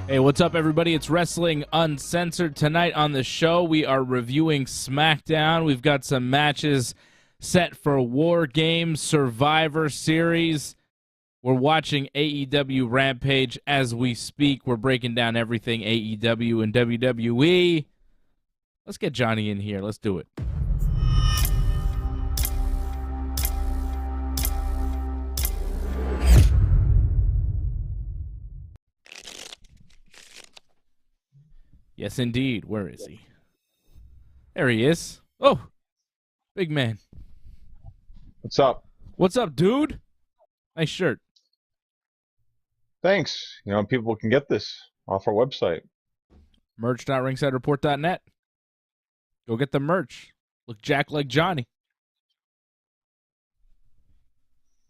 Hey, what's up, everybody? It's Wrestling Uncensored. Tonight on the show, we are reviewing Smackdown. We've got some matches set for War Games Survivor Series. We're watching AEW Rampage as we speak. We're breaking down everything AEW and WWE. Let's get Johnny in here. Let's do it. Yes, indeed. Where is he? There he is. Oh, big man. What's up? What's up, dude? Nice shirt. Thanks. You know, people can get this off our website. Merch.ringsidereport.net. Go get the merch. Look jacked like Johnny.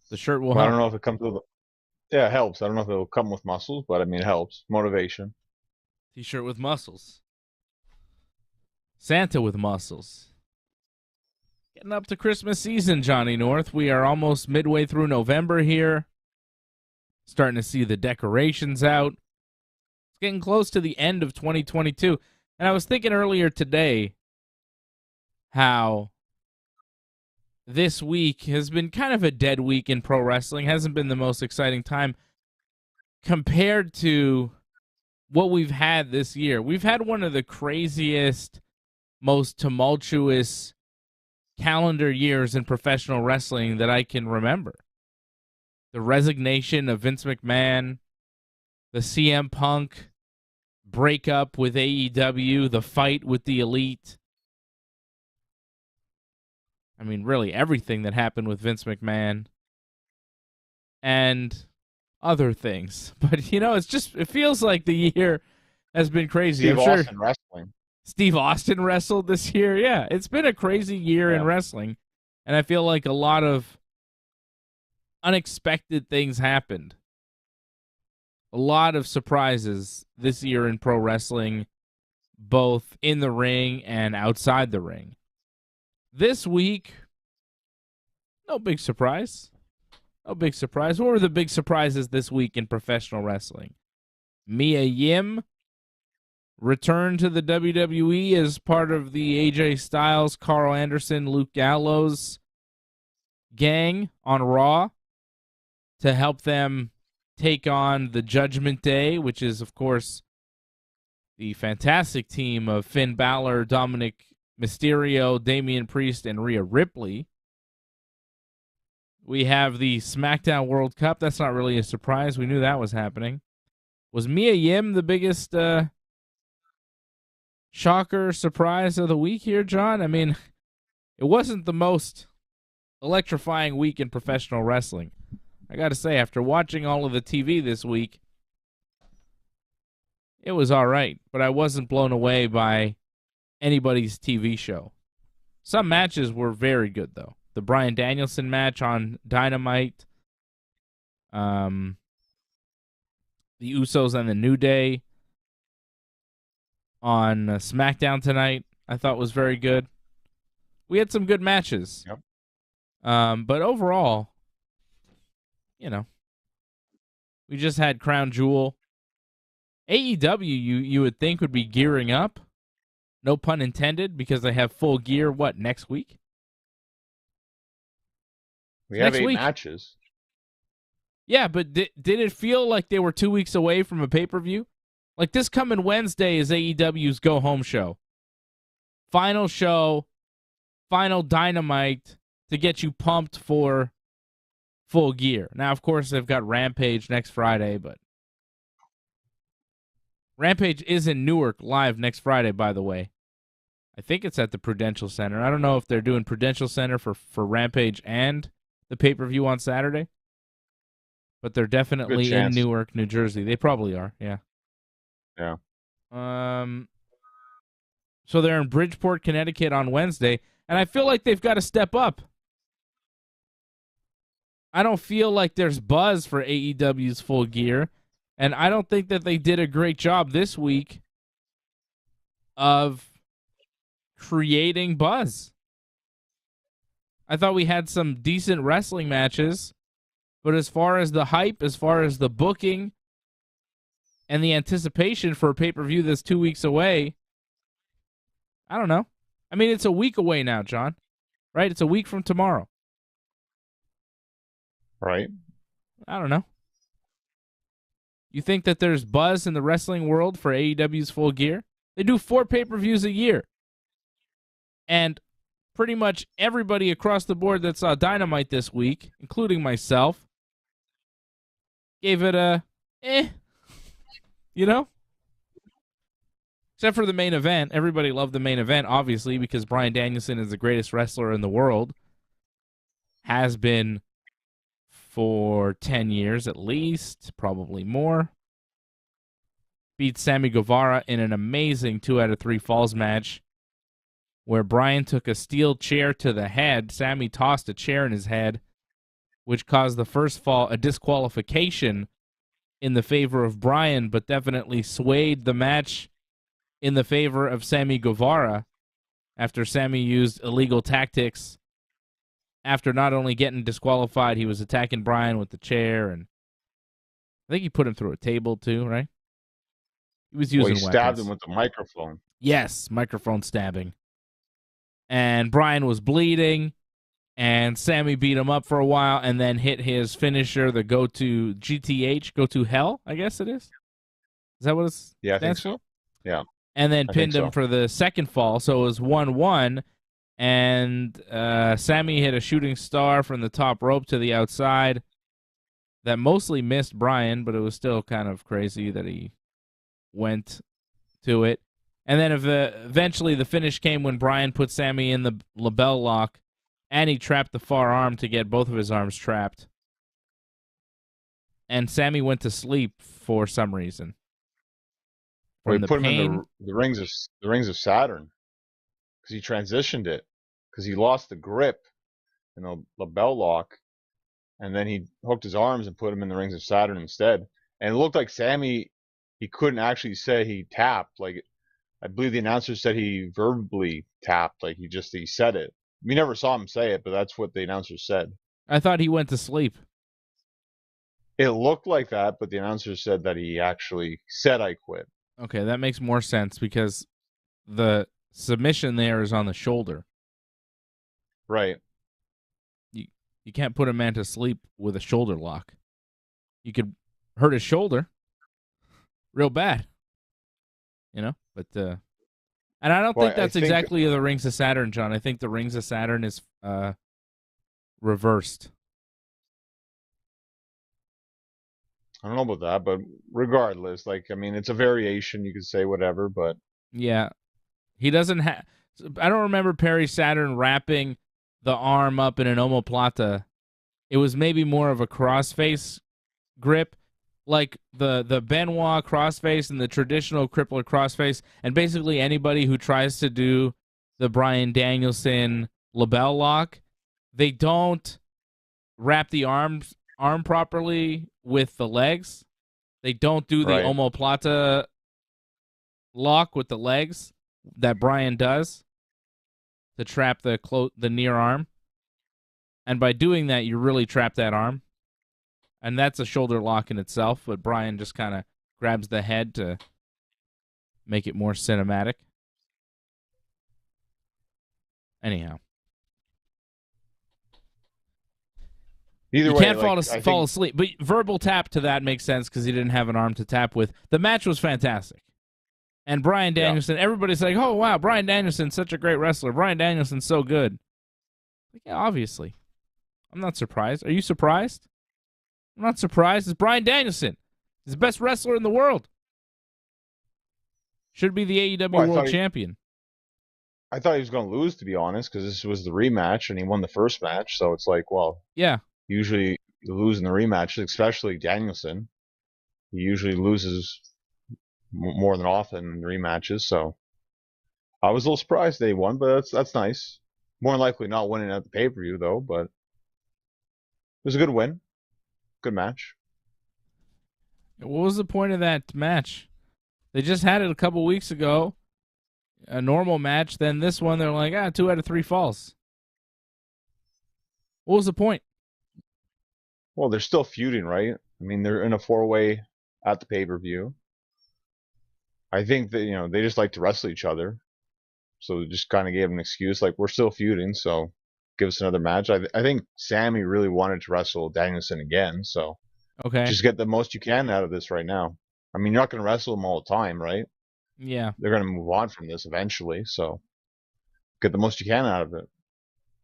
The shirt will I help. don't know if it comes with... Yeah, it helps. I don't know if it'll come with muscles, but I mean, it helps. Motivation. T-shirt with muscles. Santa with muscles. Getting up to Christmas season, Johnny North. We are almost midway through November here. Starting to see the decorations out. It's getting close to the end of 2022. And I was thinking earlier today how this week has been kind of a dead week in pro wrestling. Hasn't been the most exciting time compared to what we've had this year. We've had one of the craziest, most tumultuous calendar years in professional wrestling that I can remember. The resignation of Vince McMahon, the CM Punk breakup with AEW, the fight with the Elite. I mean, really everything that happened with Vince McMahon and other things. But, you know, it feels like the year has been crazy. Steve Austin wrestling. Steve Austin wrestled this year. Yeah, it's been a crazy year in wrestling. And I feel like a lot of unexpected things happened. A lot of surprises this year in pro wrestling, both in the ring and outside the ring. This week, no big surprise. No big surprise. What were the big surprises this week in professional wrestling? Mia Yim returned to the WWE as part of the AJ Styles, Carl Anderson, Luke Gallows gang on Raw to help them take on the Judgment Day, which is, of course, the fantastic team of Finn Balor, Dominic Mysterio, Damian Priest, and Rhea Ripley. We have the Smackdown World Cup. That's not really a surprise. We knew that was happening. Was Mia Yim the biggest shocker surprise of the week here, John? I mean, it wasn't the most electrifying week in professional wrestling. I got to say, after watching all of the TV this week, it was all right, but I wasn't blown away by anybody's TV show. Some matches were very good, though. The Bryan Danielson match on Dynamite, the Usos and the New Day on SmackDown tonight, I thought was very good. We had some good matches. Yep. But overall, you know, we just had Crown Jewel. AEW, you would think would be gearing up. No pun intended, because they have Full Gear, next week? We have 8 matches. Yeah, but did it feel like they were 2 weeks away from a pay-per-view? Like, this coming Wednesday is AEW's go-home show. Final show, final Dynamite to get you pumped for Full Gear. Now, of course, they've got Rampage next Friday, but Rampage is in Newark live next Friday, by the way. I think it's at the Prudential Center. I don't know if they're doing Prudential Center for Rampage and the pay-per-view on Saturday, but they're definitely in Newark, New Jersey. They probably are, yeah. Yeah. So they're in Bridgeport, Connecticut on Wednesday, and I feel like they've got to step up. I don't feel like there's buzz for AEW's Full Gear, and I don't think that they did a great job this week of creating buzz. I thought we had some decent wrestling matches, but as far as the hype, as far as the booking, And the anticipation for a pay-per-view that's 2 weeks away, I don't know. I mean, it's a week away now, John. Right? It's a week from tomorrow. Right. I don't know. You think that there's buzz in the wrestling world for AEW's Full Gear? They do 4 pay-per-views a year. And pretty much everybody across the board that saw Dynamite this week, including myself, gave it a you know? Except for the main event. Everybody loved the main event, obviously, because Bryan Danielson is the greatest wrestler in the world. Has been for 10 years at least, probably more. Beat Sammy Guevara in an amazing 2 out of 3 falls match where Bryan took a steel chair to the head. Sammy tossed a chair in his head, which caused the first fall a disqualification in the favor of Bryan, but definitely swayed the match in the favor of Sammy Guevara after Sammy used illegal tactics. After not only getting disqualified, he was attacking Bryan with the chair, and I think he put him through a table too, right? He was using he weapons. stabbed him with the microphone. Yes, microphone stabbing. And Bryan was bleeding, and Sammy beat him up for a while and then hit his finisher, the go to GTH, go to hell, I guess it is. Is that what it's? Yeah, I think so. Yeah. And then pinned him for the second fall, so it was 1-1. And Sammy hit a shooting star from the top rope to the outside that mostly missed Bryan, but it was still kind of crazy that he went to it. And then eventually the finish came when Bryan put Sammy in the label lock, and he trapped the far arm to get both of his arms trapped. And Sammy went to sleep for some reason. Well, he put him in the rings of Saturn because he transitioned it because he lost the grip in the label lock, and then he hooked his arms and put him in the rings of Saturn instead. And it looked like Sammy, he couldn't actually say he tapped. Like, I believe the announcer said he verbally tapped, like he said it. We never saw him say it, but that's what the announcer said. I thought he went to sleep. It looked like that, but the announcer said that he actually said, "I quit." Okay, that makes more sense because the submission there is on the shoulder. Right. You can't put a man to sleep with a shoulder lock. You could hurt his shoulder real bad. You know? But and I don't think that's exactly the Rings of Saturn, John. I think the Rings of Saturn is reversed. I don't know about that, but regardless, like, I mean, it's a variation. You could say whatever, but yeah, he doesn't have. I don't remember Perry Saturn wrapping the arm up in an omoplata. It was maybe more of a crossface grip, like the Benoit crossface and the traditional crippler crossface, and basically anybody who tries to do the Bryan Danielson label lock, they don't wrap the arm properly with the legs. They don't do the omoplata lock with the legs that Bryan does to trap the near arm. And by doing that, you really trap that arm. And that's a shoulder lock in itself, but Bryan just kind of grabs the head to make it more cinematic. Anyhow. Either you way, can't fall asleep. But verbal tap to that makes sense because he didn't have an arm to tap with. The match was fantastic. And Bryan Danielson, everybody's like, oh, wow, Bryan Danielson's such a great wrestler. Bryan Danielson's so good. Like, yeah, obviously. I'm not surprised. Are you surprised? I'm not surprised. It's Bryan Danielson. He's the best wrestler in the world. Should be the AEW World Champion. I thought he was going to lose, to be honest, because this was the rematch, and he won the first match. So it's like, well, yeah. Usually you lose in the rematch, especially Danielson. He usually loses more than often in the rematches. So I was a little surprised they won, but that's nice. More than likely not winning at the pay-per-view, though, but it was a good win. Good match. What was the point of that match? They just had it a couple weeks ago. A normal match. Then this one, they're like, 2 out of 3 falls. What was the point? Well, they're still feuding, right? I mean, they're in a 4-way at the pay-per-view. I think that they just like to wrestle each other, so they just kind of gave an excuse like we're still feuding, so give us another match. I think Sammy really wanted to wrestle Danielson again, so Okay. just get the most you can out of this right now. I mean, you're not going to wrestle him all the time, right? Yeah. They're going to move on from this eventually, so get the most you can out of it.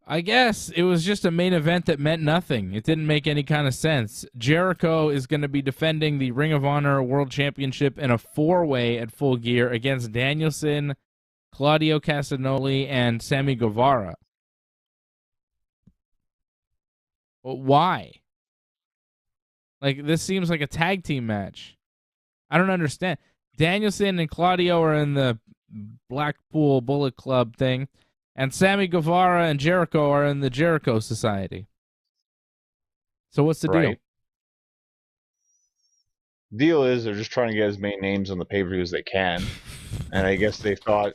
I guess it was just a main event that meant nothing. It didn't make any kind of sense. Jericho is going to be defending the Ring of Honor World Championship in a 4-way at Full Gear against Danielson, Claudio Castagnoli, and Sammy Guevara. Why? Like, this seems like a tag team match. I don't understand. Danielson and Claudio are in the Blackpool Bullet Club thing, and Sammy Guevara and Jericho are in the Jericho Society. So what's the deal? Deal is they're just trying to get as many names on the pay-per-view as they can, and I guess they thought,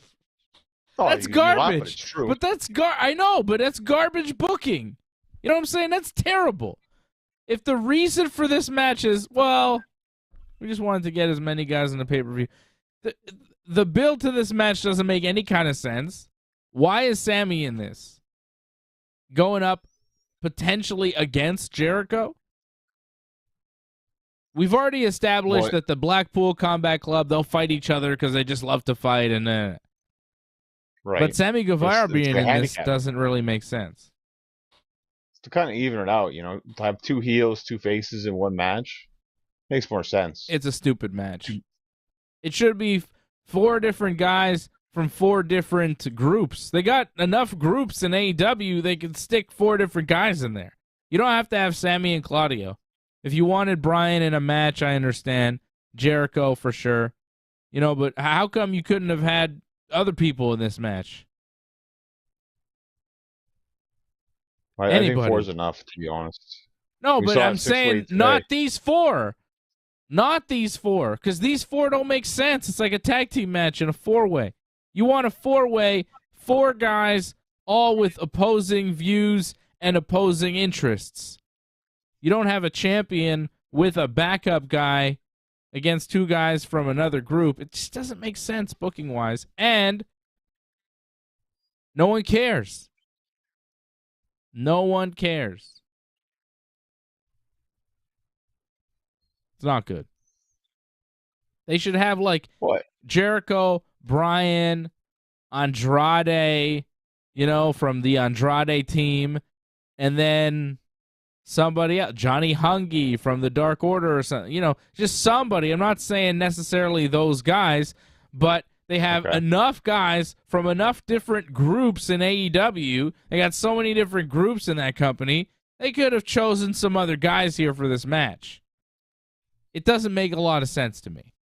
that's garbage. But it's true. But that's I know, but that's garbage booking. You know what I'm saying? That's terrible. If the reason for this match is, well, we just wanted to get as many guys on the pay-per-view, the build to this match doesn't make any kind of sense. Why is Sammy in this? Going up potentially against Jericho? We've already established that the Blackpool Combat Club, they'll fight each other because they just love to fight. Right. But Sammy Guevara being in this doesn't really make sense. To kind of even it out, to have 2 heels, 2 faces in one match makes more sense. It's a stupid match. It should be 4 different guys from 4 different groups. They got enough groups in AEW, they could stick 4 different guys in there. You don't have to have Sammy and Claudio. If you wanted Bryan in a match, I understand. Jericho for sure. But how come you couldn't have had other people in this match? I think 4 is enough, to be honest. No, but I'm saying not these 4. Not these 4, because these 4 don't make sense. It's like a tag team match in a 4-way. You want a 4-way, 4 guys, all with opposing views and opposing interests. You don't have a champion with a backup guy against 2 guys from another group. It just doesn't make sense booking-wise, and no one cares. No one cares. It's not good. They should have Jericho, Bryan, Andrade, from the Andrade team, and then somebody else, Johnny Hungy from the Dark Order or something. Just somebody. I'm not saying necessarily those guys, but they have enough guys from enough different groups in AEW. They got so many different groups in that company. They could have chosen some other guys here for this match. It doesn't make a lot of sense to me.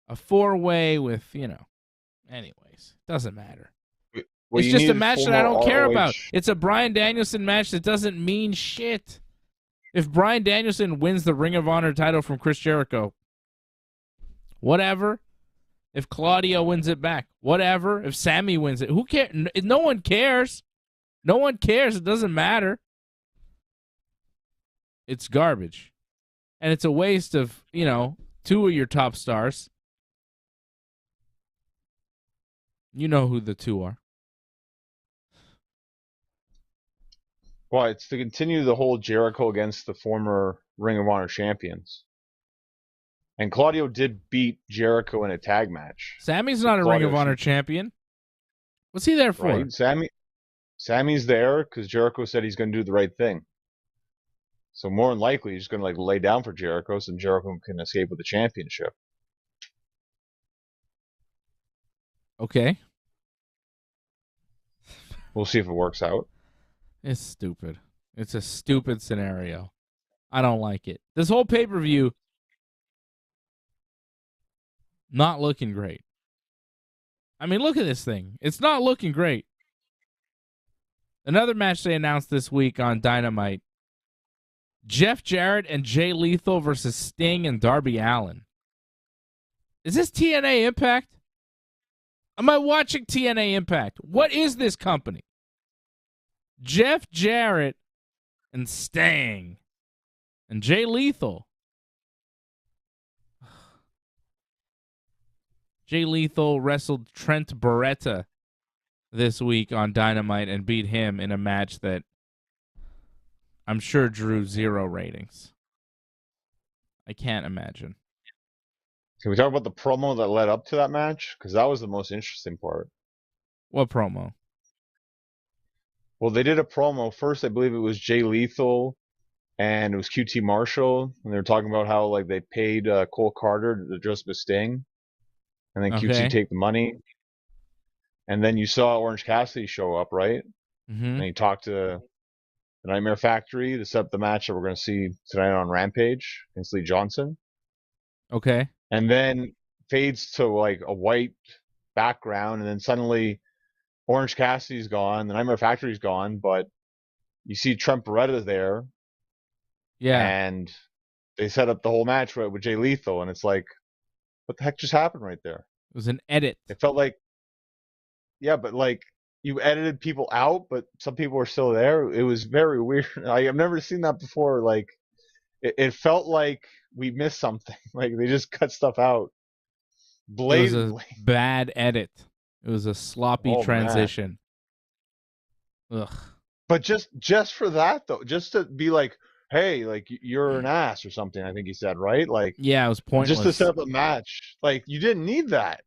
A 4-way with, anyways, doesn't matter. It's just a match that I don't care about. It's a Bryan Danielson match that doesn't mean shit. If Bryan Danielson wins the Ring of Honor title from Chris Jericho, whatever. If Claudio wins it back, whatever. If Sammy wins it, who cares? No one cares. No one cares. It doesn't matter. It's garbage. And it's a waste of, 2 of your top stars. You know who the 2 are. Well, it's to continue the whole Jericho against the former Ring of Honor champions. And Claudio did beat Jericho in a tag match. Sammy's not a Ring of Honor champion. What's he there for? Right? Sammy's there because Jericho said he's going to do the right thing. So more than likely, he's going to lay down for Jericho, so Jericho can escape with the championship. Okay. We'll see if it works out. It's stupid. It's a stupid scenario. I don't like it. This whole pay-per-view, not looking great. I mean, look at this thing. It's not looking great. Another match they announced this week on Dynamite. Jeff Jarrett and Jay Lethal versus Sting and Darby Allin. Is this TNA Impact? Am I watching TNA Impact? What is this company? Jeff Jarrett and Sting and Jay Lethal. Jay Lethal wrestled Trent Beretta this week on Dynamite and beat him in a match that I'm sure drew 0 ratings. I can't imagine. Can we talk about the promo that led up to that match? Because that was the most interesting part. What promo? Well, they did a promo. First, I believe it was Jay Lethal and it was QT Marshall. And they were talking about how like they paid Cole Carter to dress up as Sting. And then QT take the money. And then you saw Orange Cassidy show up, right? Mm-hmm. And he talked to the Nightmare Factory to set up the match that we're going to see tonight on Rampage against Lee Johnson. Okay. And then fades to like a white background, and then suddenly Orange Cassidy's gone, the Nightmare Factory's gone, but you see Trent Beretta there. Yeah. And they set up the whole match with Jay Lethal, and it's like, what the heck just happened right there? It was an edit. It felt like, yeah, but like you edited people out, but some people were still there. It was very weird. I've never seen that before. Like, it felt like we missed something. Like they just cut stuff out blatantly. It was a bad edit. It was a sloppy transition. Man. Ugh. But just for that though, just to be like, hey, like you're an ass or something. I think he said, right? Like, yeah, it was pointless. Just to set up a match, like you didn't need that.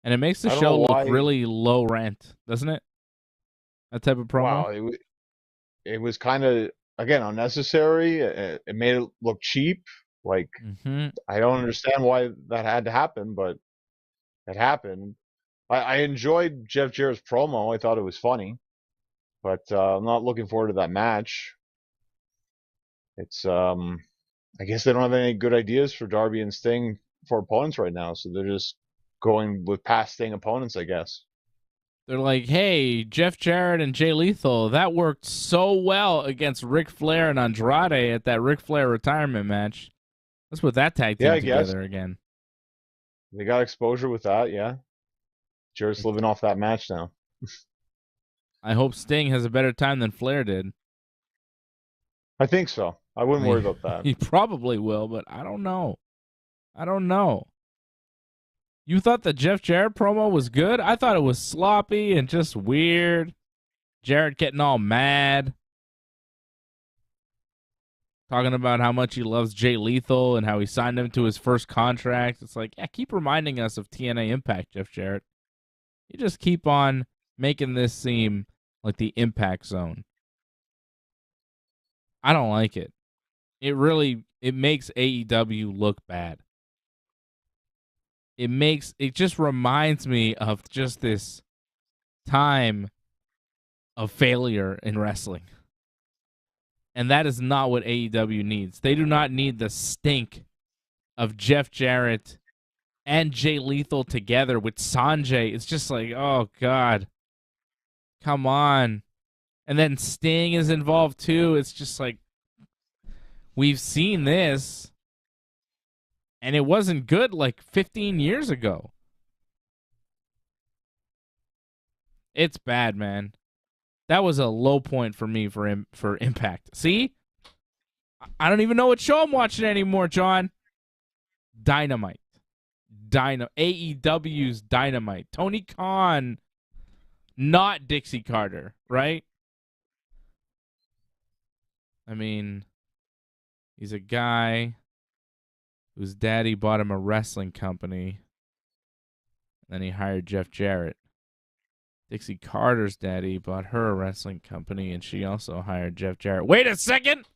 And it makes the show look really low rent, doesn't it? That type of promo. Wow, it was kind of, again, unnecessary. It made it look cheap. Like, I don't understand why that had to happen, but it happened. I enjoyed Jeff Jarrett's promo. I thought it was funny, but I'm not looking forward to that match. It's, I guess they don't have any good ideas for Darby and Sting for opponents right now, so they're just going with past Sting opponents, I guess. They're like, hey, Jeff Jarrett and Jay Lethal, that worked so well against Ric Flair and Andrade at that Ric Flair retirement match. Let's put that tag team together again. They got exposure with that, yeah. Jarrett's living off that match now. I hope Sting has a better time than Flair did. I think so. I wouldn't worry about that. He probably will, but I don't know. You thought the Jeff Jarrett promo was good? I thought it was sloppy and just weird. Jarrett getting all mad. Talking about how much he loves Jay Lethal and how he signed him to his first contract. It's like, yeah, keep reminding us of TNA Impact, Jeff Jarrett. You just keep on making this seem like the Impact Zone. I don't like it. It makes AEW look bad. It just reminds me of just this time of failure in wrestling. And that is not what AEW needs. They do not need the stink of Jeff Jarrett and Jay Lethal together with Sanjay. It's just like, oh, God. Come on. And then Sting is involved, too. It's just like, we've seen this. And it wasn't good like 15 years ago. It's bad, man. That was a low point for me for Impact. See? I don't even know what show I'm watching anymore, John. Dynamite. AEW's Dynamite. Tony Khan, not Dixie Carter, right? I mean, he's a guy whose daddy bought him a wrestling company. Then he hired Jeff Jarrett. Dixie Carter's daddy bought her a wrestling company, and she also hired Jeff Jarrett. Wait a second!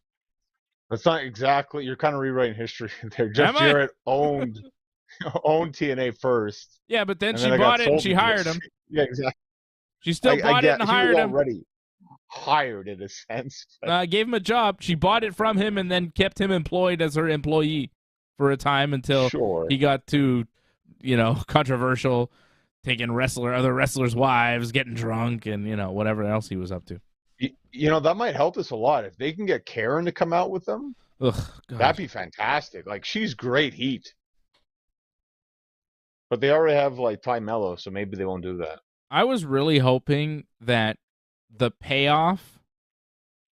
That's not exactly. You're kind of rewriting history there. Jeff Jarrett owned TNA first. Yeah, but then she bought it and she hired him. Yeah, exactly. She still bought it and hired him. Already hired in a sense. Gave him a job. She bought it from him and then kept him employed as her employee for a time until he got too, controversial, taking other wrestlers' wives, getting drunk, and, whatever else he was up to. That might help us a lot. If they can get Karen to come out with them, that'd be fantastic. Like, she's great heat. But they already have, like, Ty Mello, so maybe they won't do that. I was really hoping that the payoff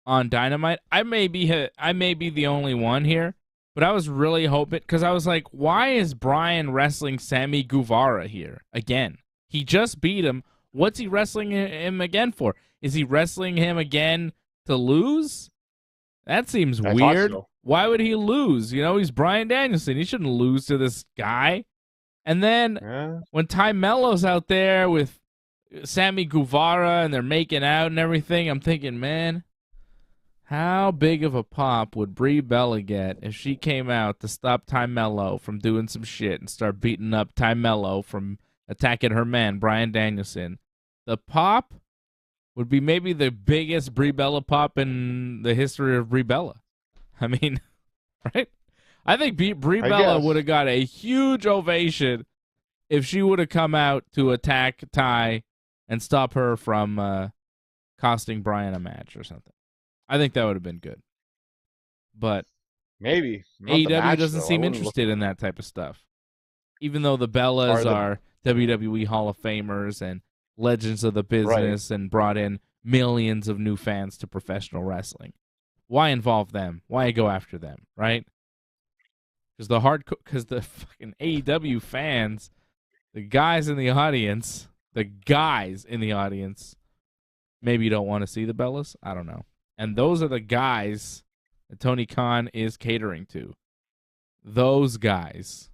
on Dynamite, I may be the only one here, But I was really hoping, because I was like, why is Bryan wrestling Sammy Guevara here again? He just beat him. What's he wrestling him again for? Is he wrestling him again to lose? That seems weird. So. Why would he lose? He's Bryan Danielson. He shouldn't lose to this guy. And then when Ty Mello's out there with Sammy Guevara and they're making out and everything, I'm thinking, man, how big of a pop would Brie Bella get if she came out to stop Ty Mello from doing some shit and start beating up Ty Mello from attacking her man, Bryan Danielson? The pop would be maybe the biggest Brie Bella pop in the history of Brie Bella. I mean, right? I think Brie Bella would have got a huge ovation if she would have come out to attack Ty and stop her from costing Bryan a match or something. I think that would have been good. But maybe AEW doesn't seem interested in that type of stuff. Even though the Bellas are WWE Hall of Famers and legends of the business and brought in millions of new fans to professional wrestling. Why involve them? Why go after them, right? Because the fucking AEW fans, the guys in the audience, maybe don't want to see the Bellas. I don't know. And those are the guys that Tony Khan is catering to. Those guys.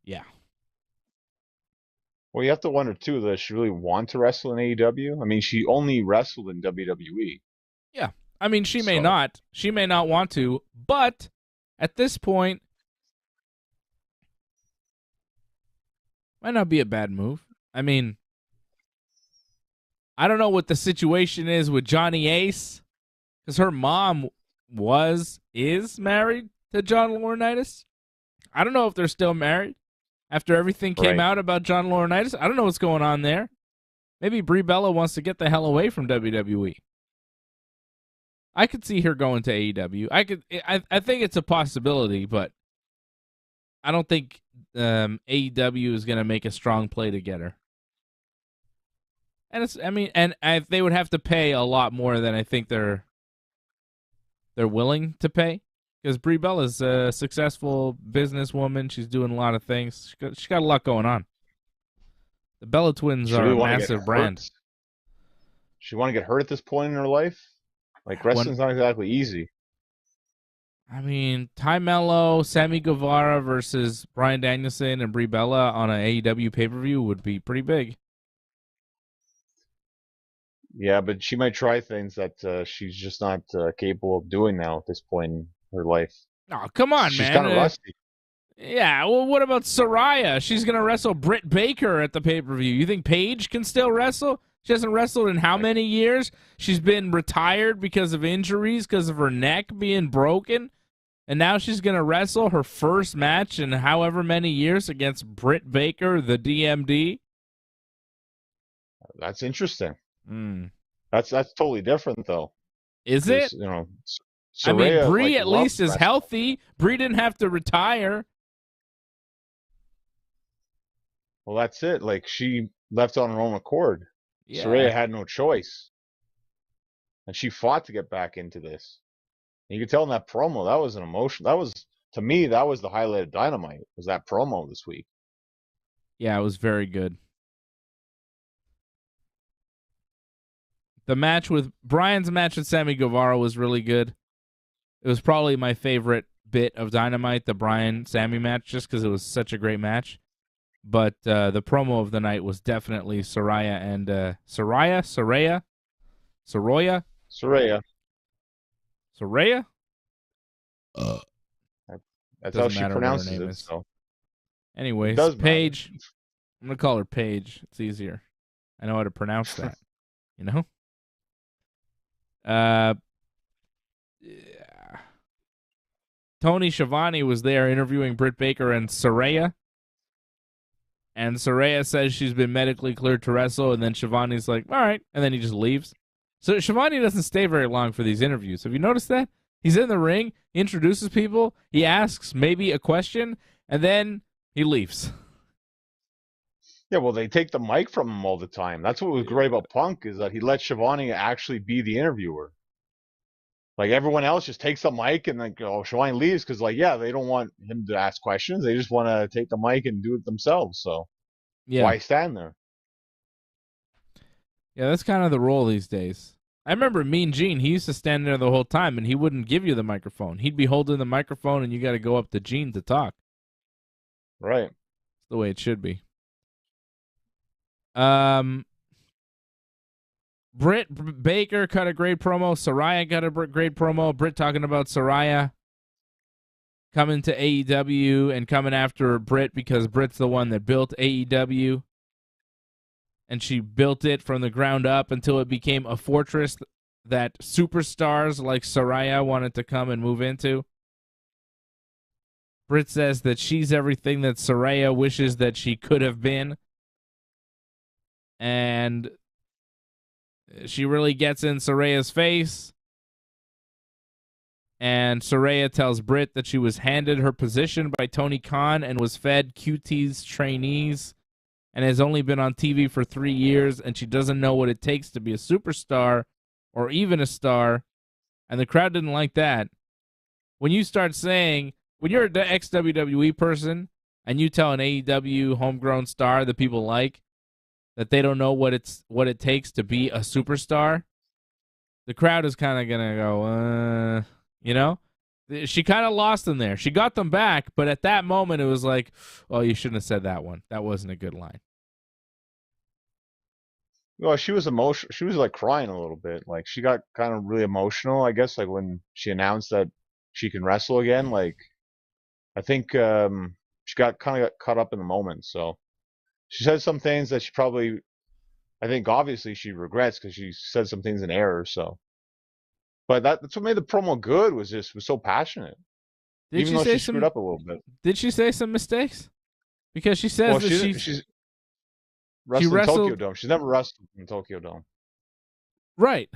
Yeah. Well, you have to wonder, too, does she really want to wrestle in AEW? I mean, she only wrestled in WWE. Yeah. I mean, she may not. She may not want to, but at this point, might not be a bad move. I mean, I don't know what the situation is with Johnny Ace, because her mom is married to John Laurinaitis. I don't know if they're still married after everything came out about John Laurinaitis. I don't know what's going on there. Maybe Brie Bella wants to get the hell away from WWE. I could see her going to AEW. I think it's a possibility, but I don't think AEW is going to make a strong play to get her. And they would have to pay a lot more than I think they're willing to pay, because Brie Bella's a successful businesswoman. She's doing a lot of things. She's got a lot going on. The Bella Twins are a massive brand. She want to get hurt at this point in her life? Like, wrestling's not exactly easy. I mean, Ty Mello, Sammy Guevara versus Bryan Danielson and Brie Bella on an AEW pay-per-view would be pretty big. Yeah, but she might try things that she's just not capable of doing now at this point in her life. Oh, come on, she's man. She's kind of rusty. Yeah, well, what about Saraya? She's going to wrestle Britt Baker at the pay-per-view. You think Paige can still wrestle? She hasn't wrestled in how many years? She's been retired because of injuries, because of her neck being broken. And now she's going to wrestle her first match in however many years against Britt Baker, the DMD. That's interesting. That's totally different, though. Is it? Saraya, I mean, Brie at least is healthy. Brie didn't have to retire. Well, that's it. Like, she left on her own accord. Yeah. Saraya had no choice. And she fought to get back into this. And you could tell in that promo, that was an emotion. That was, to me, that was the highlight of Dynamite, was that promo this week. Yeah, it was very good. Bryan's match with Sammy Guevara was really good. It was probably my favorite bit of Dynamite, the Bryan-Sammy match, just because it was such a great match. But the promo of the night was definitely Saraya and Saraya. That's how she pronounces it. So. Anyways, Paige. I'm gonna call her Paige. It's easier. I know how to pronounce that. You know. Yeah. Tony Schiavone was there interviewing Britt Baker and Saraya. And Saraya says she's been medically cleared to wrestle, and then Schiavone's like, all right, and then he just leaves. So Schiavone doesn't stay very long for these interviews. Have you noticed that? He's in the ring, he introduces people, he asks maybe a question, and then he leaves. Yeah, well, they take the mic from him all the time. That's what was great about Punk, is that he let Schiavone actually be the interviewer. Like everyone else just takes the mic and like, oh, Shivani leaves because like, yeah, they don't want him to ask questions. They just want to take the mic and do it themselves. So Yeah. why stand there? Yeah, that's kind of the role these days. I remember Mean Gene, he used to stand there the whole time and he wouldn't give you the microphone. He'd be holding the microphone and you got to go up to Gene to talk. Right. It's the way it should be. Britt Baker cut a great promo. Saraya got a great promo. Britt talking about Saraya coming to AEW and coming after Britt because Britt's the one that built AEW. And she built it from the ground up until it became a fortress that superstars like Saraya wanted to come and move into. Britt says that she's everything that Saraya wishes that she could have been. And she really gets in Saraya's face. And Saraya tells Britt that she was handed her position by Tony Khan and was fed QT's trainees and has only been on TV for 3 years, and she doesn't know what it takes to be a superstar or even a star. And the crowd didn't like that. When you start saying, when you're an ex-WWE person and you tell an AEW homegrown star that people like that they don't know what it takes to be a superstar, the crowd is kind of going to go, you know? She kind of lost them there. She got them back, but at that moment it was like, oh, you shouldn't have said that one. That wasn't a good line. Well, she was emotional. She was like crying a little bit. Like she got kind of really emotional, I guess, like when she announced that she can wrestle again. Like I think she got caught up in the moment. So she said some things that she probably, I think obviously she regrets because she said some things in error. So, but that's what made the promo good, was so passionate. Even though she screwed up a little bit. Did she say some mistakes? Because she says that she's wrestled in Tokyo Dome. She's never wrestled in Tokyo Dome. Right.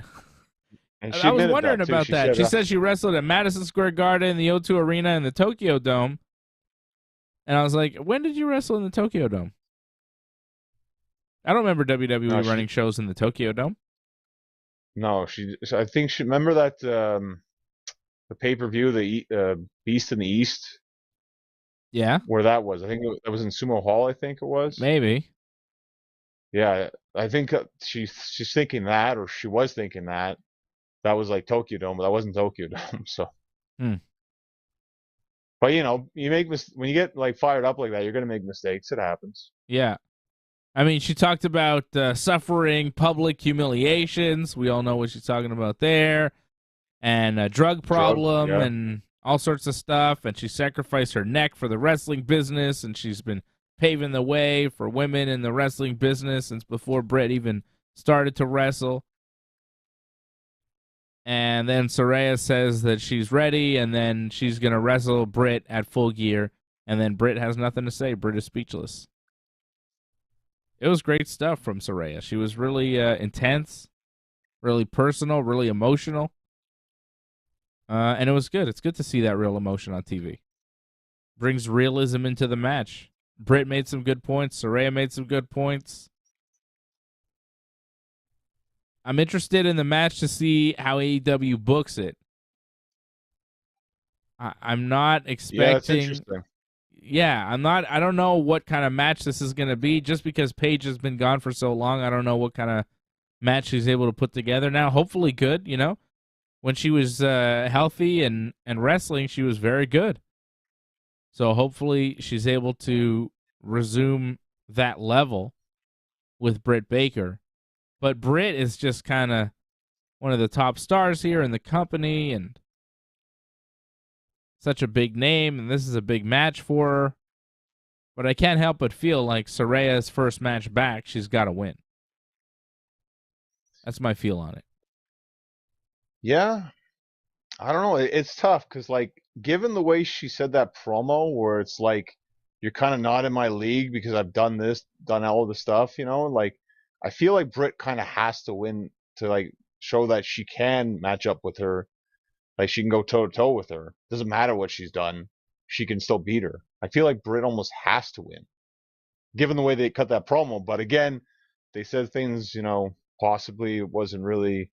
And I was wondering about that. She said she wrestled at Madison Square Garden, the O2 Arena, and the Tokyo Dome. And I was like, when did you wrestle in the Tokyo Dome? I don't remember WWE running shows in the Tokyo Dome. No, I think she remember that the pay-per-view, the Beast in the East. Yeah. Where that was. I think it was in Sumo Hall, I think it was. Maybe. Yeah, I think she's thinking that, or she was thinking that was like Tokyo Dome, but that wasn't Tokyo Dome. So, But you know, when you get like fired up like that, you're gonna make mistakes. It happens. Yeah, I mean, she talked about suffering public humiliations. We all know what she's talking about there, and a drug problem, and all sorts of stuff. And she sacrificed her neck for the wrestling business, and she's been paving the way for women in the wrestling business since before Britt even started to wrestle. And then Saraya says that she's ready, and then she's going to wrestle Britt at Full Gear, and then Britt has nothing to say. Britt is speechless. It was great stuff from Saraya. She was really intense, really personal, really emotional. And it was good. It's good to see that real emotion on TV. Brings realism into the match. Britt made some good points. Saraya made some good points. I'm interested in the match to see how AEW books it. I'm not expecting. Yeah, that's interesting. Yeah, I don't know what kind of match this is going to be. Just because Paige has been gone for so long, I don't know what kind of match she's able to put together now. Hopefully good, you know. When she was healthy and wrestling, she was very good. So hopefully she's able to resume that level with Britt Baker. But Britt is just kind of one of the top stars here in the company and such a big name, and this is a big match for her. But I can't help but feel like Saraya's first match back, she's got to win. That's my feel on it. Yeah. I don't know. It's tough because, like, given the way she said that promo where it's like, you're kind of not in my league because I've done this, done all the stuff, you know, like, I feel like Britt kind of has to win to, like, show that she can match up with her. Like, she can go toe-to-toe with her. Doesn't matter what she's done. She can still beat her. I feel like Britt almost has to win, given the way they cut that promo. But again, they said things, you know, possibly it wasn't really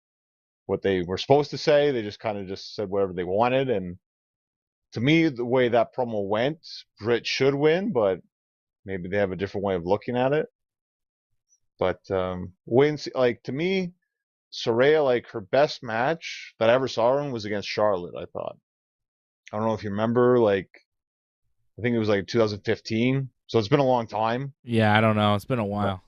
what they were supposed to say. They just kind of just said whatever they wanted. And to me, the way that promo went, Britt should win, but maybe they have a different way of looking at it. But wins, like, to me, Saraya, like, her best match that I ever saw her in was against Charlotte, I thought. I don't know if you remember, like, I think it was like 2015. So it's been a long time. Yeah, I don't know. It's been a while.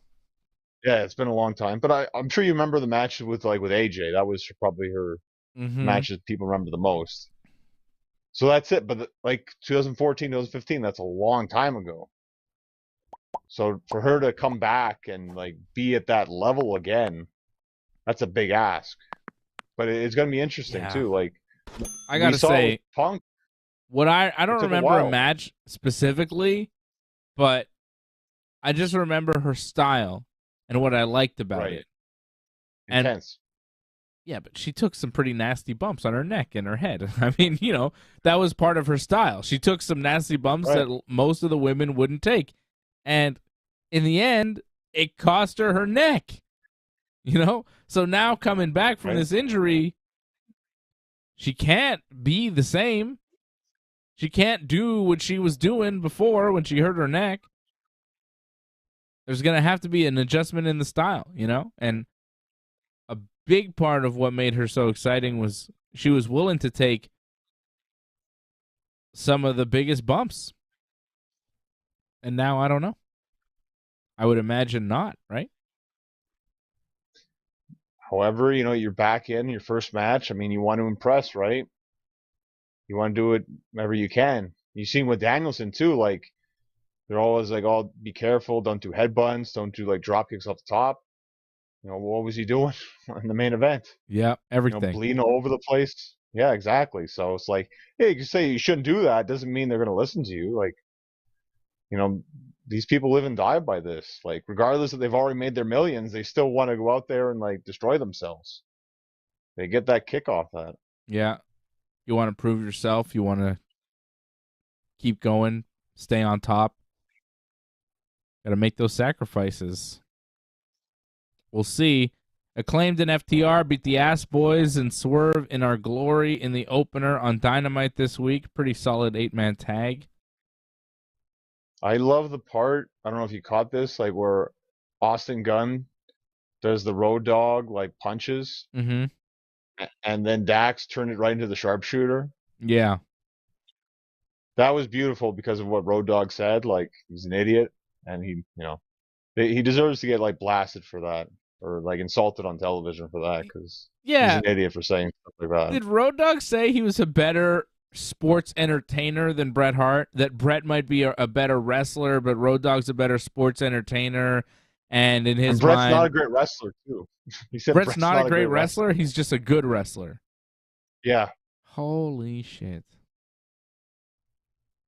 Yeah, it's been a long time. But I'm sure you remember the match with AJ. That was probably her match that people remember the most. So that's it. But like 2014, 2015, that's a long time ago. So for her to come back and like be at that level again, that's a big ask. But it's going to be interesting too. Like, I gotta say, Punk. What I don't remember a match specifically, but I just remember her style and what I liked about it. Intense. Yeah, but she took some pretty nasty bumps on her neck and her head. I mean, that was part of her style. She took some nasty bumps that most of the women wouldn't take. And in the end, it cost her her neck. So now coming back from this injury, she can't be the same. She can't do what she was doing before when she hurt her neck. There's going to have to be an adjustment in the style, And a big part of what made her so exciting was she was willing to take some of the biggest bumps. And now I don't know. I would imagine not, right? However, you're back in your first match. I mean, you want to impress, right? You want to do it whenever you can. You've seen with Danielson too, like they're always like, "Oh, be careful! Don't do headbutts. Don't do like drop kicks off the top." What was he doing in the main event? Yeah, everything. Bleeding all over the place. Yeah, exactly. So it's like, hey, you say you shouldn't do that. Doesn't mean they're going to listen to you. Like, these people live and die by this. Like, regardless that they've already made their millions, they still want to go out there and like destroy themselves. They get that kick off that. Yeah. You want to prove yourself. You want to keep going, stay on top. Got to make those sacrifices. We'll see. Acclaimed and FTR beat the Ass Boys and Swerve in Our Glory in the opener on Dynamite this week. Pretty solid 8-man tag. I love the part, I don't know if you caught this, like where Austin Gunn does the Road Dogg, like punches. Mm-hmm. And then Dax turned it right into the sharpshooter. Yeah. That was beautiful because of what Road Dogg said. Like, he's an idiot. And he deserves to get, like, blasted for that. Or, like, insulted on television for that. Because he's an idiot for saying stuff like that. Did Road Dogg say he was a better sports entertainer than Bret Hart? That Bret might be a better wrestler, but Road Dogg's a better sports entertainer? And in his Brett's mind, not a great wrestler too. He said Brett's not a great wrestler. He's just a good wrestler. Yeah. Holy shit.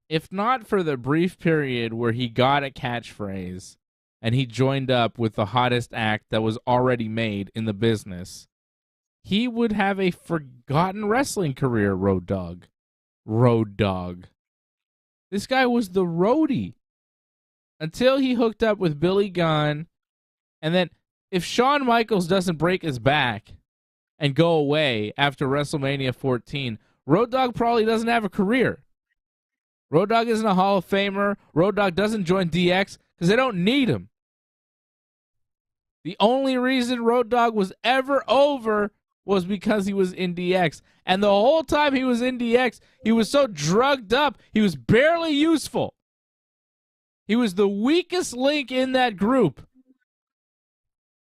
If not for the brief period where he got a catchphrase and he joined up with the hottest act that was already made in the business, he would have a forgotten wrestling career, Road Dogg. Road Dogg. This guy was the roadie until he hooked up with Billy Gunn. And then if Shawn Michaels doesn't break his back and go away after WrestleMania 14, Road Dogg probably doesn't have a career. Road Dogg isn't a Hall of Famer. Road Dogg doesn't join DX because they don't need him. The only reason Road Dogg was ever over was because he was in DX. And the whole time he was in DX, he was so drugged up, he was barely useful. He was the weakest link in that group.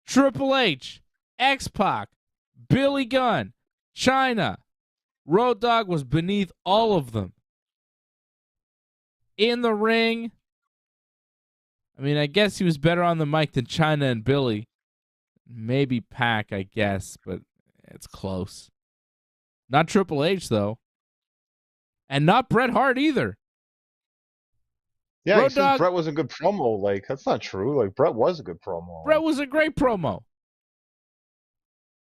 Triple H, X-Pac, Billy Gunn, Chyna. Road Dogg was beneath all of them. In the ring, I mean, I guess he was better on the mic than Chyna and Billy. Maybe Pac, I guess, but it's close. Not Triple H, though. And not Bret Hart either. Yeah, he said Bret was a good promo. Like, that's not true. Like, Bret was a good promo. Bret was a great promo.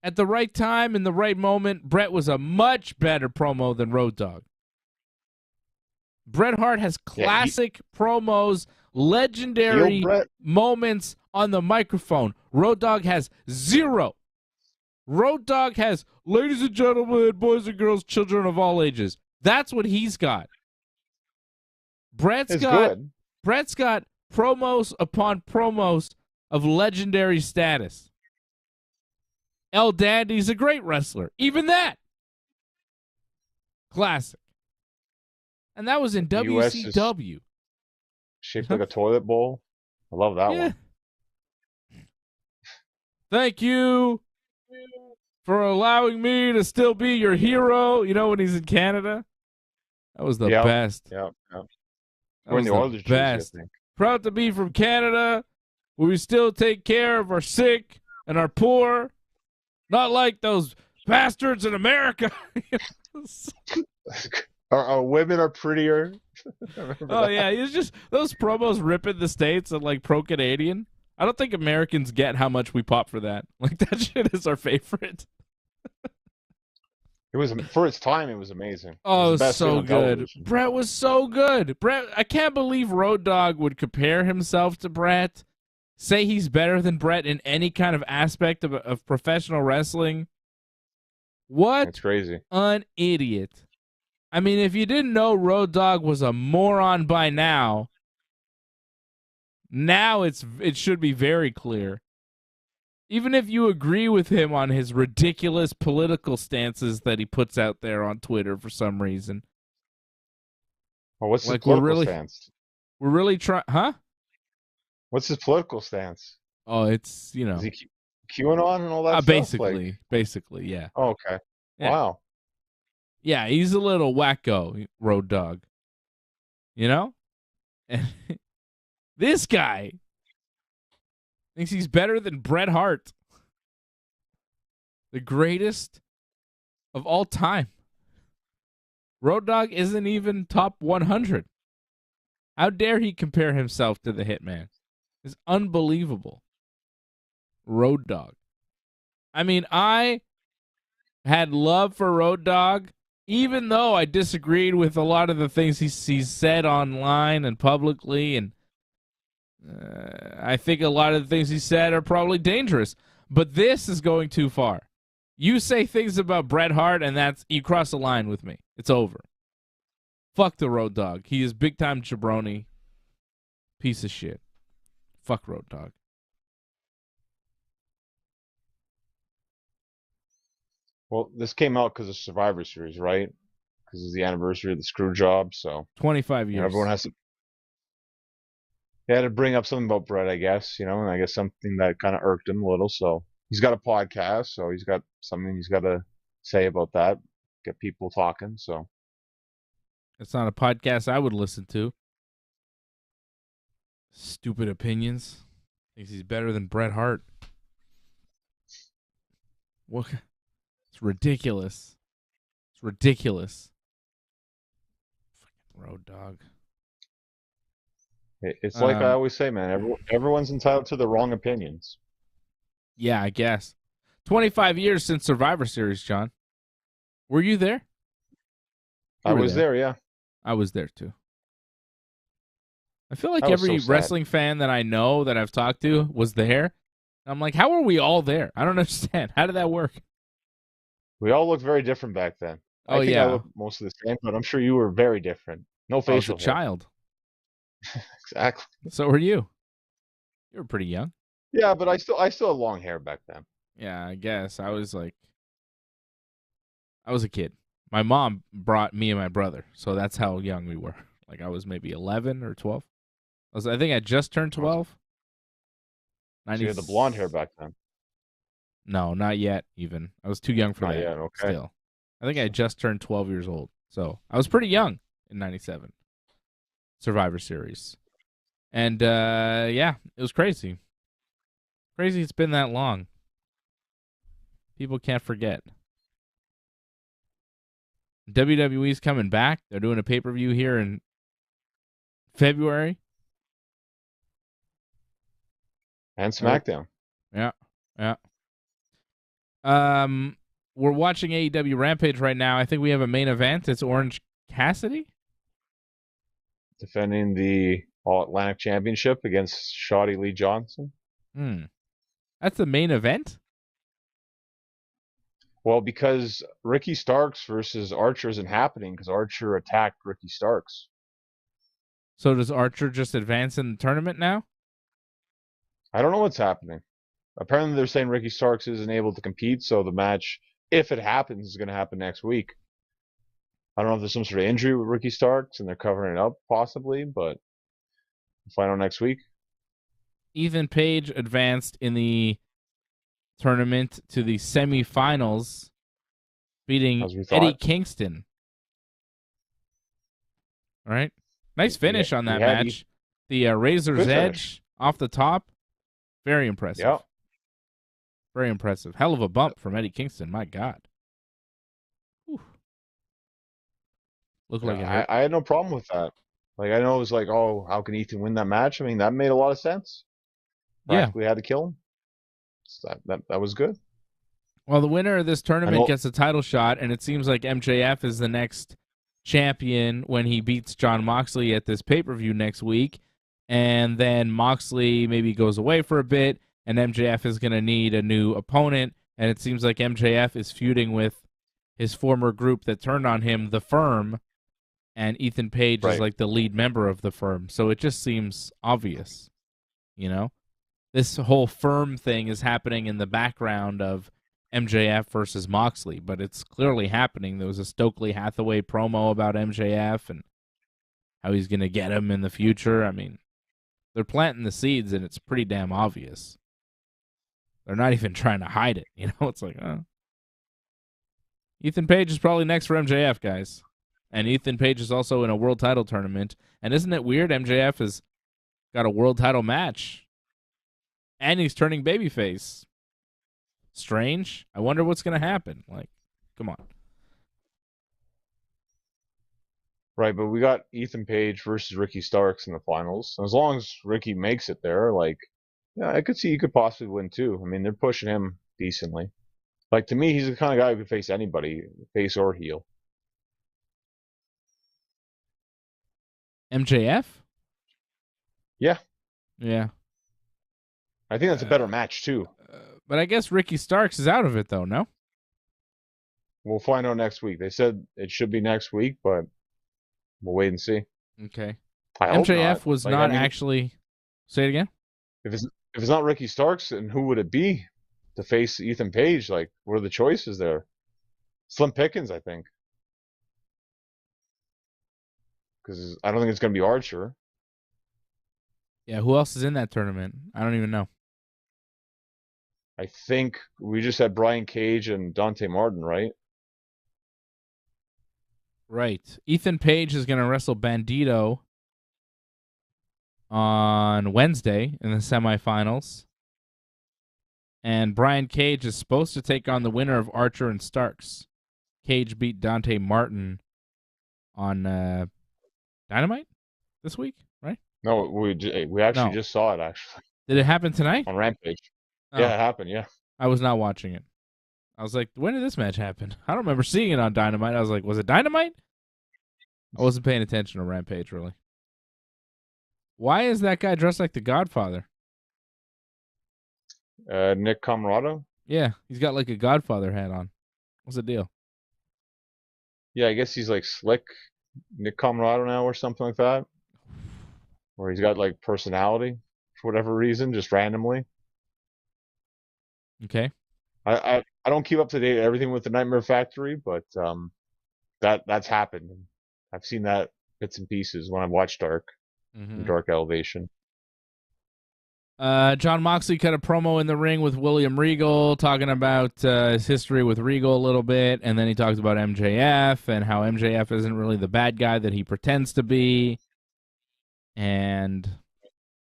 At the right time, in the right moment, Bret was a much better promo than Road Dogg. Bret Hart has classic promos, legendary moments on the microphone. Road Dogg has zero. Road Dogg has ladies and gentlemen, boys and girls, children of all ages. That's what he's got. Brett's got promos upon promos of legendary status. El Dandy's a great wrestler. Even that. Classic. And that was in WCW. Shaped like a toilet bowl. I love that one. Thank you for allowing me to still be your hero. You know, when he's in Canada? That was the best. Yeah. We're in the Oilers best. Jersey, I think. Proud to be from Canada, where we still take care of our sick and our poor. Not like those bastards in America. Our women are prettier. Oh, yeah. It's just those promos ripping the States and like pro-Canadian. I don't think Americans get how much we pop for that. Like, that shit is our favorite. It was, for its time, it was amazing. Oh, it was so good. Brett was so good. Brett, I can't believe Road Dogg would compare himself to Brett, say he's better than Brett in any kind of aspect of professional wrestling. What? That's crazy. An idiot. I mean, if you didn't know Road Dogg was a moron by now it should be very clear. Even if you agree with him on his ridiculous political stances that he puts out there on Twitter for some reason. Well, what's his political stance? We're really trying, huh? What's his political stance? Oh, it's, you know. Is he QAnon and all that stuff? Basically, yeah. Oh, okay. Yeah. Wow. Yeah, he's a little wacko, Road Dogg. You know? And this guy thinks he's better than Bret Hart, the greatest of all time. Road Dogg isn't even top 100. How dare he compare himself to the Hitman? It's unbelievable. Road Dogg. I mean, I had love for Road Dogg, even though I disagreed with a lot of the things he's said online and publicly, and I think a lot of the things he said are probably dangerous. But this is going too far. You say things about Bret Hart, and you cross the line with me. It's over. Fuck the Road Dogg. He is big time jabroni. Piece of shit. Fuck Road Dogg. Well, this came out because of Survivor Series, right? Because it's the anniversary of the screw job, so 25 years. Everyone has to. He had to bring up something about Bret, I guess, and I guess something that kind of irked him a little. So he's got a podcast, so he's got something he's got to say about that, get people talking. So it's not a podcast I would listen to. Stupid opinions. Thinks he's better than Bret Hart. What? It's ridiculous. It's ridiculous. Fucking Road Dogg. It's like I always say, man. Everyone's entitled to their wrong opinions. Yeah, I guess. 25 years since Survivor Series, John. Were you there? I was there, yeah. I was there, too. I feel like every wrestling fan that I know that I've talked to was there. I'm like, how are we all there? I don't understand. How did that work? We all looked very different back then. I think I looked mostly the same, but I'm sure you were very different. No facial hair. I was a child. Exactly. So were you. You were pretty young. Yeah, but I still had long hair back then. Yeah, I guess. I was a kid. My mom brought me and my brother, so that's how young we were. Like I was maybe 11 or 12. I think I just turned 12. So you had the blonde hair back then? No, not yet even. I was too young for that. Not yet, okay. Still. I think I just turned 12 years old. So I was pretty young in 97. Survivor Series. And, it was crazy. Crazy it's been that long. People can't forget. WWE's coming back. They're doing a pay-per-view here in February. And SmackDown. Yeah. We're watching AEW Rampage right now. I think we have a main event. It's Orange Cassidy defending the All-Atlantic Championship against Shotty Lee Johnson. That's the main event? Well, because Ricky Starks versus Archer isn't happening because Archer attacked Ricky Starks. So does Archer just advance in the tournament now? I don't know what's happening. Apparently they're saying Ricky Starks isn't able to compete, so the match, if it happens, is going to happen next week. I don't know if there's some sort of injury with Ricky Starks and they're covering it up, possibly, but we'll find out next week. Ethan Page advanced in the tournament to the semifinals, beating Eddie Kingston. All right. Nice finish on that match. The Razor's Edge off the top. Very impressive. Yep. Very impressive. Hell of a bump from Eddie Kingston. My God. Whew. Looked like it hurt. I had no problem with that. Like, I know it was like, oh, how can Ethan win that match? I mean, that made a lot of sense. Practically had to kill him. So that was good. Well, the winner of this tournament gets a title shot, and it seems like MJF is the next champion when he beats Jon Moxley at this pay-per-view next week. And then Moxley maybe goes away for a bit, and MJF is going to need a new opponent. And it seems like MJF is feuding with his former group that turned on him, The Firm, and Ethan Page is like the lead member of The Firm. So it just seems obvious, you know? This whole Firm thing is happening in the background of MJF versus Moxley, but it's clearly happening. There was a Stokely Hathaway promo about MJF and how he's going to get him in the future. I mean, they're planting the seeds, and it's pretty damn obvious. They're not even trying to hide it, you know? It's like, Ethan Page is probably next for MJF, guys. And Ethan Page is also in a world title tournament. And isn't it weird? MJF has got a world title match. And he's turning babyface. Strange. I wonder what's going to happen. Like, come on. Right, but we got Ethan Page versus Ricky Starks in the finals. As long as Ricky makes it there, like, yeah, I could see he could possibly win too. I mean, they're pushing him decently. Like, to me, he's the kind of guy who could face anybody, face or heel. MJF? Yeah. Yeah. I think that's a better match too. But I guess Ricky Starks is out of it, though, no? We'll find out next week. They said it should be next week, but we'll wait and see. Okay. MJF was not actually... Say it again? If it's not Ricky Starks, then who would it be to face Ethan Page? Like, what are the choices there? Slim Pickens, I think. Because I don't think it's going to be Archer. Yeah, who else is in that tournament? I don't even know. I think we just had Brian Cage and Dante Martin, right? Right. Ethan Page is going to wrestle Bandito on Wednesday in the semifinals. And Brian Cage is supposed to take on the winner of Archer and Starks. Cage beat Dante Martin on Dynamite this week, right? No, we actually just saw it, actually. Did it happen tonight? On Rampage. Oh. Yeah, it happened, yeah. I was not watching it. I was like, when did this match happen? I don't remember seeing it on Dynamite. I was like, was it Dynamite? I wasn't paying attention to Rampage, really. Why is that guy dressed like the Godfather? Nick Comoroto? Yeah, he's got like a Godfather hat on. What's the deal? Yeah, I guess he's like slick Nick Comoroto now or something like that. Or he's got like personality for whatever reason, just randomly. Okay. I don't keep up to date everything with the Nightmare Factory, but that's happened. I've seen that bits and pieces when I watched Dark, Dark Elevation. Jon Moxley cut a promo in the ring with William Regal, talking about his history with Regal a little bit, and then he talked about MJF and how MJF isn't really the bad guy that he pretends to be, and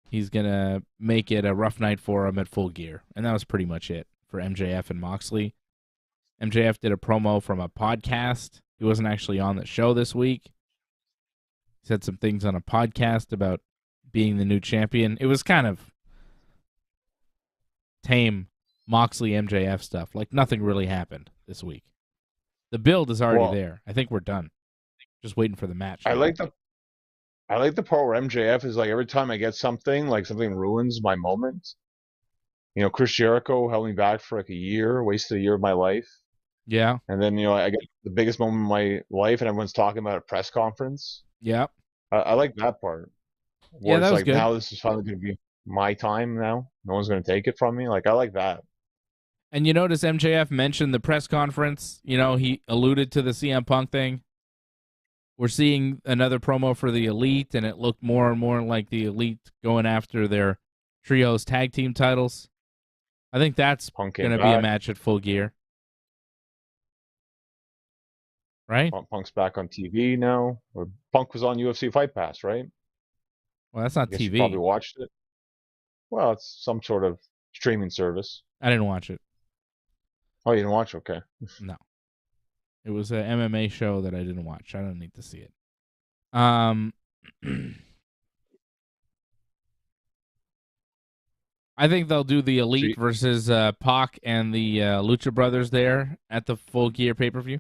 he's going to make it a rough night for him at Full Gear. And that was pretty much it for MJF and Moxley. MJF did a promo from a podcast. He wasn't actually on the show this week. He said some things on a podcast about being the new champion. It was kind of tame Moxley MJF stuff. Like, nothing really happened this week. The build is already there. I think we're done. Just waiting for the match. I like the part where MJF is like, every time I get something, like something ruins my moment. You know, Chris Jericho held me back for like a year, wasted a year of my life. Yeah. And then, I get the biggest moment of my life and everyone's talking about a press conference. Yeah. I like that part. Yeah, Where that it's was like, good. now this is finally going to be my time now. No one's going to take it from me. Like, I like that. And you notice MJF mentioned the press conference. He alluded to the CM Punk thing. We're seeing another promo for the Elite, and it looked more and more like the Elite going after their trios tag team titles. I think that's Punk going came to be a back. match at Full Gear. Right? Punk's back on TV now. Or Punk was on UFC Fight Pass, right? Well, that's not I guess you TV. probably watched it. Well, it's some sort of streaming service. I didn't watch it. Oh, you didn't watch? Okay. No. It was an MMA show that I didn't watch. I don't need to see it. I think they'll do the Elite versus Pac and the Lucha Brothers there at the Full Gear pay-per-view.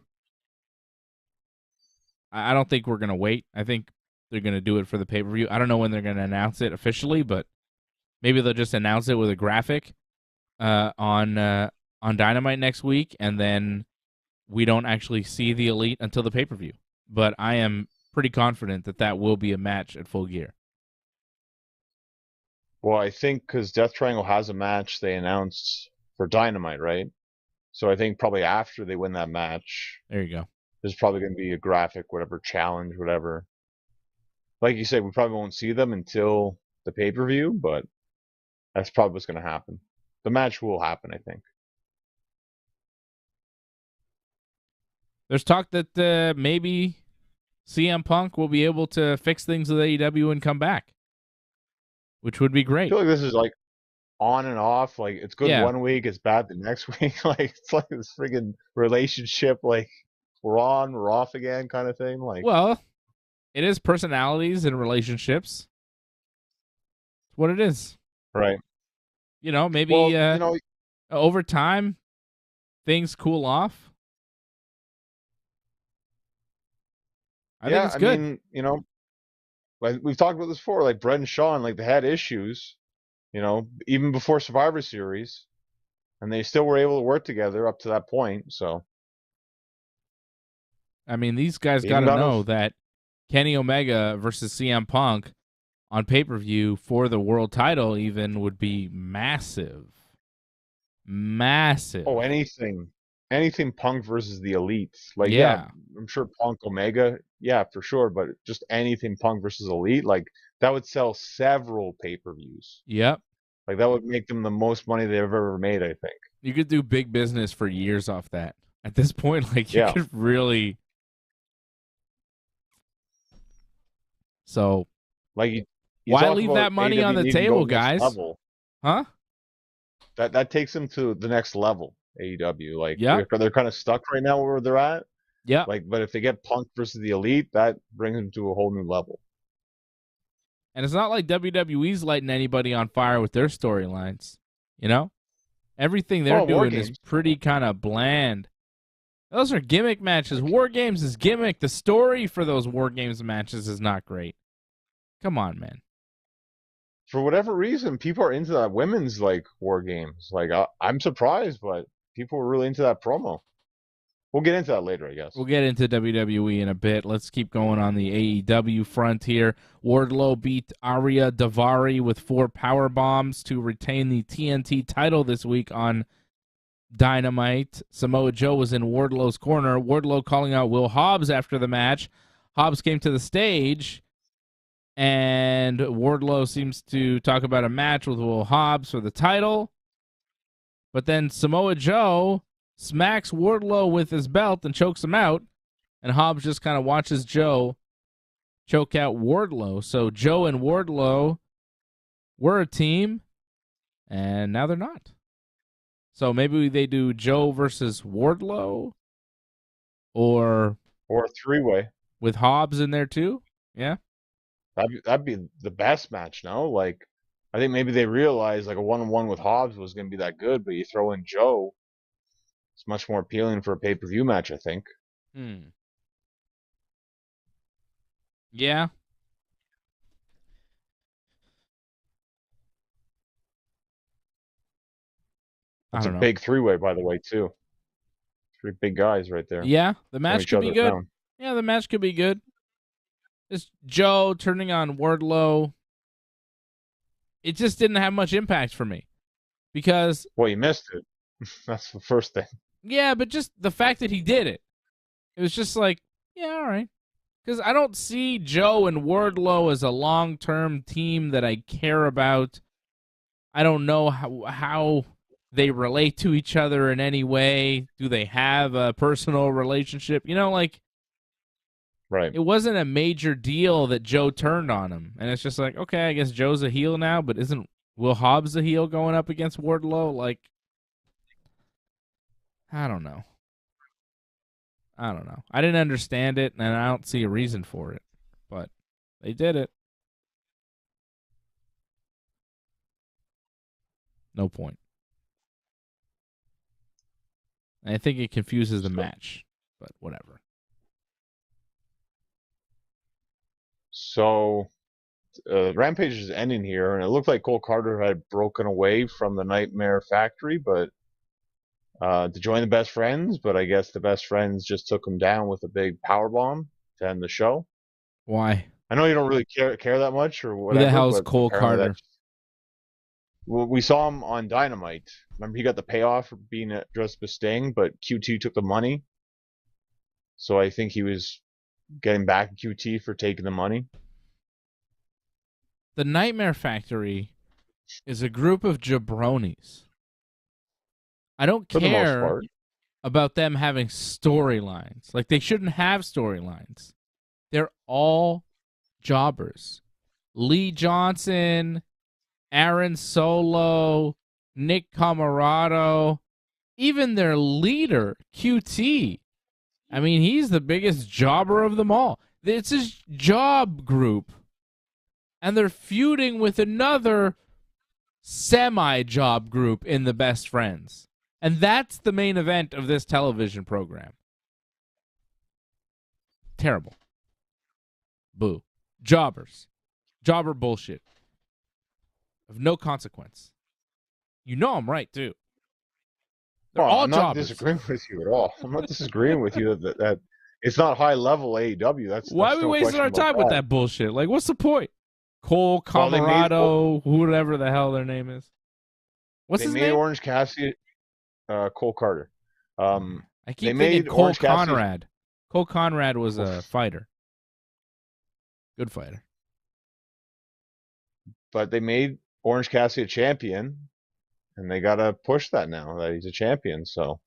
I don't think we're going to wait. I think they're going to do it for the pay-per-view. I don't know when they're going to announce it officially, but maybe they'll just announce it with a graphic on Dynamite next week, and then we don't actually see the Elite until the pay-per-view. But I am pretty confident that will be a match at Full Gear. Well, I think because Death Triangle has a match they announced for Dynamite, right? So I think probably after they win that match, there you go. There's probably going to be a graphic, whatever, challenge, whatever. Like you said, we probably won't see them until the pay-per-view, but that's probably what's going to happen. The match will happen, I think. There's talk that maybe CM Punk will be able to fix things with AEW and come back, which would be great. I feel like this is like on and off. Like, it's good one week, it's bad the next week. Like, it's like this friggin' relationship, like, we're on, we're off again kind of thing. Like, well, it is personalities and relationships. It's what it is. Right. Maybe over time, things cool off. I think it's good. I mean, like we've talked about this before, like Brett and Shawn, like they had issues, even before Survivor Series, and they still were able to work together up to that point. So, I mean, these guys got to know that Kenny Omega versus CM Punk on pay-per-view for the world title even would be massive. Massive. Oh, anything Punk versus the Elite. Like, yeah, I'm sure Punk Omega, yeah, for sure, but just anything Punk versus Elite, like, that would sell several pay-per-views. Yep. Like, that would make them the most money they've ever made, I think. You could do big business for years off that. At this point, like, you could really... So, like, you why leave that money on the table, guys? Huh? That takes them to the next level, AEW. Like, they're kind of stuck right now where they're at. Yeah. Like, but if they get Punk versus the Elite, that brings them to a whole new level. And it's not like WWE's lighting anybody on fire with their storylines. Everything they're doing is pretty kind of bland. Those are gimmick matches. War Games is gimmick. The story for those War Games matches is not great. Come on, man. For whatever reason, people are into that women's, like, War Games. Like, I'm surprised, but people were really into that promo. We'll get into that later, I guess. We'll get into WWE in a bit. Let's keep going on the AEW front here. Wardlow beat Arya Davari with 4 power bombs to retain the TNT title this week on Dynamite. Samoa Joe was in Wardlow's corner. Wardlow calling out Will Hobbs after the match. Hobbs came to the stage, and Wardlow seems to talk about a match with Will Hobbs for the title. But then Samoa Joe smacks Wardlow with his belt and chokes him out, and Hobbs just kind of watches Joe choke out Wardlow. So Joe and Wardlow were a team, and now they're not. So maybe they do Joe versus Wardlow, or a 3-way with Hobbs in there too. Yeah, that'd be the best match. No, like, I think maybe they realized like a 1-on-1 with Hobbs was going to be that good, but you throw in Joe, it's much more appealing for a pay-per-view match, I think. Yeah. It's a big 3-way, by the way, too. Three big guys right there. Yeah, the match could be good. Yeah, the match could be good. It's Joe turning on Wardlow. It just didn't have much impact for me because. Well, you missed it. That's the first thing. Yeah, but just the fact that he did it. It was just like, yeah, all right. Because I don't see Joe and Wardlow as a long-term team that I care about. I don't know how they relate to each other in any way. Do they have a personal relationship? Right. It wasn't a major deal that Joe turned on him. And it's just like, okay, I guess Joe's a heel now, but isn't Will Hobbs a heel going up against Wardlow? I don't know. I didn't understand it, and I don't see a reason for it. But they did it. No point. I think it confuses the match, but whatever. So, Rampage is ending here, and it looked like Cole Carter had broken away from the Nightmare Factory, but to join the Best Friends. But I guess the Best Friends just took him down with a big powerbomb to end the show. Why? I know you don't really care that much or whatever. Who the hell is Cole Carter? Well, we saw him on Dynamite. Remember, he got the payoff for being dressed as Sting, but QT took the money. So I think he was getting back at QT for taking the money. The Nightmare Factory is a group of jabronis. I don't care about them having storylines. They shouldn't have storylines. They're all jobbers. Lee Johnson, Aaron Solo, Nick Camarado, even their leader, QT. I mean, he's the biggest jobber of them all. It's his job group. And they're feuding with another semi-job group in the Best Friends. And that's the main event of this television program. Terrible. Boo. Jobbers. Jobber bullshit. Of no consequence. You know I'm right, too. They're all I'm not disagreeing with you at all. I'm not disagreeing with you that it's not high-level AEW. Why are we wasting our time with that bullshit? What's the point? Cole, Camarado, whatever the hell their name is. What's his name? They made Orange Cassidy... Cole Carter. I keep thinking Cole Conrad. Cole Conrad was a fighter. Good fighter. But they made Orange Cassidy a champion, and they got to push that now, that he's a champion. So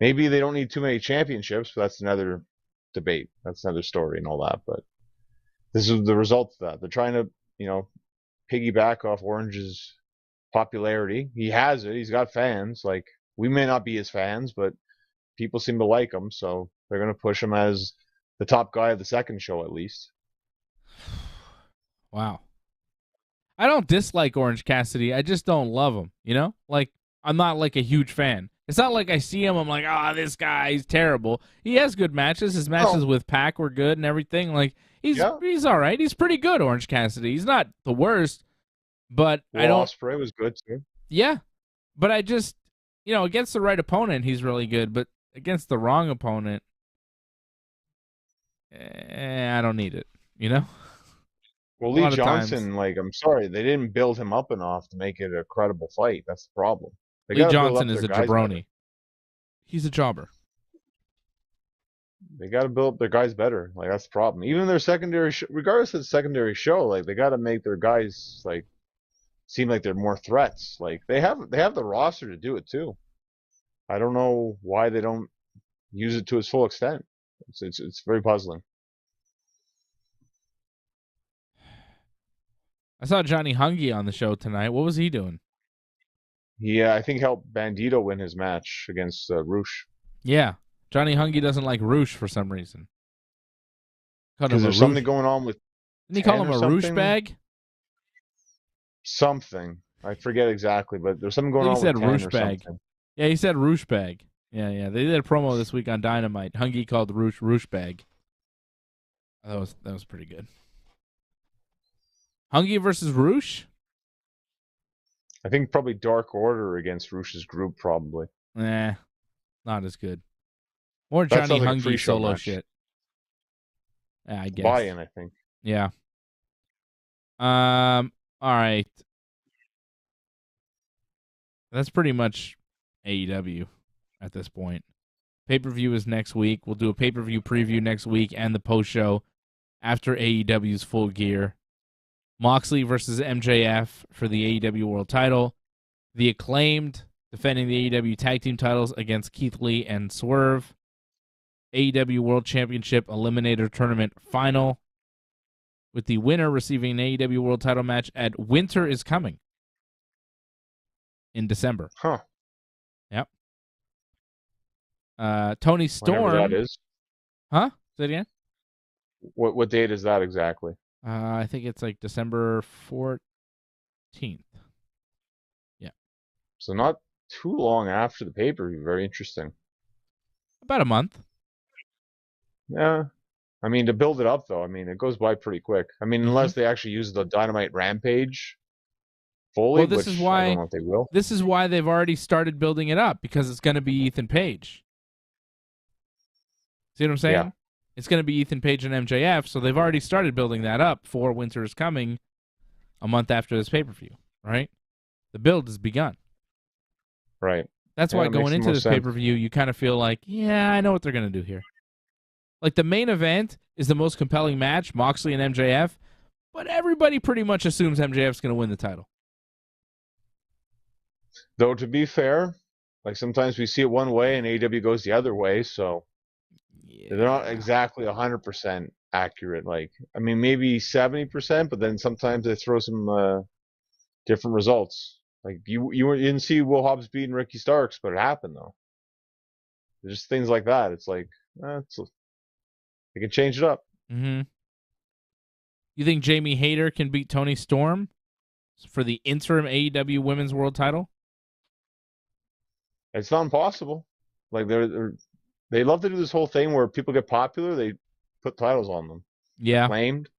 maybe they don't need too many championships, but that's another debate. That's another story and all that. But this is the result of that. They're trying to, piggyback off Orange's popularity. He has it. He's got fans. We may not be his fans, but people seem to like him, so they're going to push him as the top guy of the second show, at least. Wow. I don't dislike Orange Cassidy. I just don't love him, I'm not a huge fan. It's not like I see him, I'm like, this guy, he's terrible. He has good matches. His matches with Pac were good and everything. He's all right. He's pretty good, Orange Cassidy. He's not the worst. But I don't. Ospreay was good too. Yeah, but I just, against the right opponent, he's really good. But against the wrong opponent, I don't need it. Well, Lee Johnson, I'm sorry, they didn't build him up enough to make it a credible fight. That's the problem. Lee Johnson is a jabroni. He's a jobber. They got to build up their guys better. That's the problem. Even their secondary, regardless of the secondary show, they got to make their guys seem like they're more threats. They have the roster to do it too. I don't know why they don't use it to its full extent. It's very puzzling. I saw Johnny Hungy on the show tonight. What was he doing? Yeah, I think helped Bandito win his match against Roosh. Yeah, Johnny Hungy doesn't like Roosh for some reason. Because there's something going on with. Didn't he call him a Roosh bag? Something. I forget exactly, but there's something going on. He said with Roosh bag. Yeah, he said Roosh bag. Yeah. They did a promo this week on Dynamite. Hungy called Roosh bag. That was pretty good. Hungy versus Roosh? I think probably Dark Order against Roosh's group, probably. Not Not as good. More That Johnny sounds like a Hungy pre-show solo match. shit. Yeah, I guess. Buy-in, I think. Yeah. All right. That's pretty much AEW at this point. Pay-per-view is next week. We'll do a pay-per-view preview next week and the post-show after AEW's Full Gear. Moxley versus MJF for the AEW World Title. The Acclaimed defending the AEW Tag Team titles against Keith Lee and Swerve. AEW World Championship Eliminator Tournament Final, with the winner receiving an AEW World Title match at Winter is Coming in December. Huh. Yep. Tony Storm. Whenever that is. Huh? Say it again? What date is that exactly? I think it's like December 14th. Yeah. So not too long after the pay-per-view. Very interesting. About a month. Yeah. I mean, to build it up, though, I mean, it goes by pretty quick. I mean, unless they actually use the Dynamite Rampage fully, well, this which is why, I don't know if they will. This is why they've already started building it up, because it's going to be Ethan Page. See what I'm saying? Yeah. It's going to be Ethan Page and MJF, so they've already started building that up for Winter is Coming a month after this pay-per-view, right? The build has begun. Right. That's why going into this pay-per-view, you kind of feel like, yeah, I know what they're going to do here. Like, the main event is the most compelling match, Moxley and MJF, but everybody pretty much assumes MJF's going to win the title. Though, to be fair, like, sometimes we see it one way and AEW goes the other way, so they're not exactly 100% accurate. Like, I mean, maybe 70%, but then sometimes they throw some different results. Like, you didn't see Will Hobbs beating Ricky Starks, but it happened, though. There's just things like that. It's like, they can change it up. Mm-hmm. You think Jamie Hayter can beat Tony Storm for the interim AEW Women's World Title? It's not impossible. Like, they love to do this whole thing where people get popular, they put titles on them. Yeah. Acclaimed.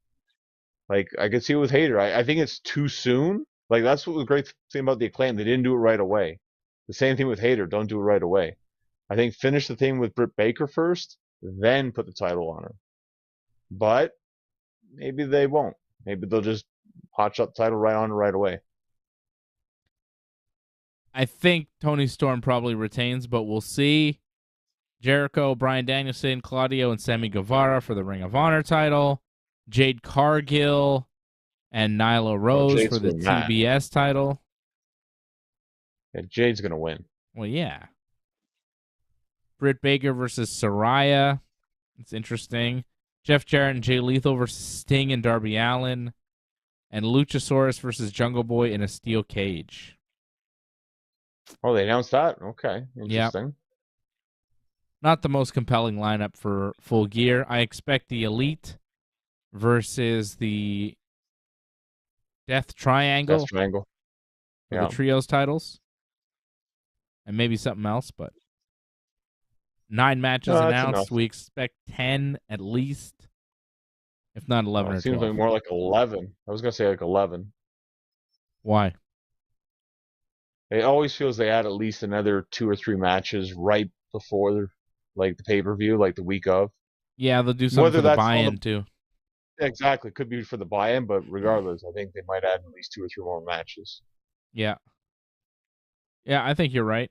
Like, I could see it with Hayter. I think it's too soon. Like, that's what the great thing about the Acclaim. They didn't do it right away. The same thing with Hayter. Don't do it right away. I think finish the thing with Britt Baker first, then put the title on her. But maybe they won't. Maybe they'll just hotshot the title right on her right away. I think Tony Storm probably retains, but we'll see. Jericho, Bryan Danielson, Claudio, and Sammy Guevara for the Ring of Honor title. Jade Cargill and Nyla Rose for the TBS title. Yeah, Jade's going to win. Well, yeah. Britt Baker versus Saraya. It's interesting. Jeff Jarrett and Jay Lethal versus Sting and Darby Allin. And Luchasaurus versus Jungle Boy in a steel cage. Oh, they announced that? Okay. Interesting. Yep. Not the most compelling lineup for Full Gear. I expect the Elite versus the Death Triangle. Death Triangle. Yeah. The Trios titles. And maybe something else, but 9 matches announced. We expect 10 at least. If not 11 or 12. It seems like more like 11. I was going to say like 11. Why? It always feels they add at least another 2 or 3 matches right before like the pay-per-view, like the week of. Yeah, they'll do something for the buy-in too. Exactly. Could be for the buy-in, but regardless, I think they might add at least 2 or 3 more matches. Yeah. Yeah, I think you're right.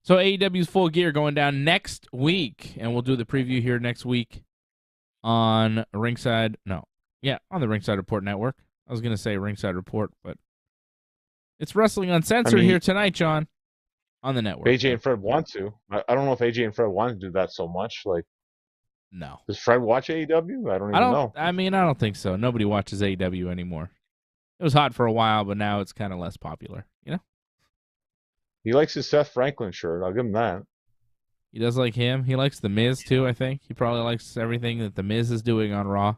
So AEW's Full Gear going down next week, and we'll do the preview here next week on Ringside. No. Yeah, on the Ringside Report Network. I was going to say Ringside Report, but it's Wrestling Uncensored here tonight, John, on the network. AJ and Fred want to. I don't know if AJ and Fred want to do that so much. Like, no. Does Fred watch AEW? I don't even know. I mean, I don't think so. Nobody watches AEW anymore. It was hot for a while, but now it's kind of less popular, you know? He likes his Seth Franklin shirt. I'll give him that. He does like him. He likes The Miz, too, I think. He probably likes everything that The Miz is doing on Raw.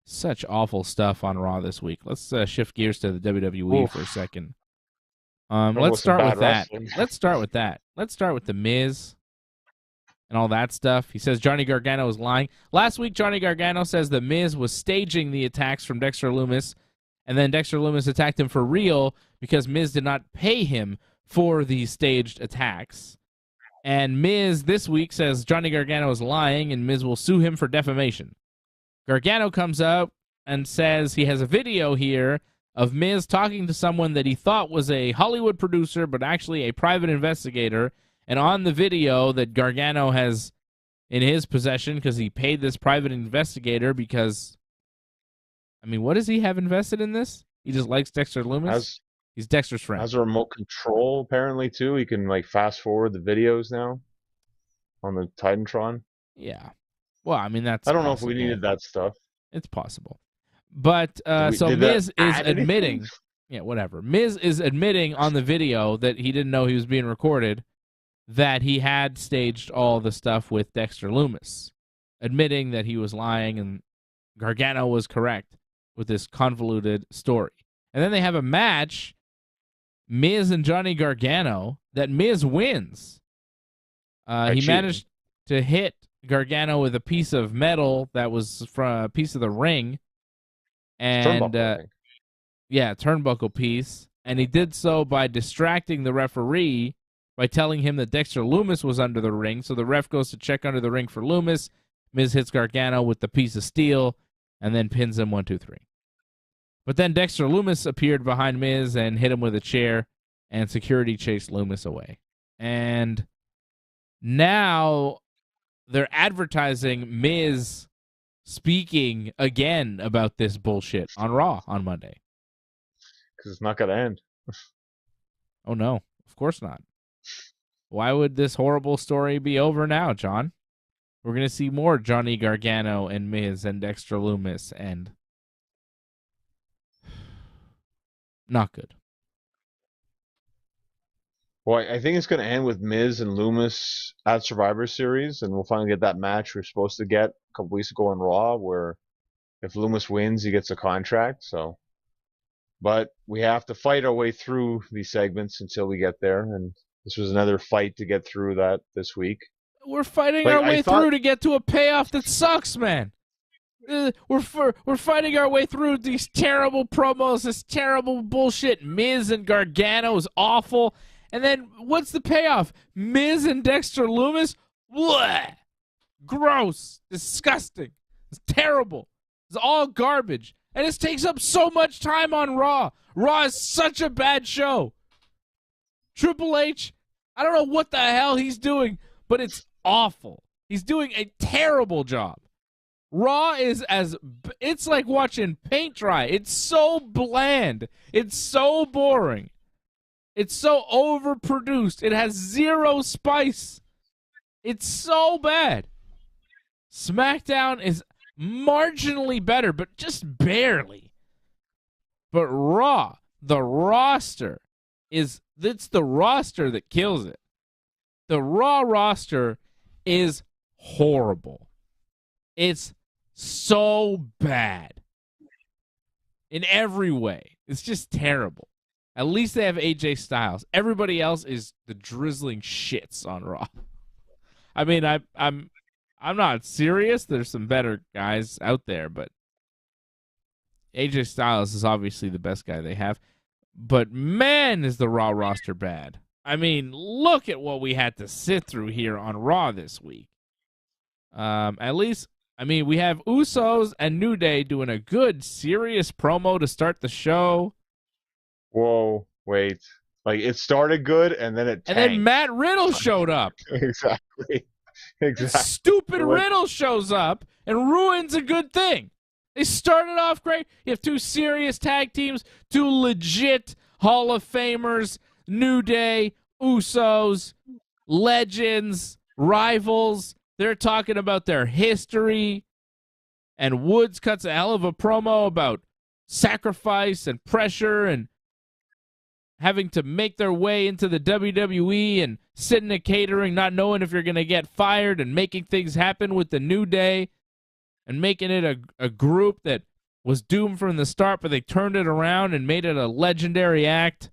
Such awful stuff on Raw this week. Let's shift gears to the WWE for a second. Let's start with that. Let's start with that. Let's start with The Miz and all that stuff. He says Johnny Gargano is lying. Last week, Johnny Gargano says The Miz was staging the attacks from Dexter Lumis, and then Dexter Lumis attacked him for real because Miz did not pay him for the staged attacks. And Miz this week says Johnny Gargano is lying and Miz will sue him for defamation. Gargano comes up and says he has a video here of Miz talking to someone that he thought was a Hollywood producer but actually a private investigator. And on the video that Gargano has in his possession, because he paid this private investigator because, I mean, what does he have invested in this? He just likes Dexter Lumis? He's Dexter's friend. Has a remote control, apparently, too. He can, like, fast-forward the videos now on the Titantron. Yeah. Well, I mean, that's I don't possible. know if we needed that stuff. It's possible. But, so Miz is admitting... Anything? Yeah, whatever. Miz is admitting on the video that he didn't know he was being recorded, that he had staged all the stuff with Dexter Lumis, admitting that he was lying and Gargano was correct with this convoluted story. And then they have a match, Miz and Johnny Gargano, that Miz wins. He managed to hit Gargano with a piece of metal that was from a piece of the ring. And turnbuckle piece. And he did so by distracting the referee by telling him that Dexter Lumis was under the ring. So the ref goes to check under the ring for Lumis. Miz hits Gargano with the piece of steel and then pins him 1, 2, 3. But then Dexter Lumis appeared behind Miz and hit him with a chair, and security chased Lumis away. And now they're advertising Miz speaking again about this bullshit on Raw on Monday. Because it's not going to end. Oh, no. Of course not. Why would this horrible story be over now, John? We're going to see more Johnny Gargano and Miz and Dexter Lumis, and not good. Well, I think it's going to end with Miz and Lumis at Survivor Series, and we'll finally get that match we're supposed to get a couple weeks ago on Raw, where if Lumis wins, he gets a contract. So, but we have to fight our way through these segments until we get there, and this was another fight to get through that this week. We're fighting our way through to get to a payoff that sucks, man. We're fighting our way through these terrible promos, this terrible bullshit. Miz and Gargano is awful. And then what's the payoff? Miz and Dexter Lumis? Blech! Gross. Disgusting. It's terrible. It's all garbage. And this takes up so much time on Raw. Raw is such a bad show. Triple H, I don't know what the hell he's doing, but it's awful. He's doing a terrible job. Raw is it's like watching paint dry. It's so bland. It's so boring. It's so overproduced. It has zero spice. It's so bad. SmackDown is marginally better, but just barely. But Raw, the roster it's the roster that kills it. The Raw roster is horrible. It's so bad in every way. It's just terrible. At least they have AJ Styles. Everybody else is the drizzling shits on Raw. I mean, I'm not serious. There's some better guys out there, but AJ Styles is obviously the best guy they have. But man, is the Raw roster bad. I mean, look at what we had to sit through here on Raw this week. At least, I mean, we have Usos and New Day doing a good, serious promo to start the show. Whoa, wait. Like, it started good, and then it tanked. And then Matt Riddle showed up. Exactly. Stupid Riddle shows up and ruins a good thing. They started off great. You have two serious tag teams, two legit Hall of Famers, New Day, Usos, legends, rivals. They're talking about their history. And Woods cuts a hell of a promo about sacrifice and pressure and having to make their way into the WWE and sitting at catering, not knowing if you're going to get fired, and making things happen with the New Day and making it a group that was doomed from the start, but they turned it around and made it a legendary act.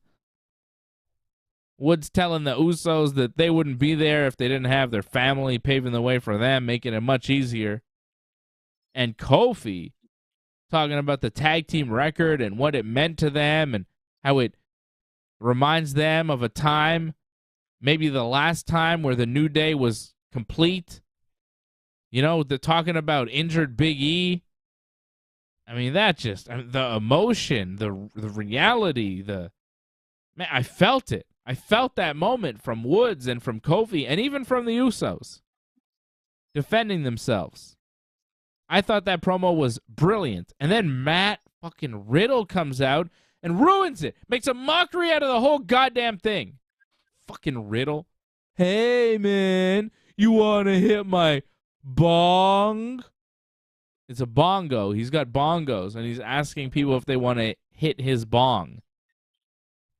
Woods telling the Usos that they wouldn't be there if they didn't have their family paving the way for them, making it much easier. And Kofi talking about the tag team record and what it meant to them and how it reminds them of a time maybe the last time where the New Day was complete. The talking about injured Big E. I mean, the emotion, the reality, man, I felt it. I felt that moment from Woods and from Kofi and even from the Usos defending themselves. I thought that promo was brilliant. And then Matt fucking Riddle comes out and ruins it. Makes a mockery out of the whole goddamn thing. Fucking Riddle. Hey, man, you want to hit my bong? It's a bongo. He's got bongos, and he's asking people if they want to hit his bong.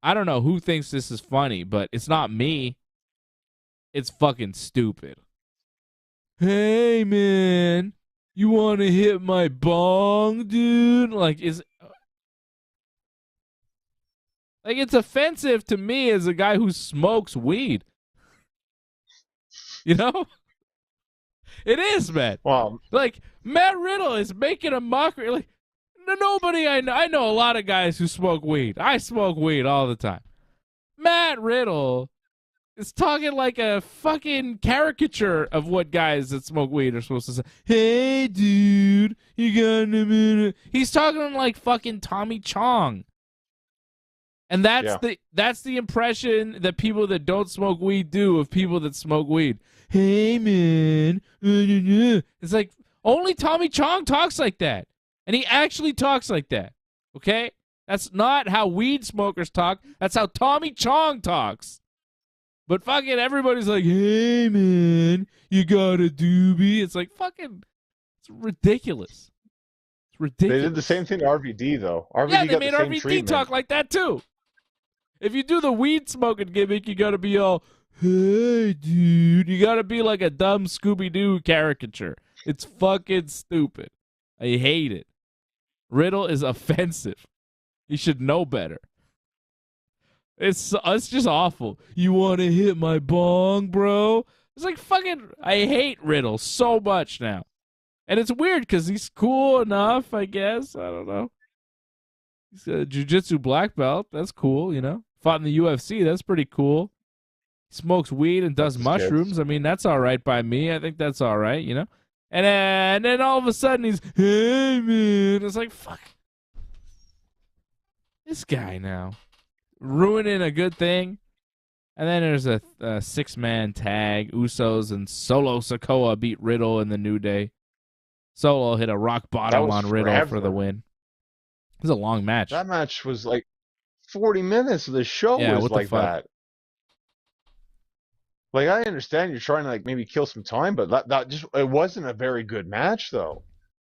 I don't know who thinks this is funny, but it's not me. It's fucking stupid. Hey, man, you want to hit my bong, dude? It's offensive to me as a guy who smokes weed. It is, man. Well, Matt Riddle is making a mockery. Nobody I know a lot of guys who smoke weed. I smoke weed all the time. Matt Riddle is talking like a fucking caricature of what guys that smoke weed are supposed to say. Hey, dude, you got a minute? He's talking like fucking Tommy Chong. And that's the impression that people that don't smoke weed do of people that smoke weed. Hey, man. It's like only Tommy Chong talks like that. And he actually talks like that. Okay? That's not how weed smokers talk. That's how Tommy Chong talks. But fucking everybody's like, hey, man, you got a doobie? It's like fucking, it's ridiculous. It's ridiculous. They did the same thing to RVD, though. They made RVD talk like that, too. If you do the weed smoking gimmick, you got to be all, hey, dude. You got to be like a dumb Scooby-Doo caricature. It's fucking stupid. I hate it. Riddle is offensive. He should know better. It's just awful. You want to hit my bong, bro? It's like fucking, I hate Riddle so much now. And it's weird because he's cool enough, I guess. I don't know. He's a jiu-jitsu black belt. That's cool, Fought in the UFC. That's pretty cool. He smokes weed and does mushrooms. Kids. I mean, that's all right by me. I think that's all right, And then all of a sudden he's, hey, man. It's like, fuck. This guy now. Ruining a good thing. And then there's a 6-man tag. Usos and Solo Sikoa beat Riddle in the New Day. Solo hit a rock bottom on Riddle for the win. It was a long match. That match was like 40 minutes of the show was like that. Like, I understand you're trying to maybe kill some time, but that just, it wasn't a very good match, though.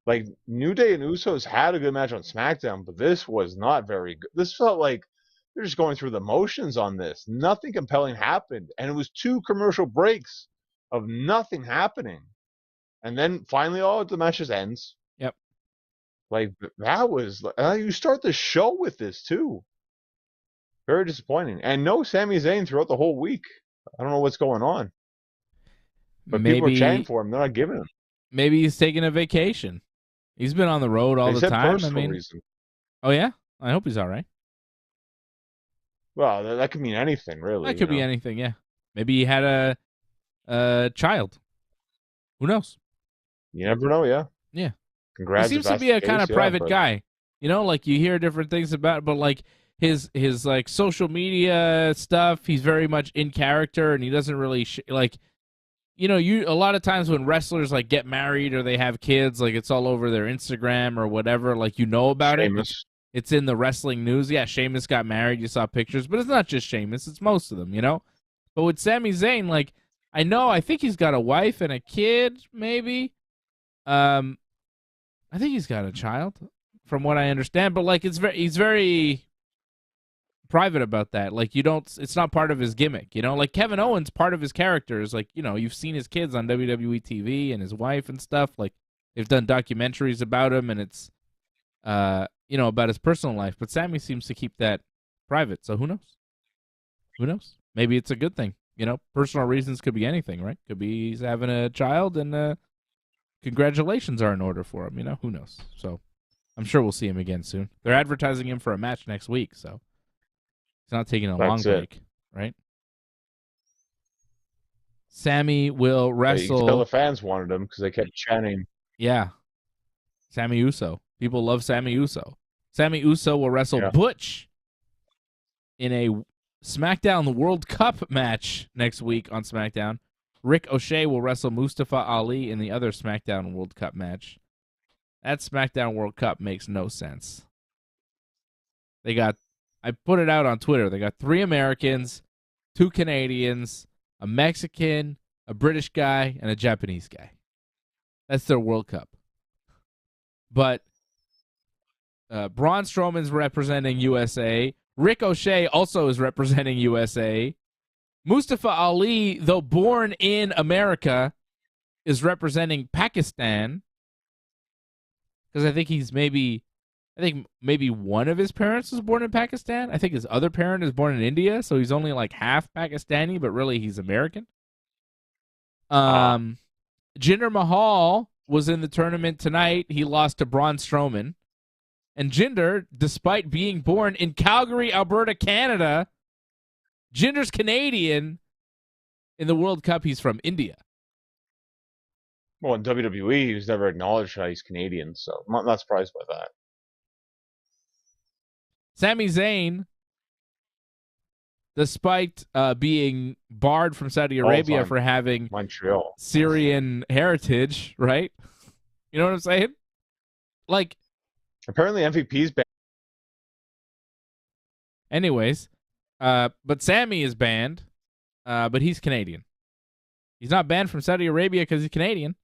Like, New Day and Usos had a good match on SmackDown, but this was not very good. This felt like they're just going through the motions on this. Nothing compelling happened, and it was 2 commercial breaks of nothing happening. And then finally, the match just ends. Yep. Like, that was, you start the show with this, too. Very disappointing. And no Sami Zayn throughout the whole week. I don't know what's going on. But people are chanting for him. They're not giving him. Maybe he's taking a vacation. He's been on the road all the time. Reason. Oh, yeah? I hope he's all right. Well, that could mean anything, really. That could be anything, yeah. Maybe he had a child. Who knows? You never know, yeah. Yeah. Congrats. He seems to be a kind of private guy. You hear different things about it, but his social media stuff, he's very much in character, and he doesn't really a lot of times when wrestlers get married or they have kids, it's all over their Instagram or whatever, about Sheamus. it. It's in the wrestling news. Yeah, Sheamus got married. You saw pictures, but it's not just Sheamus. It's most of them, But with Sami Zayn, I think he's got a wife and a kid, maybe. I think he's got a child, from what I understand. But he's very private about that. It's not part of his gimmick, Kevin Owens, part of his character is you've seen his kids on WWE TV and his wife and stuff. They've done documentaries about him, and it's about his personal life. But Sammy seems to keep that private. So who knows? Who knows? Maybe it's a good thing. Personal reasons could be anything, right? Could be he's having a child and congratulations are in order for him. Who knows? So I'm sure we'll see him again soon. They're advertising him for a match next week, so he's not taking a long break, right? Sammy will wrestle. You can tell the fans wanted him because they kept chanting. Yeah. Sammy Uso. People love Sammy Uso. Sammy Uso will wrestle Butch in a SmackDown World Cup match next week on SmackDown. Rick O'Shea will wrestle Mustafa Ali in the other SmackDown World Cup match. That SmackDown World Cup makes no sense. I put it out on Twitter. They got 3 Americans, 2 Canadians, a Mexican, a British guy, and a Japanese guy. That's their World Cup. But Braun Strowman's representing USA. Rick O'Shea also is representing USA. Mustafa Ali, though born in America, is representing Pakistan. Because I think maybe one of his parents was born in Pakistan. I think his other parent is born in India, so he's only like half Pakistani, but really he's American. Jinder Mahal was in the tournament tonight. He lost to Braun Strowman. And Jinder, despite being born in Calgary, Alberta, Canada, Jinder's Canadian. In the World Cup, he's from India. Well, in WWE, he was never acknowledged how he's Canadian, so I'm not surprised by that. Sami Zayn, despite being barred from Saudi Arabia for having Montreal Syrian heritage, right? You know what I'm saying? Like, apparently MVP's banned. Anyways, but Sammy is banned, but he's Canadian. He's not banned from Saudi Arabia because he's Canadian,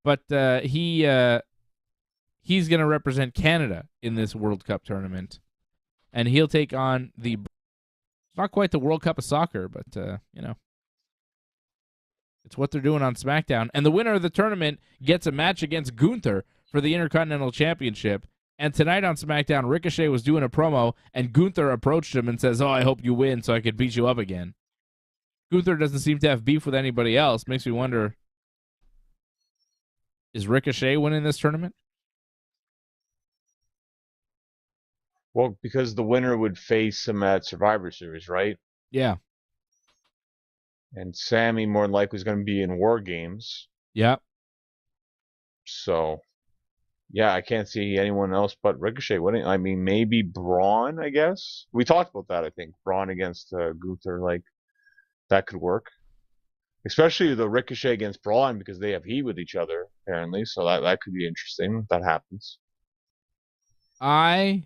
but he's going to represent Canada in this World Cup tournament, and he'll take on it's not quite the World Cup of soccer, but it's what they're doing on SmackDown. And the winner of the tournament gets a match against Gunther for the Intercontinental Championship. And tonight on SmackDown, Ricochet was doing a promo, and Gunther approached him and says, "Oh, I hope you win so I could beat you up again." Gunther doesn't seem to have beef with anybody else. Makes me wonder, is Ricochet winning this tournament? Well, because the winner would face him at Survivor Series, right? Yeah. And Sammy more than likely is going to be in War Games. Yeah. So, yeah, I can't see anyone else but Ricochet winning. I mean, maybe Braun, I guess. We talked about that, I think. Braun against Gunther, like, that could work. Especially the Ricochet against Braun, because they have heat with each other, apparently. So that could be interesting if that happens. I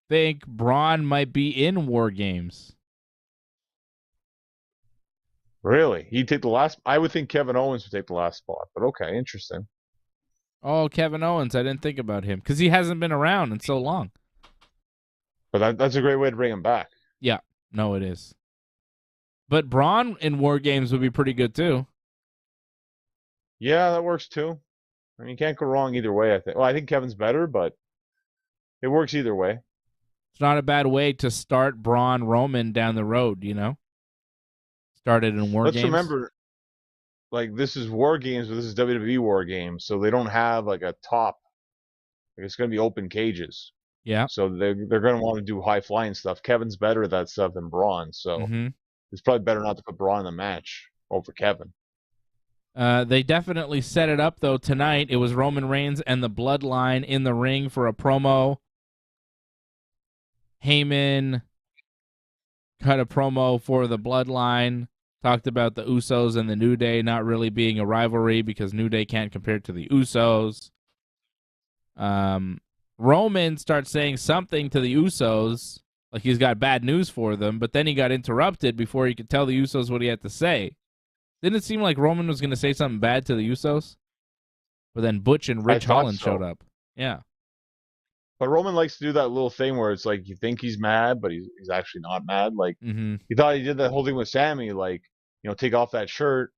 think Braun might be in War Games. Really? He'd take the last... I would think Kevin Owens would take the last spot. But okay, interesting. Oh, Kevin Owens. I didn't think about him because he hasn't been around in so long. But that's a great way to bring him back. Yeah. No, it is. But Braun in War Games would be pretty good, too. Yeah, that works, too. I mean, you can't go wrong either way, I think. Well, I think Kevin's better, but it works either way. It's not a bad way to start Braun Roman down the road, you know? Started in War Games. Let's remember, like, this is War Games, but this is WWE War Games, so they don't have, like, a top. Like, it's going to be open cages. Yeah. So they're going to want to do high-flying stuff. Kevin's better at that stuff than Braun, so it's probably better not to put Braun in the match over Kevin. They definitely set it up, though, tonight. It was Roman Reigns and the Bloodline in the ring for a promo. Heyman cut a promo for the Bloodline. Talked about the Usos and the New Day not really being a rivalry because New Day can't compare to the Usos. Roman starts saying something to the Usos, like he's got bad news for them, but then he got interrupted before he could tell the Usos what he had to say. Didn't it seem like Roman was going to say something bad to the Usos? But then Butch and Rich Holland showed up. Yeah. But Roman likes to do that little thing where it's like you think he's mad, but he's actually not mad. Like, he thought he did that whole thing with Sammy, like, take off that shirt,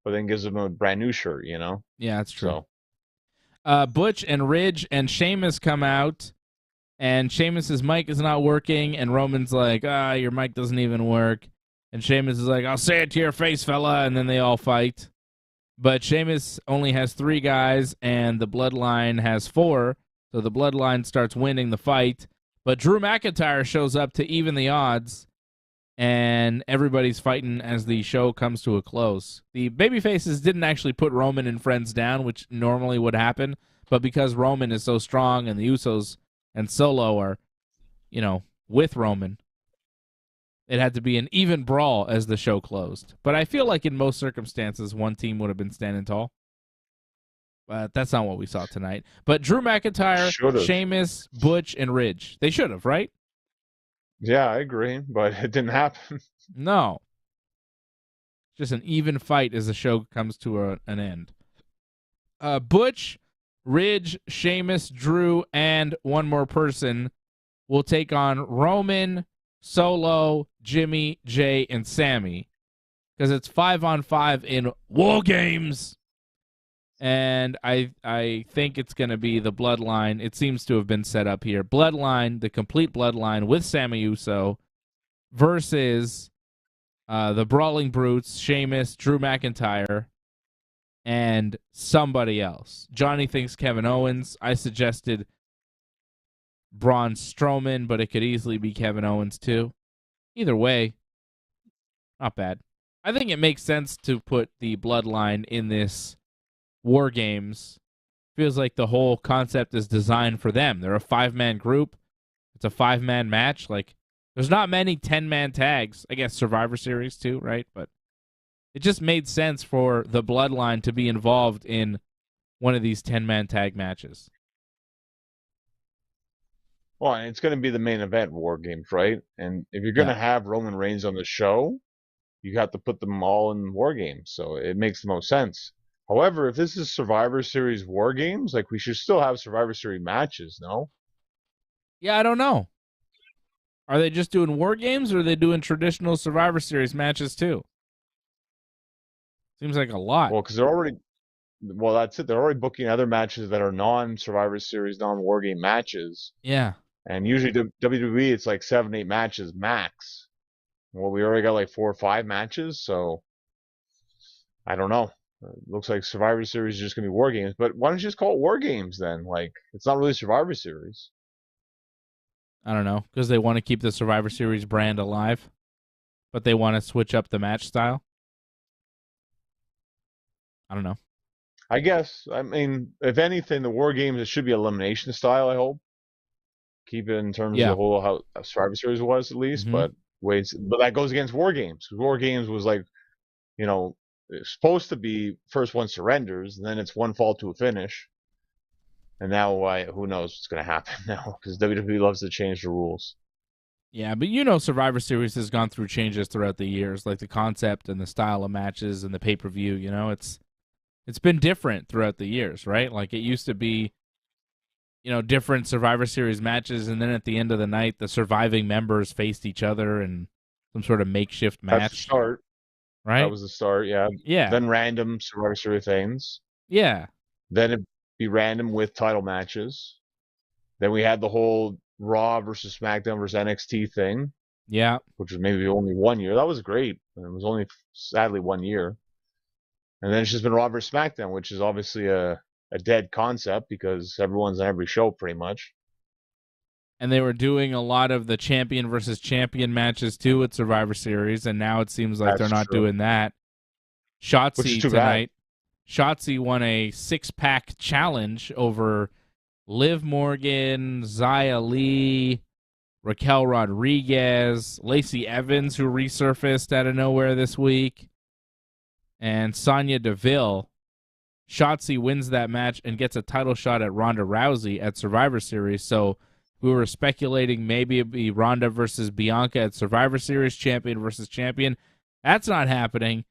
but then gives him a brand new shirt, Yeah, that's true. So. Butch and Ridge and Sheamus come out, and Sheamus's mic is not working, and Roman's like, your mic doesn't even work. And Sheamus is like, I'll say it to your face, fella, and then they all fight. But Sheamus only has 3 guys, and the Bloodline has 4, so the Bloodline starts winning the fight. But Drew McIntyre shows up to even the odds, and everybody's fighting as the show comes to a close. The babyfaces didn't actually put Roman and friends down, which normally would happen, but because Roman is so strong and the Usos and Solo are, with Roman, it had to be an even brawl as the show closed. But I feel like in most circumstances, one team would have been standing tall. But that's not what we saw tonight. But Drew McIntyre, Sheamus, Butch, and Ridge. They should have, right? Yeah, I agree, but it didn't happen. No. Just an even fight as the show comes to an end. Butch, Ridge, Sheamus, Drew, and one more person will take on Roman, Solo, Jimmy, Jay, and Sammy. Because it's 5-on-5 in War Games. And I think it's going to be the Bloodline. It seems to have been set up here. Bloodline, the complete Bloodline with Sammy Uso versus the Brawling Brutes, Sheamus, Drew McIntyre, and somebody else. Johnny thinks Kevin Owens. I suggested Braun Strowman, but it could easily be Kevin Owens too. Either way, not bad. I think it makes sense to put the Bloodline in this War Games. Feels like the whole concept is designed for them. They're a 5-man group. It's a 5-man match. Like, there's not many 10-man tags. I guess Survivor Series too, right? But it just made sense for the Bloodline to be involved in one of these 10-man tag matches. Well, it's going to be the main event, War Games, right? And if you're going to have Roman Reigns on the show, you have to put them all in War Games. So it makes the most sense. However, if this is Survivor Series War Games, like, we should still have Survivor Series matches, no? Yeah, I don't know. Are they just doing War Games, or are they doing traditional Survivor Series matches too? Seems like a lot. Well, because that's it. They're already booking other matches that are non-Survivor Series, non-War Game matches. Yeah. And usually WWE, it's like 7-8 matches max. Well, we already got like 4 or 5 matches, so I don't know. Looks like Survivor Series is just going to be War Games. But why don't you just call it War Games then? Like, it's not really Survivor Series. I don't know. Because they want to keep the Survivor Series brand alive. But they want to switch up the match style. I don't know. I guess. I mean, if anything, the War Games, it should be elimination style, I hope. Keep it in terms of the whole how Survivor Series was, at least. Mm-hmm. But that goes against War Games. War Games was like, it's supposed to be first one surrenders, and then it's one fall to a finish. And now, who knows what's going to happen now? Because WWE loves to change the rules. Yeah, but Survivor Series has gone through changes throughout the years, like the concept and the style of matches and the pay-per-view. It's been different throughout the years, right? Like, it used to be, different Survivor Series matches, and then at the end of the night, the surviving members faced each other in some sort of makeshift match. That's the start. Right? That was the start, yeah. Yeah. Then random Survivor Series things. Yeah. Then it'd be random with title matches. Then we had the whole Raw versus SmackDown versus NXT thing. Yeah. Which was maybe only 1 year. That was great. And it was only, sadly, 1 year. And then it's just been Raw versus SmackDown, which is obviously a dead concept because everyone's on every show pretty much. And they were doing a lot of the champion versus champion matches too at Survivor Series, and now it seems like they're not doing that. Shotzi tonight. Shotzi won a 6-pack challenge over Liv Morgan, Xia Li, Raquel Rodriguez, Lacey Evans, who resurfaced out of nowhere this week, and Sonya Deville. Shotzi wins that match and gets a title shot at Ronda Rousey at Survivor Series, so we were speculating maybe it'd be Ronda versus Bianca at Survivor Series, champion versus champion. That's not happening.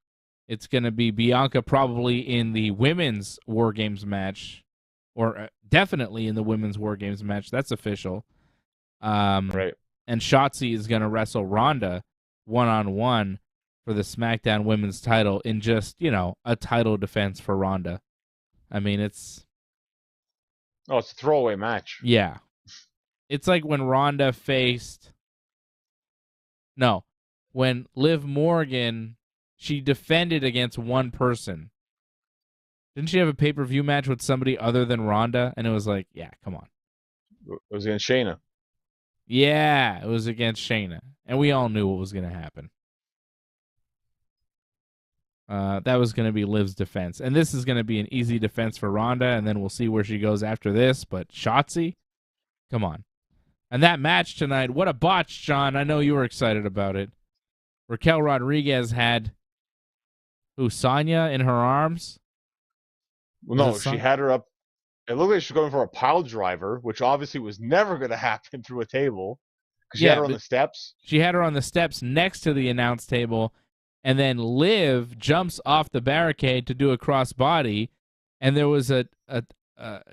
It's going to be Bianca probably in the women's War Games match, or definitely in the women's War Games match. That's official. Right. And Shotzi is going to wrestle Ronda one-on-one for the SmackDown women's title in just, a title defense for Ronda. I mean, it's a throwaway match. Yeah. It's like when Ronda faced... No. When Liv Morgan, she defended against one person. Didn't she have a pay-per-view match with somebody other than Ronda? And it was like, yeah, come on. It was against Shayna. Yeah, it was against Shayna. And we all knew what was going to happen. That was going to be Liv's defense. And this is going to be an easy defense for Ronda, and then we'll see where she goes after this. But Shotzi? Come on. And that match tonight, what a botch, John. I know you were excited about it. Raquel Rodriguez had, Sonya in her arms? Well, no, she had her up. It looked like she was going for a pile driver, which obviously was never going to happen through a table. Because she had her on the steps. She had her on the steps next to the announce table, and then Liv jumps off the barricade to do a crossbody, and there was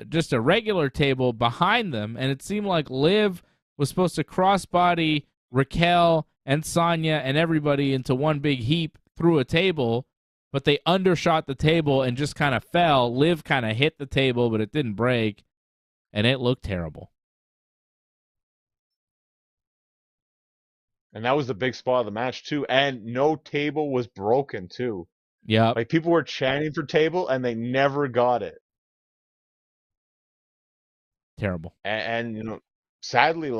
just a regular table behind them, and it seemed like Liv was supposed to crossbody Raquel and Sonya and everybody into one big heap through a table, but they undershot the table and just kind of fell. Liv kind of hit the table, but it didn't break, and it looked terrible. And that was the big spot of the match, too. And no table was broken, too. Yeah. Like, people were chanting for table, and they never got it. Terrible. And sadly,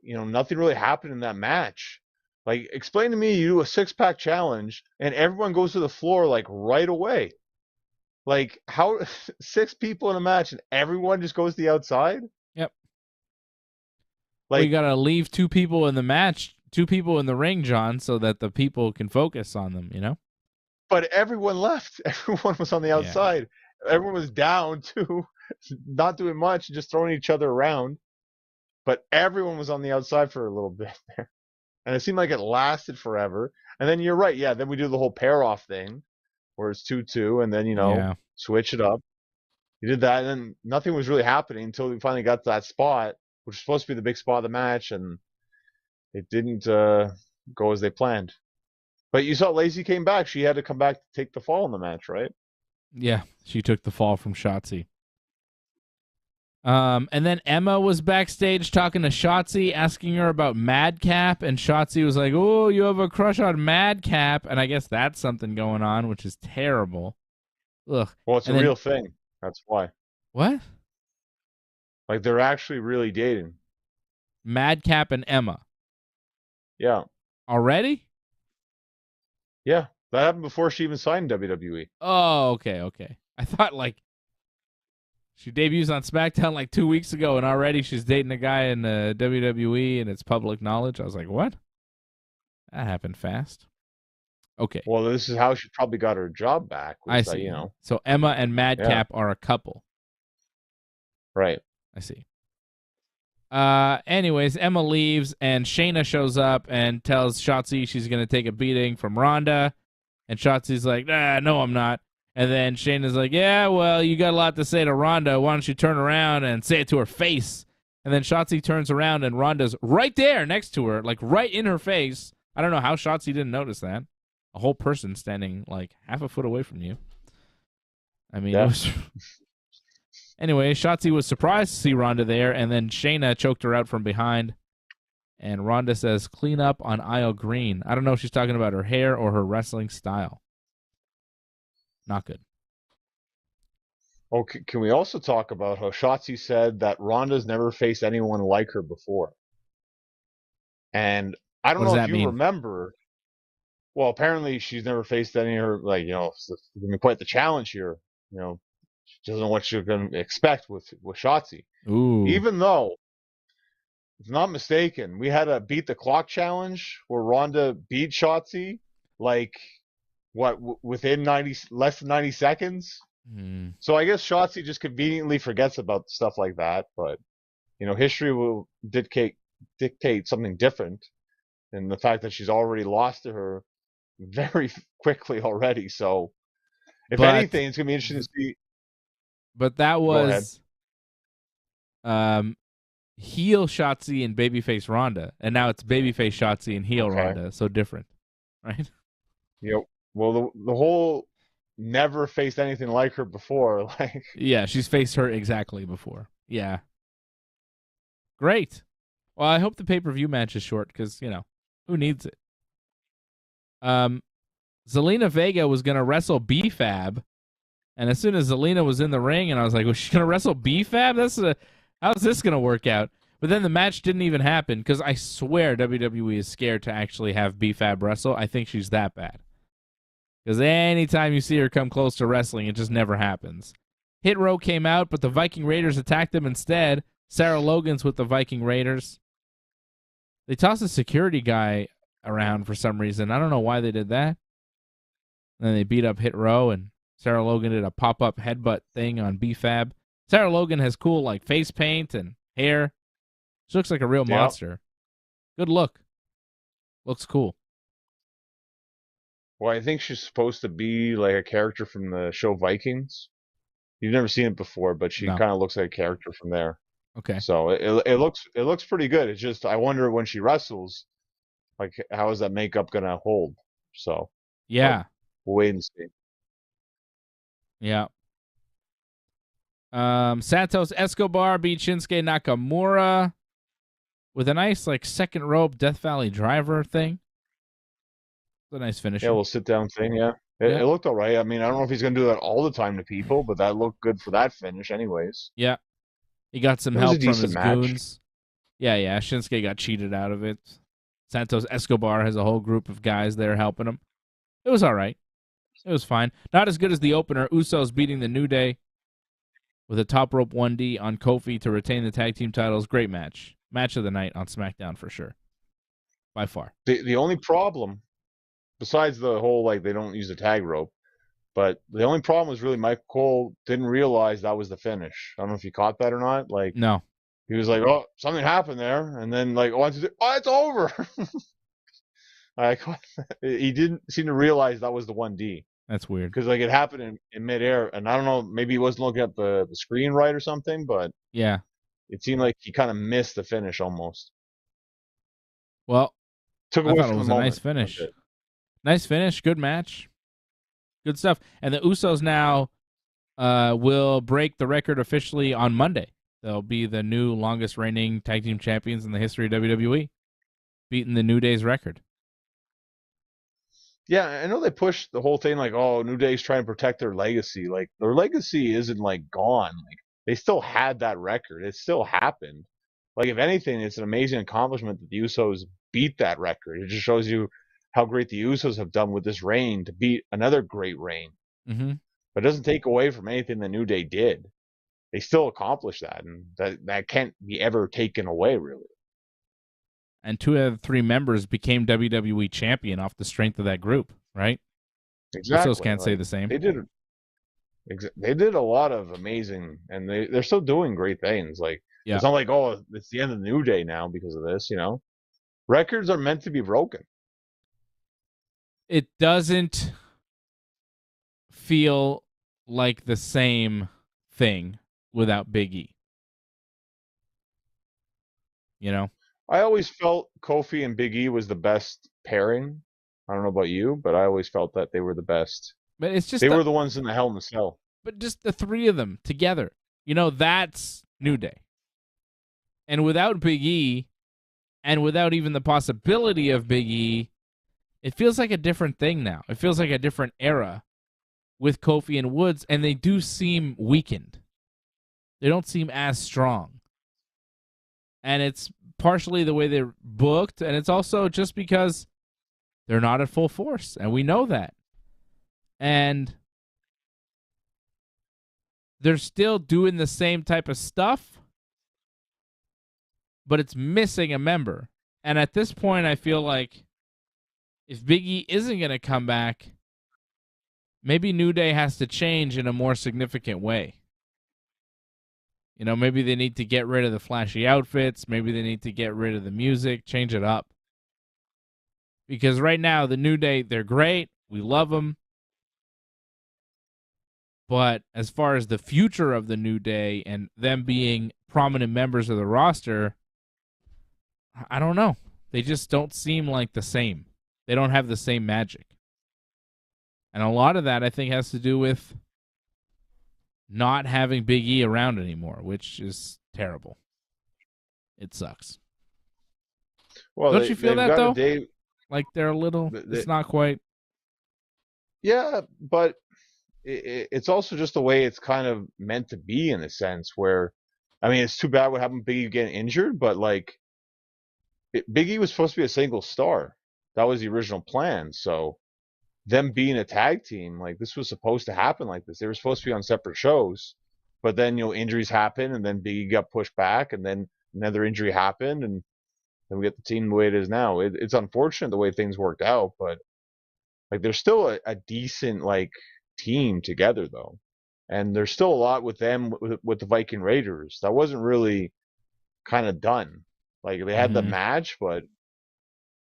nothing really happened in that match. Like, explain to me, you do a 6-pack challenge, and everyone goes to the floor, right away. Like, how 6 people in a match, and everyone just goes to the outside? Yep. Well, you got to leave 2 people in the match, 2 people in the ring, John, so that the people can focus on them, But everyone left. Everyone was on the outside. Yeah. Everyone was down, too. Not doing much, just throwing each other around. But everyone was on the outside for a little bit there. And it seemed like it lasted forever. And then you're right, yeah, then we do the whole pair-off thing, where it's 2-2, and then, switch it up. You did that, and then nothing was really happening until we finally got to that spot, which was supposed to be the big spot of the match, and it didn't go as they planned. But you saw Lacey came back. She had to come back to take the fall in the match, right? Yeah, she took the fall from Shotzi. And then Emma was backstage talking to Shotzi, asking her about Madcap, and Shotzi was like, "Oh, you have a crush on Madcap," and I guess that's something going on, which is terrible. Ugh. Well, it's a real thing. That's why. What? Like, they're actually really dating. Madcap and Emma. Yeah. Already? Yeah. That happened before she even signed WWE. Oh, okay. I thought, she debuts on Smackdown 2 weeks ago, and already she's dating a guy in WWE, and it's public knowledge. I was like, what? That happened fast. Okay. Well, this is how she probably got her job back. I see. So Emma and Madcap are a couple. Right. I see. Anyways, Emma leaves, and Shayna shows up and tells Shotzi she's going to take a beating from Ronda. And Shotzi's like, no, I'm not. And then Shayna's like, yeah, well, you got a lot to say to Ronda. Why don't you turn around and say it to her face? And then Shotzi turns around, and Ronda's right there next to her, right in her face. I don't know how Shotzi didn't notice that. A whole person standing, half a foot away from you. I mean, it was... Anyway, Shotzi was surprised to see Ronda there, and then Shayna choked her out from behind. And Ronda says, clean up on aisle green. I don't know if she's talking about her hair or her wrestling style. Not good. Oh, can we also talk about how Shotzi said that Ronda's never faced anyone like her before? And I don't know if you remember. Well, apparently she's never faced any of her, it's going to be quite the challenge here. She doesn't know what she's going to expect with Shotzi. Ooh. Even though, if I'm not mistaken, we had a beat the clock challenge where Ronda beat Shotzi, within less than 90 seconds? Mm. So I guess Shotzi just conveniently forgets about stuff like that, but, history will dictate something different, and the fact that she's already lost to her very quickly already, so if anything, it's going to be interesting to see. But that was heel Shotzi and babyface Ronda, and now it's babyface Shotzi and heel Ronda, so different, right? Well, the whole never faced anything like her before, Yeah, she's faced her exactly before. Yeah. Great. Well, I hope the pay-per-view match is short, because, who needs it? Zelina Vega was going to wrestle B-Fab, and as soon as Zelina was in the ring, and I was like, was she going to wrestle B-Fab? How's this going to work out? But then the match didn't even happen because I swear WWE is scared to actually have B-Fab wrestle. I think she's that bad. Because anytime you see her come close to wrestling, it just never happens. Hit Row came out, but the Viking Raiders attacked them instead. Sarah Logan's with the Viking Raiders. They tossed a security guy around for some reason. I don't know why they did that. And then they beat up Hit Row, and Sarah Logan did a pop-up headbutt thing on B-Fab. Sarah Logan has cool like face paint and hair. She looks like a real monster. Good look. Looks cool. Well, I think she's supposed to be like a character from the show Vikings. You've never seen it before, but she kind of looks like a character from there. Okay. So it looks pretty good. It's just I wonder when she wrestles, like how is that makeup gonna hold? So yeah, we'll wait and see. Yeah. Santos Escobar beat Shinsuke Nakamura with a nice like second rope Death Valley driver thing. It's a nice finish. Yeah, a little sit down thing. Yeah. It looked all right. I mean, I don't know if he's going to do that all the time to people, but that looked good for that finish anyways. Yeah. He got some help from his goons. Yeah. Shinsuke got cheated out of it. Santos Escobar has a whole group of guys there helping him. It was all right. It was fine. Not as good as the opener. Usos beating the New Day with a top rope 1D on Kofi to retain the tag team titles. Great match. Match of the night on SmackDown for sure. By far. The only problem, besides the whole, like, they don't use the tag rope, but the only problem was really Michael Cole didn't realize that was the finish. I don't know if you caught that or not. Like, no. He was like, oh, something happened there. And then, like, oh, it's over. He didn't seem to realize that was the 1D. That's weird. Because, like, it happened in midair. And I don't know, maybe he wasn't looking at the screen right or something, but yeah, it seemed like he kind of missed the finish almost. Well, I thought it was a nice finish. Nice finish. Good match. Good stuff. And the Usos now will break the record officially on Monday. They'll be the new longest reigning tag team champions in the history of WWE, beating the New Day's record. Yeah, I know they pushed the whole thing like, oh, New Day's trying to protect their legacy. Like, their legacy isn't, like, gone. Like, they still had that record. It still happened. Like, if anything, it's an amazing accomplishment that the Usos beat that record. It just shows you how great the Usos have done with this reign to beat another great reign. Mm-hmm. But it doesn't take away from anything the New Day did. They still accomplished that, and that can't be ever taken away, really. And 2 out of 3 members became WWE champion off the strength of that group, right? Exactly. Usos can't say the same. They did a lot of amazing, and they're still doing great things. Like, It's not like, oh, it's the end of the New Day now because of this, you know? Records are meant to be broken. It doesn't feel like the same thing without Big E. You know? I always felt Kofi and Big E was the best pairing. I don't know about you, but I always felt that they were the best. But it's just they were the ones in the Hell in a Cell. But just the 3 of them together. You know, that's New Day. And without Big E, and without even the possibility of Big E, it feels like a different thing now. It feels like a different era with Kofi and Woods, and they do seem weakened. They don't seem as strong. And it's partially the way they're booked, and it's also just because they're not at full force, and we know that. And they're still doing the same type of stuff, but it's missing a member. And at this point, I feel like if Big E isn't going to come back, maybe New Day has to change in a more significant way. You know, maybe they need to get rid of the flashy outfits. Maybe they need to get rid of the music, change it up. Because right now, the New Day, they're great. We love them. But as far as the future of the New Day and them being prominent members of the roster, I don't know. They just don't seem like the same. They don't have the same magic. And a lot of that, I think, has to do with not having Big E around anymore, which is terrible. It sucks. Well, don't you feel that, though? Like they're a little, it's not quite. Yeah, but it's also just the way it's kind of meant to be in a sense where I mean, it's too bad what happened. Big E getting injured, but like, Big E was supposed to be a single star. That was the original plan. So them being a tag team, like this was supposed to happen like this. They were supposed to be on separate shows, but then injuries happen, and then Big E got pushed back, and then another injury happened, and then we get the team the way it is now. It's unfortunate the way things worked out, but like they're still a decent like team together though, and there's still a lot with them with the Viking Raiders. That wasn't really kind of done. Like they had the match, but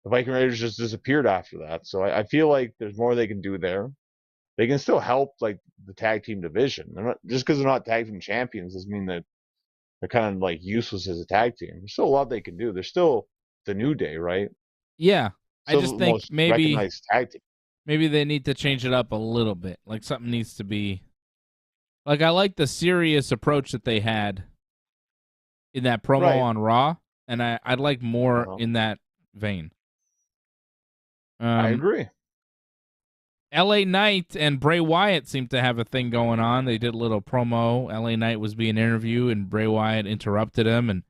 the Viking Raiders just disappeared after that. So I feel like there's more they can do there. They can still help like the tag team division. They're not, just because they're not tag team champions doesn't mean that they're kind of like useless as a tag team. There's still a lot they can do. They're still the New Day, right? Yeah, Still I just the think most recognized tag team. Maybe they need to change it up a little bit. Like something needs to be. Like I like the serious approach that they had in that promo on Raw, and I'd like more in that vein. I agree. LA Knight and Bray Wyatt seem to have a thing going on. They did a little promo. LA Knight was being interviewed, and Bray Wyatt interrupted him. And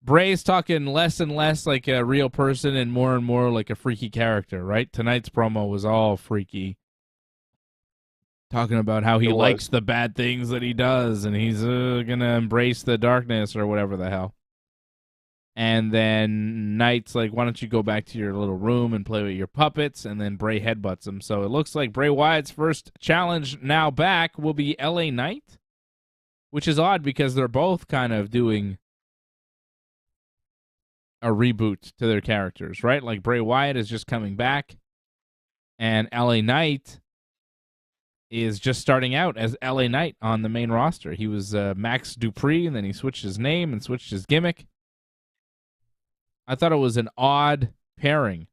Bray's talking less and less like a real person and more like a freaky character, right? Tonight's promo was all freaky. Talking about how he likes the bad things that he does, and he's going to embrace the darkness or whatever the hell. And then Knight's like, why don't you go back to your little room and play with your puppets? And then Bray headbutts him. So it looks like Bray Wyatt's first challenge now back will be LA Knight, which is odd because they're both kind of doing a reboot to their characters, right? Like Bray Wyatt is just coming back, and LA Knight is just starting out as LA Knight on the main roster. He was Max Dupree, and then he switched his name and switched his gimmick. I thought it was an odd pairing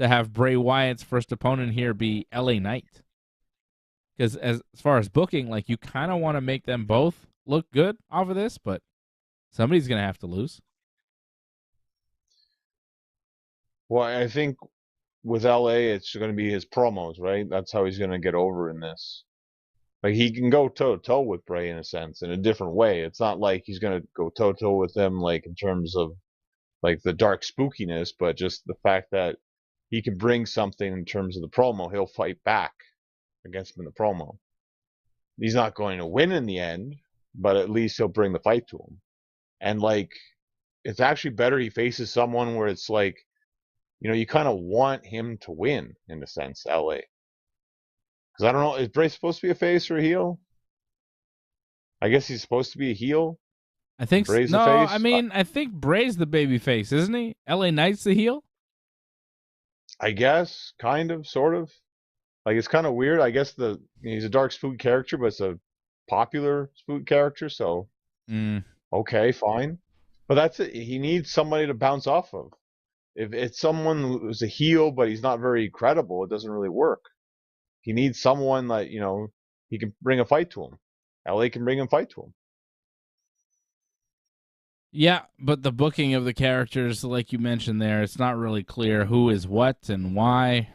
to have Bray Wyatt's first opponent here be LA Knight. Because as far as booking, like you kind of want to make them both look good off of this, but somebody's going to have to lose. Well, I think with LA, it's going to be his promos, right? That's how he's going to get over in this. Like he can go toe to toe with Bray in a sense, in a different way. It's not like he's going to go toe to toe with him, like in terms of like the dark spookiness, but just the fact that he can bring something in terms of the promo. He'll fight back against him in the promo. He's not going to win in the end, but at least he'll bring the fight to him. And like, it's actually better he faces someone where it's like, you kind of want him to win in a sense, LA. Because I don't know, is Bray supposed to be a face or a heel? I guess he's supposed to be a heel. I think Bray's no. The face? I mean, I think Bray's the baby face, isn't he? LA Knight's the heel. I guess, kind of, sort of. Like it's kind of weird. I guess he's a dark spooky character, but it's a popular spooky character. So, okay, fine. But that's it. He needs somebody to bounce off of. If it's someone who's a heel, but he's not very credible, it doesn't really work. He needs someone that he can bring a fight to him. LA can bring a fight to him. Yeah, but the booking of the characters, like you mentioned there, it's not really clear who is what and why.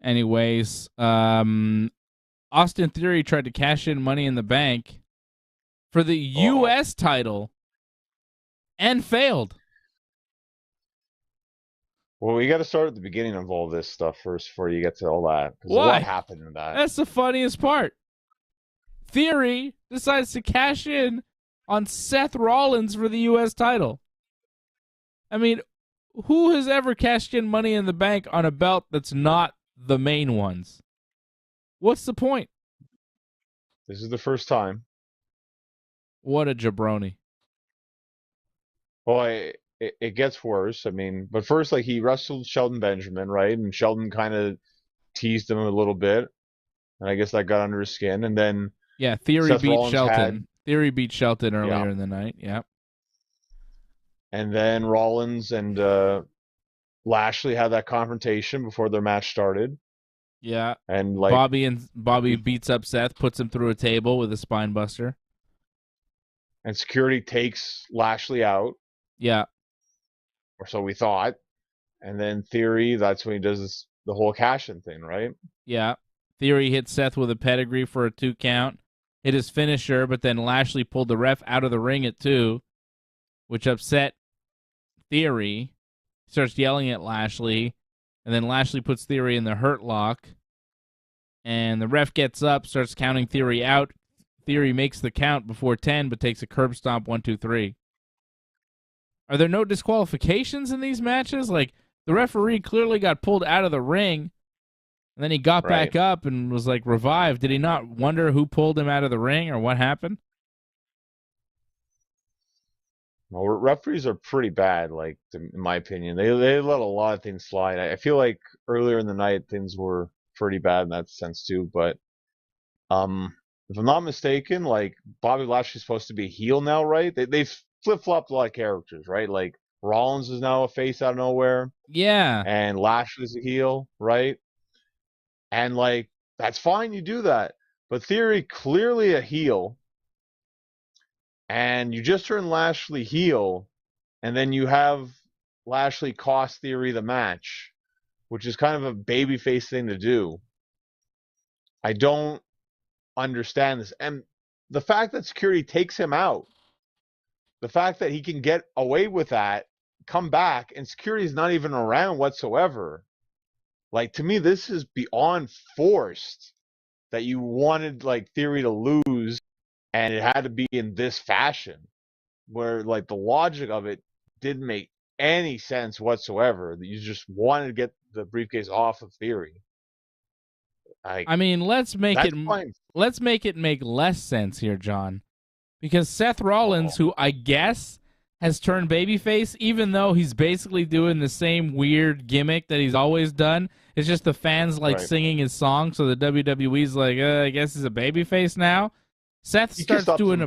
Anyways, Austin Theory tried to cash in Money in the Bank for the U.S. title and failed. Well, we got to start at the beginning of all this stuff first before you get to all that. What happened in that? That's the funniest part. Theory decides to cash in on Seth Rollins for the U.S. title. I mean, who has ever cashed in Money in the Bank on a belt that's not the main ones? What's the point? This is the first time. What a jabroni. Well, it gets worse. I mean, but first, like, he wrestled Shelton Benjamin, right? And Shelton kind of teased him a little bit. And I guess that got under his skin. And then Theory beat Shelton. Theory beat Shelton earlier in the night. Yeah. And then Rollins and Lashley had that confrontation before their match started. Yeah. And like Bobby beats up Seth, puts him through a table with a spine buster. And security takes Lashley out. Yeah. Or so we thought. And then Theory, that's when he does the whole cash-in thing, right? Yeah. Theory hits Seth with a pedigree for a 2 count. hit his finisher, but then Lashley pulled the ref out of the ring at 2, which upset Theory. He starts yelling at Lashley, and then Lashley puts Theory in the hurt lock, and the ref gets up, starts counting Theory out. Theory makes the count before 10, but takes a curb stomp 1, 2, 3. Are there no disqualifications in these matches? Like, the referee clearly got pulled out of the ring, and then he got back up and was, like, revived. Did he not wonder who pulled him out of the ring or what happened? Well, referees are pretty bad, like, in my opinion. They let a lot of things slide. I feel like earlier in the night things were pretty bad in that sense too. But if I'm not mistaken, like, Bobby Lashley's supposed to be a heel now, right? They've flip-flopped a lot of characters, right? Like, Rollins is now a face out of nowhere. Yeah. And Lashley's a heel, right? And, like, that's fine, you do that. But Theory, clearly a heel. And you just turn Lashley heel, and then you have Lashley cost Theory the match, which is kind of a babyface thing to do. I don't understand this. And the fact that security takes him out, the fact that he can get away with that, come back, and security is not even around whatsoever. Like, to me, this is beyond forced that you wanted, like, Theory to lose, and it had to be in this fashion, where, like, the logic of it didn't make any sense whatsoever. That you just wanted to get the briefcase off of Theory. I mean, let's make it make less sense here, John, because Seth Rollins, who I guess has turned babyface, even though he's basically doing the same weird gimmick that he's always done. It's just the fans like singing his song, so the WWE's like, I guess he's a babyface now. Seth starts doing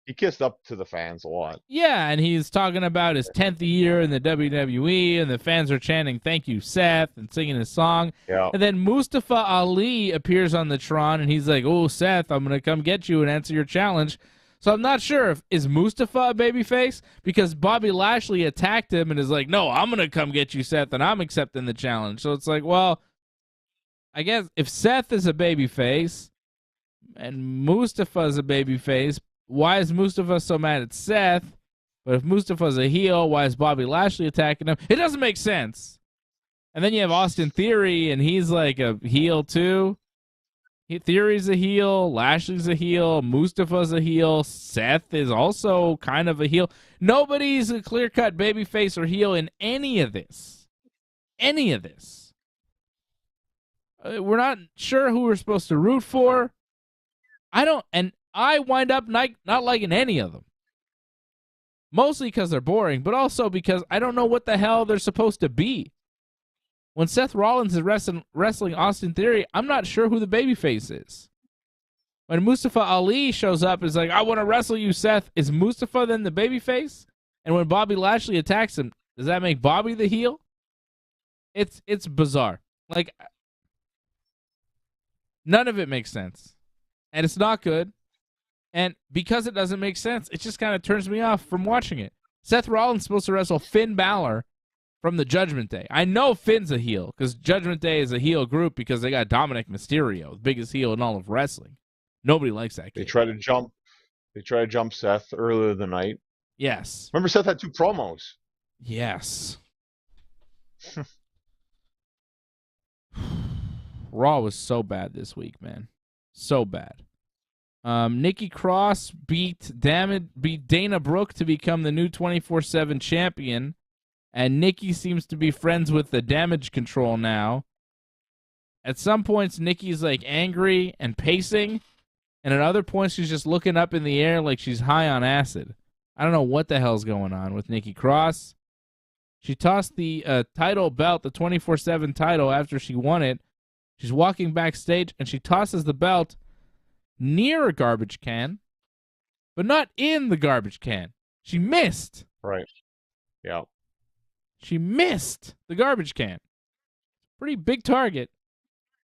He kissed up to the fans a lot. Yeah, and he's talking about his 10th year in the WWE, and the fans are chanting, "Thank you, Seth," and singing his song. Yeah. And then Mustafa Ali appears on the Tron, and he's like, "Oh, Seth, I'm going to come get you and answer your challenge." So I'm not sure is Mustafa a babyface? Because Bobby Lashley attacked him and is like, "No, I'm going to come get you, Seth, and I'm accepting the challenge." So it's like, well, I guess if Seth is a babyface and Mustafa is a babyface, why is Mustafa so mad at Seth? But if Mustafa's a heel, why is Bobby Lashley attacking him? It doesn't make sense. And then you have Austin Theory, and he's like a heel too. Theory's a heel, Lashley's a heel, Mustafa's a heel, Seth is also kind of a heel. Nobody's a clear-cut babyface or heel in any of this. Any of this. We're not sure who we're supposed to root for. I wind up not liking any of them. Mostly because they're boring, but also because I don't know what the hell they're supposed to be. When Seth Rollins is wrestling Austin Theory, I'm not sure who the babyface is. When Mustafa Ali shows up, is like, "I want to wrestle you, Seth." Is Mustafa then the babyface? And when Bobby Lashley attacks him, does that make Bobby the heel? It's bizarre. Like, none of it makes sense. And it's not good. And because it doesn't make sense, it just kind of turns me off from watching it. Seth Rollins is supposed to wrestle Finn Balor from the Judgment Day. I know Finn's a heel because Judgment Day is a heel group because they got Dominic Mysterio, the biggest heel in all of wrestling. Nobody likes that kid. They try to jump Seth earlier in the night. Yes. Remember, Seth had 2 promos. Yes. Raw was so bad this week, man. So bad. Nikki Cross beat Dana Brooke to become the new 24/7 champion, and Nikki seems to be friends with the Damage Control now. At some points, Nikki's like angry and pacing, and at other points, she's just looking up in the air like she's high on acid. I don't know what the hell's going on with Nikki Cross. She tossed the title belt, the 24/7 title, after she won it. She's walking backstage, and she tosses the belt near a garbage can, but not in the garbage can. She missed. Right. Yeah. She missed the garbage can. Pretty big target.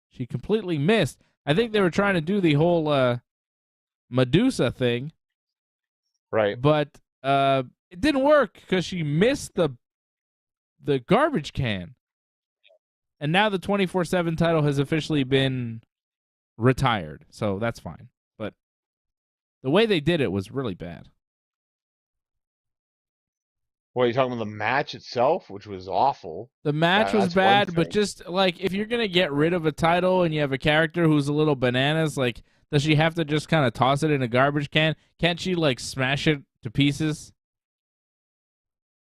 She completely missed. I think they were trying to do the whole Medusa thing. Right. But it didn't work because she missed the garbage can. And now the 24/7 title has officially been retired, so that's fine. But the way they did it was really bad. Well, you're talking about the match itself, which was awful. The match was bad, but just like if you're gonna get rid of a title and you have a character who's a little bananas, like does she have to just kind of toss it in a garbage can? Can't she like smash it to pieces?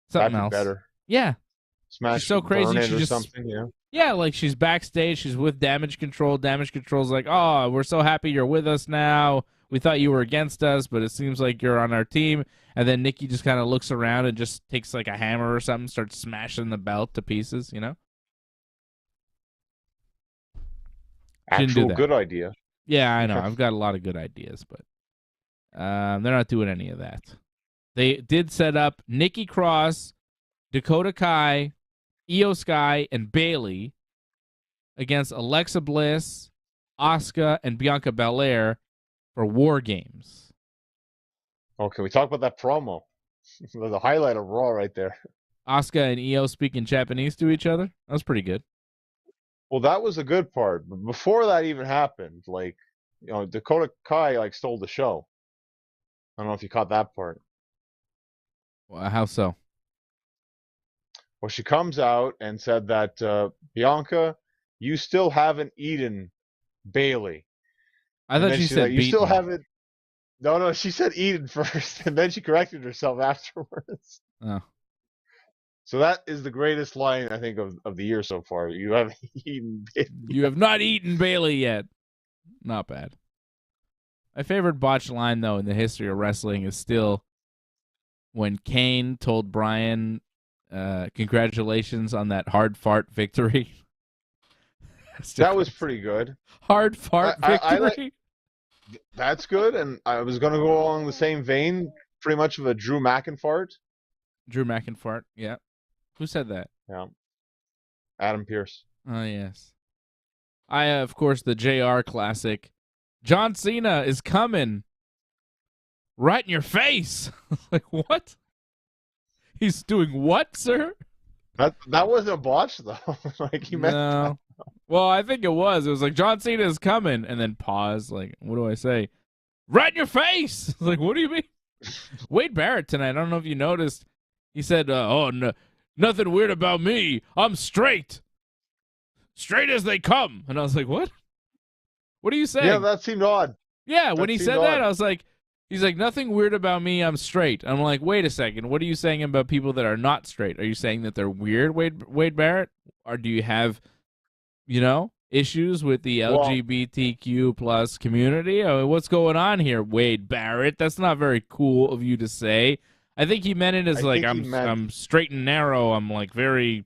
Something else. Better. Yeah. Smash. She's so crazy. She just something. Yeah. Yeah, like she's backstage. She's with Damage Control. Damage Control's like, oh, we're so happy you're with us now. We thought you were against us, but it seems like you're on our team. And then Nikki just kind of looks around and just takes like a hammer or something, starts smashing the belt to pieces, you know? Actual good idea. Yeah, I know. I've got a lot of good ideas, but they're not doing any of that. They did set up Nikki Cross, Dakota Kai, Io Sky, and Bayley against Alexa Bliss, Asuka, and Bianca Belair for War Games. Oh, can we talk about that promo? The highlight of Raw right there. Asuka and Io speaking Japanese to each other. That was pretty good. Well, that was the good part. But before that even happened, like, Dakota Kai like stole the show. I don't know if you caught that part. Well, how so? Well, she comes out and said that Bianca, you still haven't eaten Bayley. I thought she said you still haven't. No, she said eaten first, and then she corrected herself afterwards. Oh. So that is the greatest line, I think, of the year so far. You haven't eaten Bayley. You have not eaten Bayley yet. Not bad. My favorite botched line, though, in the history of wrestling is still when Kane told Bryan, congratulations on that hard fart victory. That was pretty good. Hard fart victory? That's good, and I was going to go along the same vein, pretty much of a Drew McIntyre. Drew McIntyre, yeah. Who said that? Yeah. Adam Pearce. Oh, yes. Of course, the JR classic. John Cena is coming right in your face. Like, what? He's doing what, sir? That wasn't a botch, though. Like, he meant that. Well, I think it was. It was like, John Cena is coming, and then pause. Like, what do I say? Right in your face! Like, what do you mean? Wade Barrett tonight, I don't know if you noticed, he said, oh, no, nothing weird about me. I'm straight. Straight as they come. And I was like, what? What are you saying? Yeah, that seemed odd. Yeah, when he said that, I was like, he's like, nothing weird about me. I'm straight. I'm like, wait a second. What are you saying about people that are not straight? Are you saying that they're weird, Wade Barrett? Or do you have, issues with the LGBTQ plus community? I mean, what's going on here, Wade Barrett? That's not very cool of you to say. I think he meant it as like, I'm straight and narrow. I'm like very,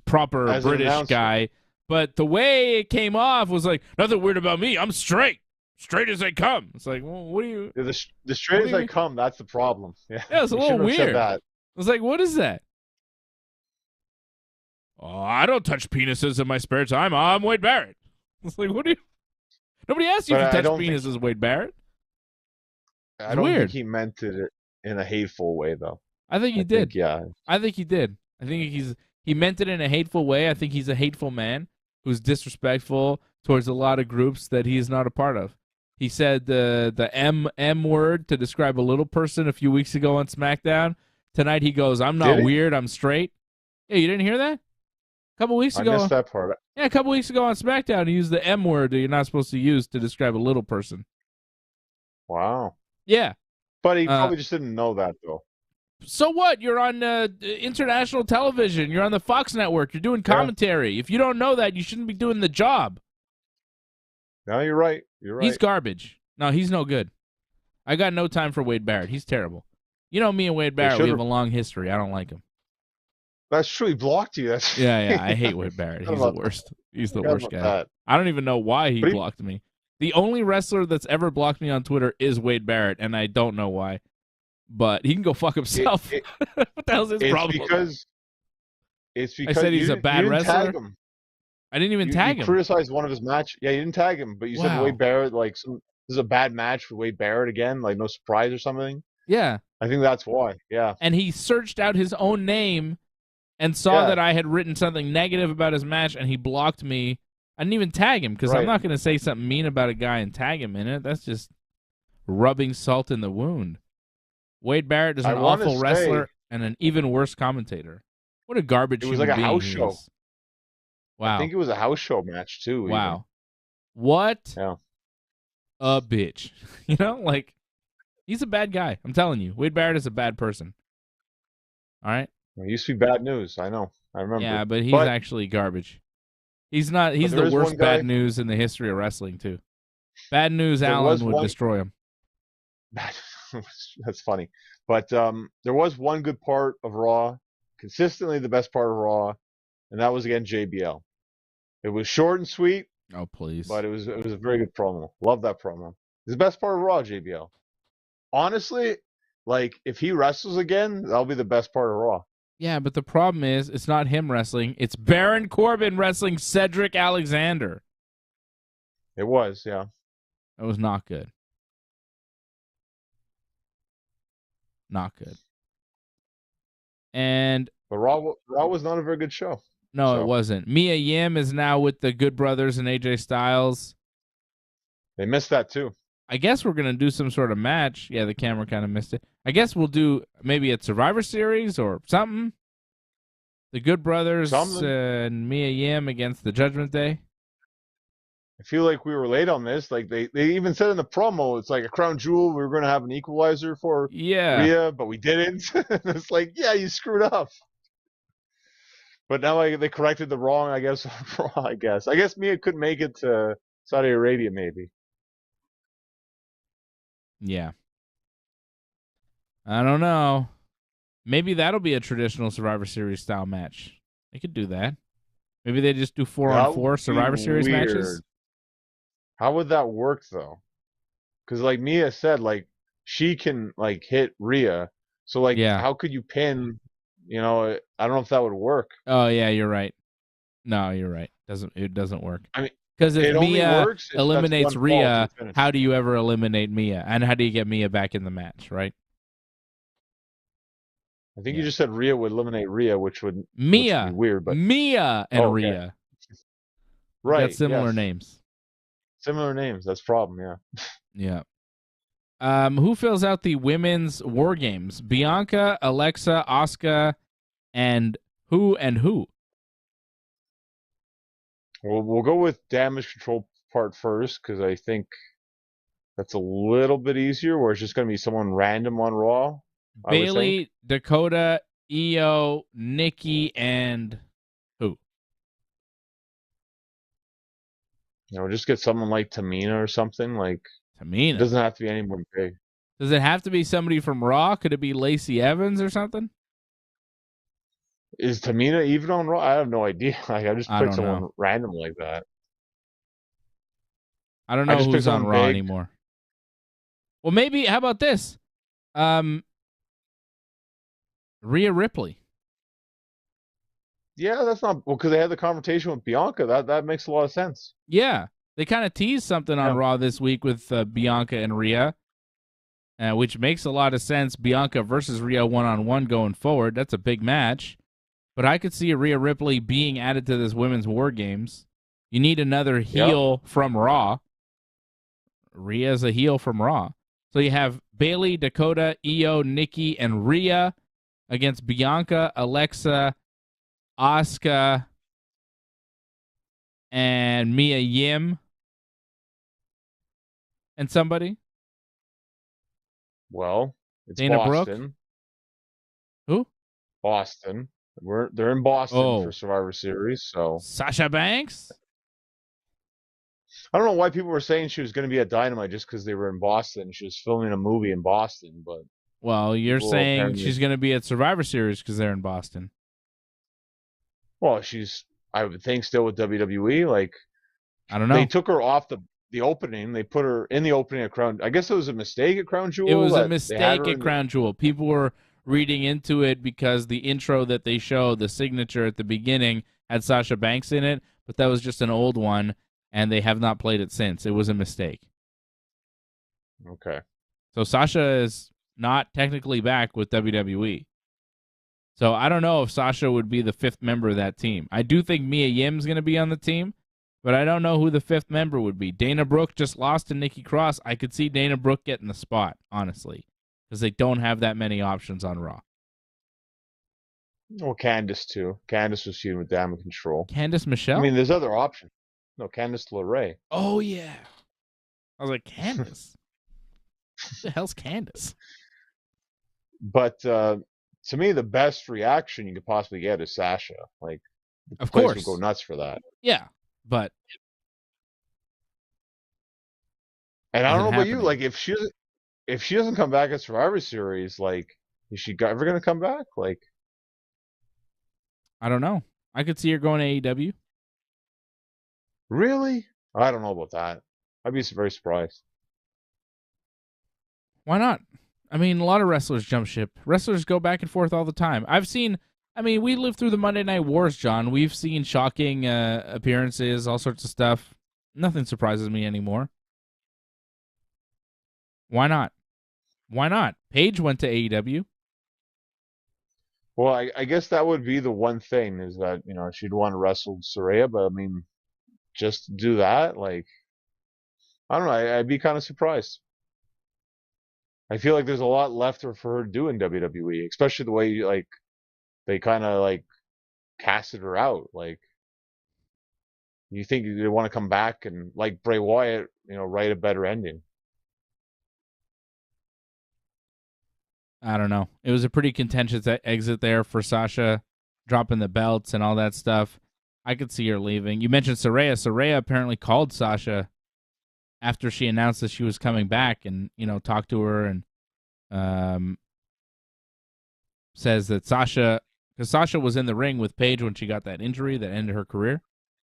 proper as British guy. But the way it came off was like, nothing weird about me. I'm straight. Straight as they come. It's like, well, what do you... The straight as they come, that's the problem. Yeah, it's a little weird. I was like, what is that? Oh, I don't touch penises in my spare time. I'm Wade Barrett. It's like, what do you... Nobody asked you if you touch penises, Wade Barrett. I don't think he meant it in a hateful way, though. I think he did. I think he did. I think he meant it in a hateful way. I think he's a hateful man who's disrespectful towards a lot of groups that he is not a part of. He said the M word to describe a little person a few weeks ago on SmackDown. Tonight he goes, I'm not weird, I'm straight. Yeah, you didn't hear that? A couple weeks ago. I missed that part. Yeah, a couple weeks ago on SmackDown, he used the M word that you're not supposed to use to describe a little person. Wow. Yeah. But he probably just didn't know that, though. So what? You're on international television. You're on the Fox network. You're doing commentary. Yeah. If you don't know that, you shouldn't be doing the job. No, you're right. You're right. He's garbage. No, he's no good. I got no time for Wade Barrett. He's terrible. You know me and Wade Barrett, we have a long history. I don't like him. That's true. He blocked you. Yeah. I hate Wade Barrett. He's the worst. He's the worst guy. That. I don't even know why he blocked me. The only wrestler that's ever blocked me on Twitter is Wade Barrett, and I don't know why. But he can go fuck himself. What the hell's his problem? It's because I said he's a bad wrestler. Tag him. I didn't even tag him. You criticized one of his matches. Yeah, you didn't tag him, but you said Wade Barrett, like, this is a bad match for Wade Barrett again, like no surprise or something. Yeah. I think that's why, yeah. And he searched out his own name and saw that I had written something negative about his match, and he blocked me I didn't even tag him because I'm Right. not going to say something mean about a guy and tag him in it. That's just rubbing salt in the wound. Wade Barrett is an awful wrestler and an even worse commentator. What a garbage human being he is. It was like a house show. Wow. I think it was a house show match, too. Wow. Even. What yeah. a bitch. You know, like, he's a bad guy. I'm telling you. Wade Barrett is a bad person. All right? Well, he used to be bad news. I know. I remember. Yeah, but he's actually garbage. He's not. He's the worst bad news in the history of wrestling, too. Bad news Allen would destroy him. That's funny. But there was one good part of Raw, consistently the best part of Raw, and that was against JBL. It was short and sweet. Oh, please. But it was a very good promo. Love that promo. It's the best part of Raw, JBL. Honestly, like, if he wrestles again, that'll be the best part of Raw. Yeah, but the problem is, it's not him wrestling. It's Baron Corbin wrestling Cedric Alexander. It was, yeah. It was not good. Not good. But Raw was not a very good show. No, it wasn't. Mia Yim is now with the Good Brothers and AJ Styles. They missed that, too. I guess we're going to do some sort of match. Yeah, the camera kind of missed it. I guess we'll do maybe a Survivor Series or something. The Good Brothers and Mia Yim against the Judgment Day. I feel like we were late on this. Like, they even said in the promo, it's like a crown jewel. We were going to have an equalizer for Rhea, but we didn't. It's like, yeah, you screwed up. But now they corrected the wrong, I guess. I guess Mia could make it to Saudi Arabia, maybe. Yeah. I don't know. Maybe that'll be a traditional Survivor Series style match. They could do that. Maybe they just do 4-on-4 Survivor Series matches. How would that work, though? Because, like Mia said, like, she can, like, hit Rhea. So, like, how could you pin... You know, I don't know if that would work. Oh yeah, you're right. No, you're right. It doesn't work. I mean, because if Mia eliminates Rhea, how do you ever eliminate Mia? And how do you get Mia back in the match, right? I think you just said Rhea would eliminate Rhea, which would be weird. But Mia and Rhea, right? Got similar names. Similar names. That's the problem. Yeah. Who fills out the women's war games? Bianca, Alexa, Asuka, and who? Well, we'll go with damage control part first because I think that's a little bit easier. Where it's just going to be someone random on Raw. Bailey, Dakota, Io, Nikki, and who? You know, just get someone like Tamina or something like. Tamina. It doesn't have to be anyone big. Does it have to be somebody from Raw? Could it be Lacey Evans or something? Is Tamina even on Raw? I have no idea. Like, I just picked someone random like that. I don't know who's on Raw anymore. Well, maybe. How about this? Rhea Ripley. Yeah, that's not because they had the confrontation with Bianca. That makes a lot of sense. Yeah. They kind of teased something on Raw this week with Bianca and Rhea, which makes a lot of sense. Bianca versus Rhea 1-on-1 going forward. That's a big match. But I could see Rhea Ripley being added to this women's war games. You need another heel from Raw. Rhea's a heel from Raw. So you have Bailey, Dakota, Io, Nikki, and Rhea against Bianca, Alexa, Asuka, and Mia Yim. And somebody? Well, it's Dana Boston. Brooke? Who? Boston. They're in Boston for Survivor Series, so Sasha Banks? I don't know why people were saying she was going to be at Dynamite just because they were in Boston. She was filming a movie in Boston, but well, you're saying she's going to be at Survivor Series because they're in Boston. Well, I would think, still with WWE. Like, I don't know. They took her off the opening. They put her in the opening at Crown. I guess it was a mistake at Crown Jewel. It was a mistake at Crown Jewel. People were reading into it because the intro that they showed, the signature at the beginning, had Sasha Banks in it, but that was just an old one, and they have not played it since. It was a mistake. Okay. So Sasha is not technically back with WWE. So I don't know if Sasha would be the fifth member of that team. I do think Mia Yim's going to be on the team, But I don't know who the fifth member would be. Dana Brooke just lost to Nikki Cross. I could see Dana Brooke getting the spot, honestly, because they don't have that many options on Raw. Well, Candice, too. Candice was feuding with Damage Control. Candice Michelle? I mean, there's other options. No, Candice LeRae. Oh, yeah. I was like, Candice? Who the hell's Candice? But to me, the best reaction you could possibly get is Sasha. Like, the of place course would go nuts for that. Yeah, but and I don't know about you. Like, if she doesn't come back at Survivor Series, like, is she ever gonna come back? Like, I don't know. I could see her going to AEW. Really? I don't know about that. I'd be very surprised. Why not? I mean, a lot of wrestlers jump ship. Wrestlers go back and forth all the time. We lived through the Monday Night Wars, John. We've seen shocking appearances, all sorts of stuff. Nothing surprises me anymore. Why not? Why not? Paige went to AEW. Well, I guess that would be the one thing is that, she'd want to wrestle Saraya, but I mean, just do that? Like, I don't know. I'd be kind of surprised. I feel like there's a lot left for her to do in WWE, especially the way, like, they kind of, like, casted her out. Like, you think they want to come back and, like Bray Wyatt, write a better ending. I don't know. It was a pretty contentious exit there for Sasha, dropping the belts and all that stuff. I could see her leaving. You mentioned Saraya. Saraya apparently called Sasha after she announced that she was coming back and, talked to her and says that because Sasha was in the ring with Paige when she got that injury that ended her career.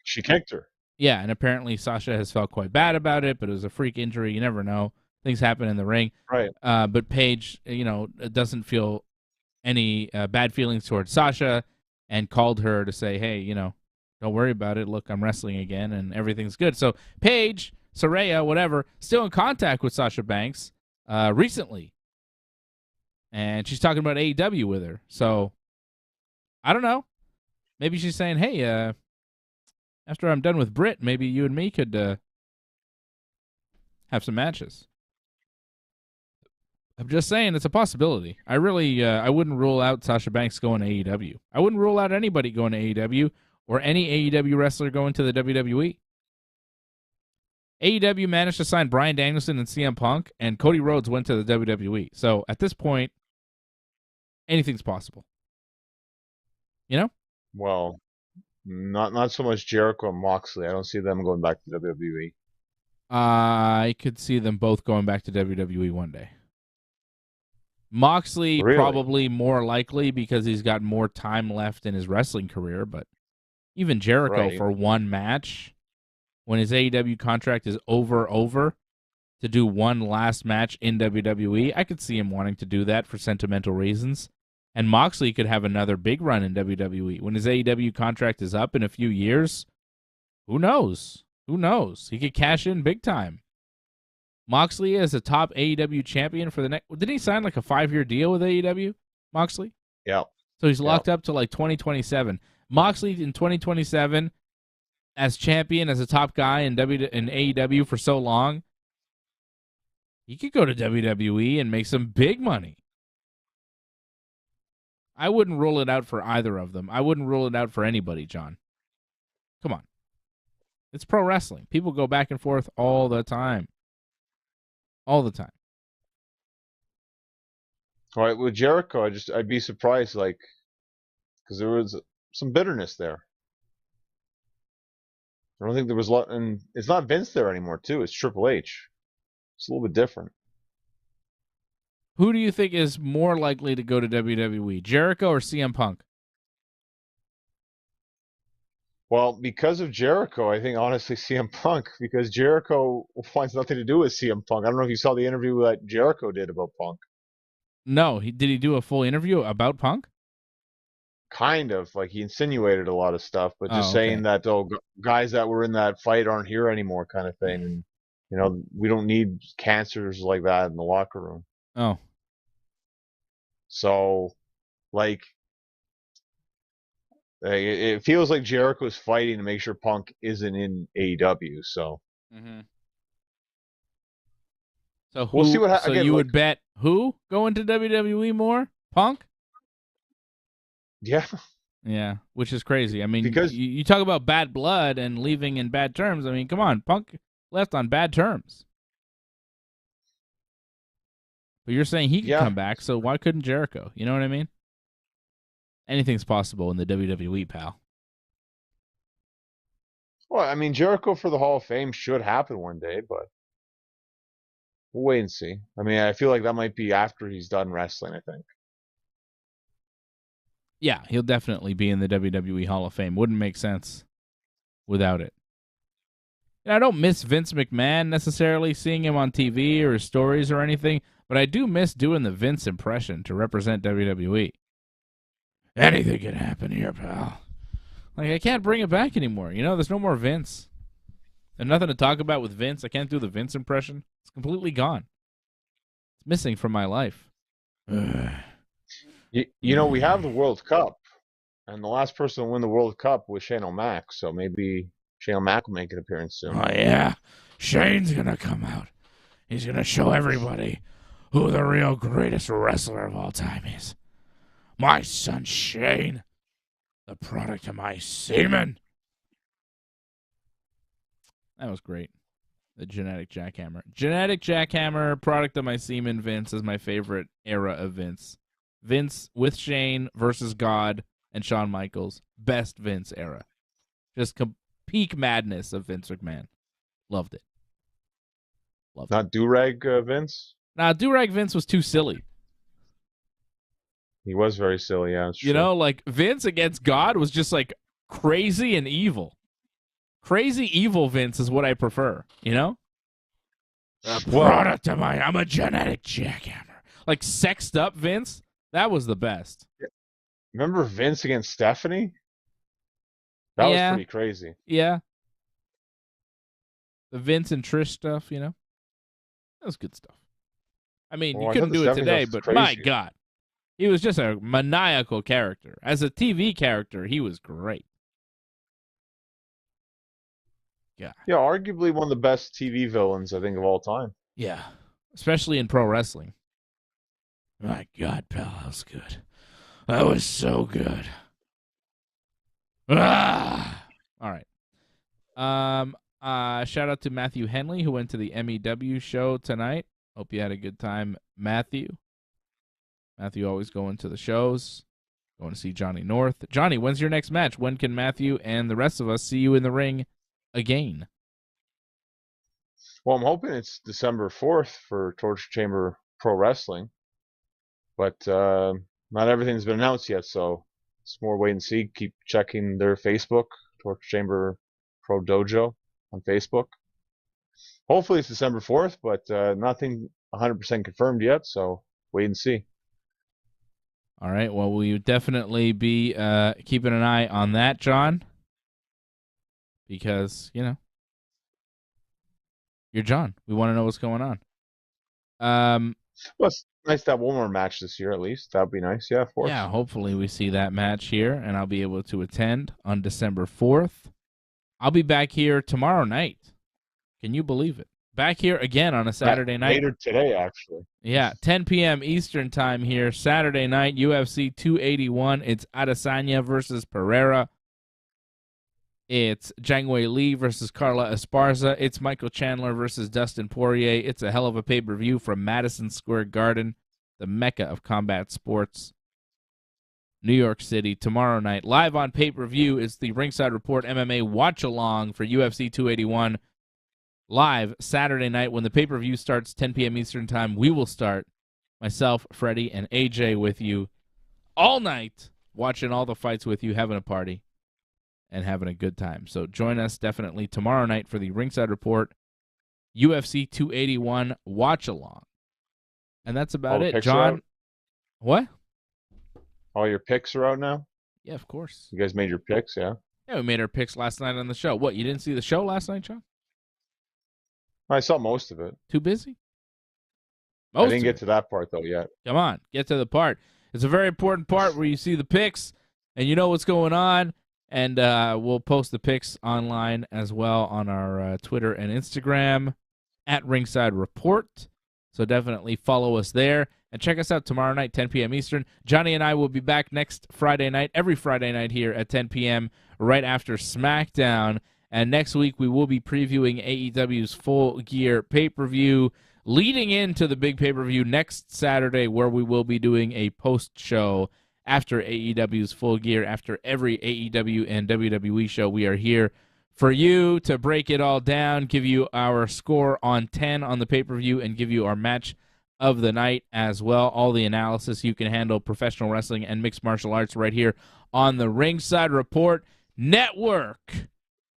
She kicked her. Yeah, and apparently Sasha has felt quite bad about it, but it was a freak injury. You never know. Things happen in the ring. Right. But Paige, doesn't feel any bad feelings towards Sasha and called her to say, hey, don't worry about it. Look, I'm wrestling again and everything's good. So Paige, Saraya, whatever, still in contact with Sasha Banks recently. And she's talking about AEW with her. So I don't know. Maybe she's saying, hey, after I'm done with Britt, maybe you and me could have some matches. I'm just saying it's a possibility. I really, I wouldn't rule out Sasha Banks going to AEW. I wouldn't rule out anybody going to AEW or any AEW wrestler going to the WWE. AEW managed to sign Bryan Danielson and CM Punk, and Cody Rhodes went to the WWE. So at this point, anything's possible. Well, not so much Jericho and Moxley. I don't see them going back to WWE. I could see them both going back to WWE one day. Moxley Really? probably more likely because he's got more time left in his wrestling career, but even Jericho for one match, when his AEW contract is over, to do one last match in WWE, I could see him wanting to do that for sentimental reasons. And Moxley could have another big run in WWE. When his AEW contract is up in a few years, who knows? Who knows? He could cash in big time. Moxley is a top AEW champion for the next... Didn't he sign like a 5-year deal with AEW, Moxley? Yeah. So he's locked up to like 2027. Moxley in 2027 as champion, as a top guy in AEW for so long, he could go to WWE and make some big money. I wouldn't rule it out for either of them. I wouldn't rule it out for anybody, John. Come on. It's pro wrestling. People go back and forth all the time. All the time. All right, with Jericho, I'd be surprised, like, because there was some bitterness there. I don't think there was a lot, and it's not Vince there anymore, too. It's Triple H. It's a little bit different. Who do you think is more likely to go to WWE, Jericho or CM Punk? Well, because of Jericho, I think honestly CM Punk, because Jericho wants nothing to do with CM Punk. I don't know if you saw the interview that Jericho did about Punk. No, did he do a full interview about Punk? Kind of, like he insinuated a lot of stuff, but just saying that guys that were in that fight aren't here anymore, kind of thing. And we don't need cancers like that in the locker room. Oh, so like It feels like Jericho's fighting to make sure Punk isn't in AEW. So, so we'll see what happens. So again, you would bet who going to WWE more? Punk? Yeah. Yeah, which is crazy. I mean, because you talk about bad blood and leaving in bad terms. I mean, come on, Punk left on bad terms. But you're saying he could come back, so why couldn't Jericho? You know what I mean? Anything's possible in the WWE, pal. Well, I mean, Jericho for the Hall of Fame should happen one day, but we'll wait and see. I mean, I feel like that might be after he's done wrestling, I think. Yeah, he'll definitely be in the WWE Hall of Fame. Wouldn't make sense without it. And I don't miss Vince McMahon necessarily, seeing him on TV or his stories or anything, but I do miss doing the Vince impression to represent WWE. Anything can happen here, pal. Like, I can't bring it back anymore. You know, there's no more Vince. There's nothing to talk about with Vince. I can't do the Vince impression. It's completely gone. It's missing from my life. You know, we have the World Cup, and the last person to win the World Cup was Shane O'Mac, so maybe Shane O'Mac will make an appearance soon. Oh, yeah. Shane's going to come out. He's going to show everybody who the real greatest wrestler of all time is. My son Shane, the product of my semen. That was great. The genetic jackhammer. Genetic jackhammer, product of my semen, Vince, is my favorite era of Vince. Vince with Shane versus God and Shawn Michaels. Best Vince era. Just peak madness of Vince McMahon. Loved it. Not do-rag Vince? Nah, do-rag Vince was too silly. He was very silly, yeah. You know, like Vince against God was just like crazy and evil. Crazy evil Vince is what I prefer, you know? Product of I'm a genetic jackhammer. Like sexed up Vince, that was the best. Remember Vince against Stephanie? That was pretty crazy. Yeah. The Vince and Trish stuff, you know? That was good stuff. I mean, you couldn't do it today, but my God. He was just a maniacal character. As a TV character, he was great. God. Yeah, arguably one of the best TV villains, I think, of all time. Yeah, especially in pro wrestling. My God, pal, that was good. That was so good. Ah! All right. Shout out to Matthew Henley, who went to the MEW show tonight. Hope you had a good time, Matthew. Matthew always going to the shows, going to see Johnny North. Johnny, when's your next match? When can Matthew and the rest of us see you in the ring again? Well, I'm hoping it's December 4th for Torture Chamber Pro Wrestling, but not everything's been announced yet, so it's more wait and see. Keep checking their Facebook, Torture Chamber Pro Dojo on Facebook. Hopefully it's December 4th, but nothing 100% confirmed yet, so wait and see. All right. Well, we would definitely be keeping an eye on that, John, because, you know, you're John. We want to know what's going on. Well, it's nice to have one more match this year, at least. That would be nice. Yeah, of course. Yeah, hopefully we see that match here, and I'll be able to attend on December 4th. I'll be back here tomorrow night. Can you believe it? Back here again on a Saturday night. Later today, actually. Yeah, 10 p.m. Eastern time here, Saturday night, UFC 281. It's Adesanya versus Pereira. It's Zhang Wei Li versus Carla Esparza. It's Michael Chandler versus Dustin Poirier. It's a hell of a pay-per-view from Madison Square Garden, the mecca of combat sports. New York City, tomorrow night. Live on pay-per-view is the Ringside Report MMA watch-along for UFC 281. Live Saturday night when the pay-per-view starts 10 p.m. Eastern time. We will start, myself, Freddie, and AJ with you all night, watching all the fights with you, having a party, and having a good time. So join us definitely tomorrow night for the Ringside Report UFC 281 watch-along. And that's about it, John. What? All your picks are out now? Yeah, of course. You guys made your picks, yeah? Yeah, we made our picks last night on the show. What, you didn't see the show last night, John? I saw most of it. Too busy? I didn't get to that part, though, yet. Come on, get to the part. It's a very important part where you see the picks. and you know what's going on. And we'll post the pics online as well on our Twitter and Instagram at Ringside Report. So definitely follow us there. And check us out tomorrow night, 10 p.m. Eastern. Johnny and I will be back next Friday night, every Friday night here at 10 p.m., right after Smackdown. And next week we will be previewing AEW's Full Gear pay-per-view, leading into the big pay-per-view next Saturday, where we will be doing a post-show after AEW's Full Gear. After every AEW and WWE show, we are here for you to break it all down, give you our score on 10 on the pay-per-view, and give you our match of the night as well. All the analysis you can handle, professional wrestling and mixed martial arts, right here on the Ringside Report Network.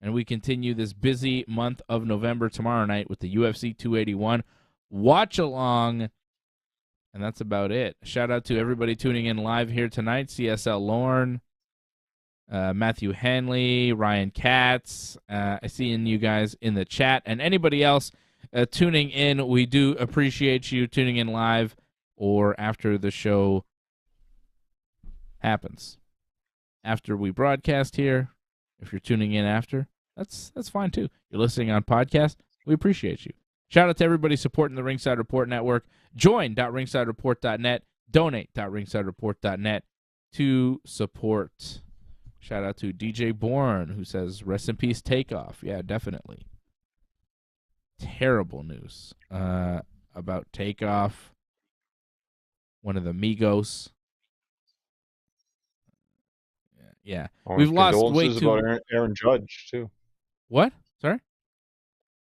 And we continue this busy month of November tomorrow night with the UFC 281 watch along. And that's about it. Shout out to everybody tuning in live here tonight. CSL Lorne, Matthew Henley, Ryan Katz. I see you guys in the chat. And anybody else tuning in, we do appreciate you tuning in live or after the show happens. After we broadcast here, if you're tuning in after, that's fine too. You're listening on podcast, we appreciate you. Shout out to everybody supporting the Ringside Report Network. Join.ringsidereport.net. Donate.ringsidereport.net to support. Shout out to DJ Bourne, who says, rest in peace, Takeoff. Yeah, definitely. Terrible news about Takeoff, one of the Migos. Yeah. We've lost way too... about Aaron Judge, too. What? Sorry?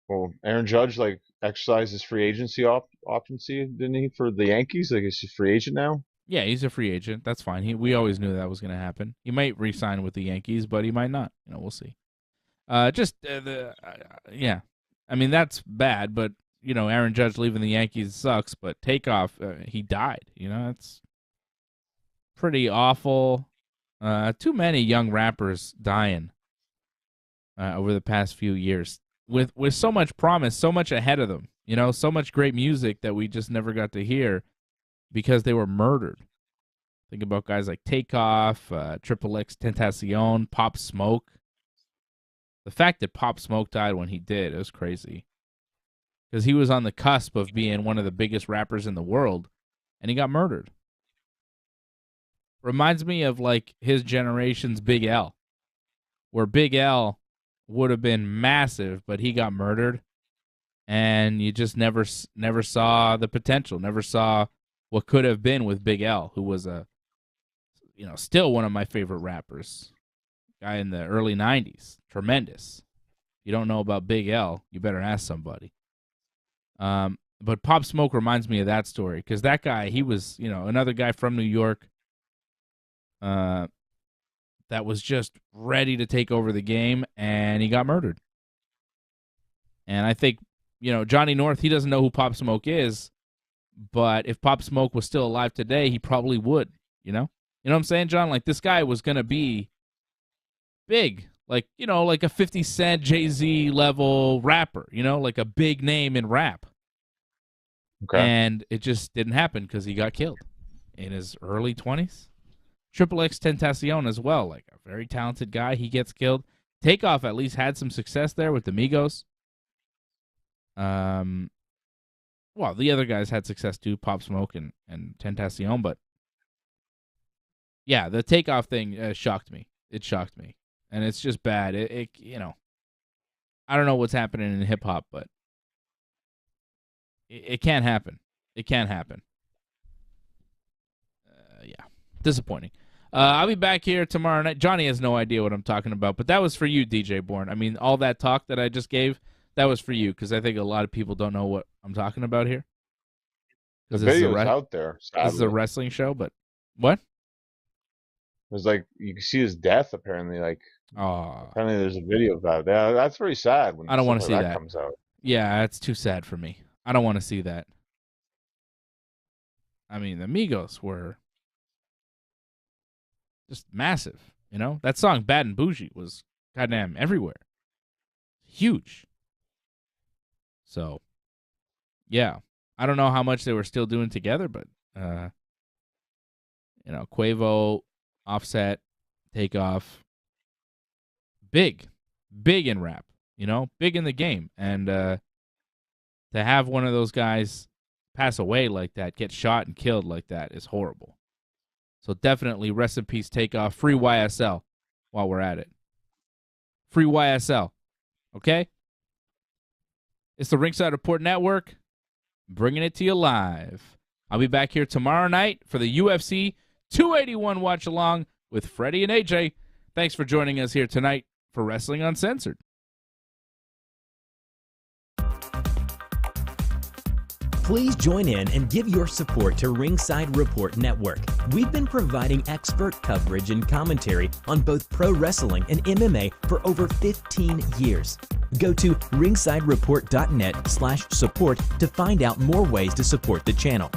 Well, Aaron Judge, exercised his free agency option, didn't he, for the Yankees? Is he a free agent now? Yeah, he's a free agent. That's fine. We always knew that was going to happen. He might re-sign with the Yankees, but he might not. We'll see. Yeah. I mean, that's bad, but, Aaron Judge leaving the Yankees sucks, but Takeoff, he died. It's pretty awful. Too many young rappers dying over the past few years with so much promise, so much ahead of them, so much great music that we just never got to hear because they were murdered. Think about guys like Takeoff, Triple X Tentacion, Pop Smoke. The fact that Pop Smoke died when he did, it was crazy. Because he was on the cusp of being one of the biggest rappers in the world, and he got murdered. Reminds me of, his generation's Big L, where Big L would have been massive, but he got murdered, and you just never saw the potential, never saw what could have been with Big L, who was still one of my favorite rappers. Guy in the early 90s. Tremendous. If you don't know about Big L, you better ask somebody. But Pop Smoke reminds me of that story, because that guy, he was, another guy from New York that was just ready to take over the game, and he got murdered. And I think, Johnny North, he doesn't know who Pop Smoke is, but if Pop Smoke was still alive today, he probably would, You know what I'm saying, John? This guy was going to be big, like a 50 Cent, Jay-Z level rapper, like a big name in rap. Okay. And it just didn't happen because he got killed in his early 20s. Triple X Tentacion as well, a very talented guy. He gets killed. Takeoff at least had some success there with the Migos. Well, the other guys had success too, Pop Smoke and Tentacion, but yeah, the Takeoff thing shocked me. It shocked me. And it's just bad. I don't know what's happening in hip hop, but it can't happen. It can't happen. Yeah, disappointing. I'll be back here tomorrow night. Johnny has no idea what I'm talking about, but that was for you, DJ Bourne. I mean, all that talk that I just gave, that was for you, because I think a lot of people don't know what I'm talking about here. The video's out there. Sadly. This is a wrestling show, but what? There's you can see his death apparently. Apparently there's a video of that. Yeah, that's very sad. When I don't want to see that. Comes out. Yeah, it's too sad for me. I don't want to see that. I mean, the Migos were just massive. That song "Bad and Bougie" was goddamn everywhere. Huge. So, yeah, I don't know how much they were still doing together, but Quavo, Offset, Takeoff, big in rap, big in the game. And to have one of those guys pass away like that, get shot and killed like that is horrible. So definitely rest in peace, Takeoff. Free YSL while we're at it. Free YSL. Okay? It's the Ringside Report Network, bringing it to you live. I'll be back here tomorrow night for the UFC 281 watch along with Freddie and AJ. Thanks for joining us here tonight for Wrestling Uncensored. Please join in and give your support to Ringside Report Network. We've been providing expert coverage and commentary on both pro wrestling and MMA for over 15 years. Go to ringsidereport.net/support to find out more ways to support the channel.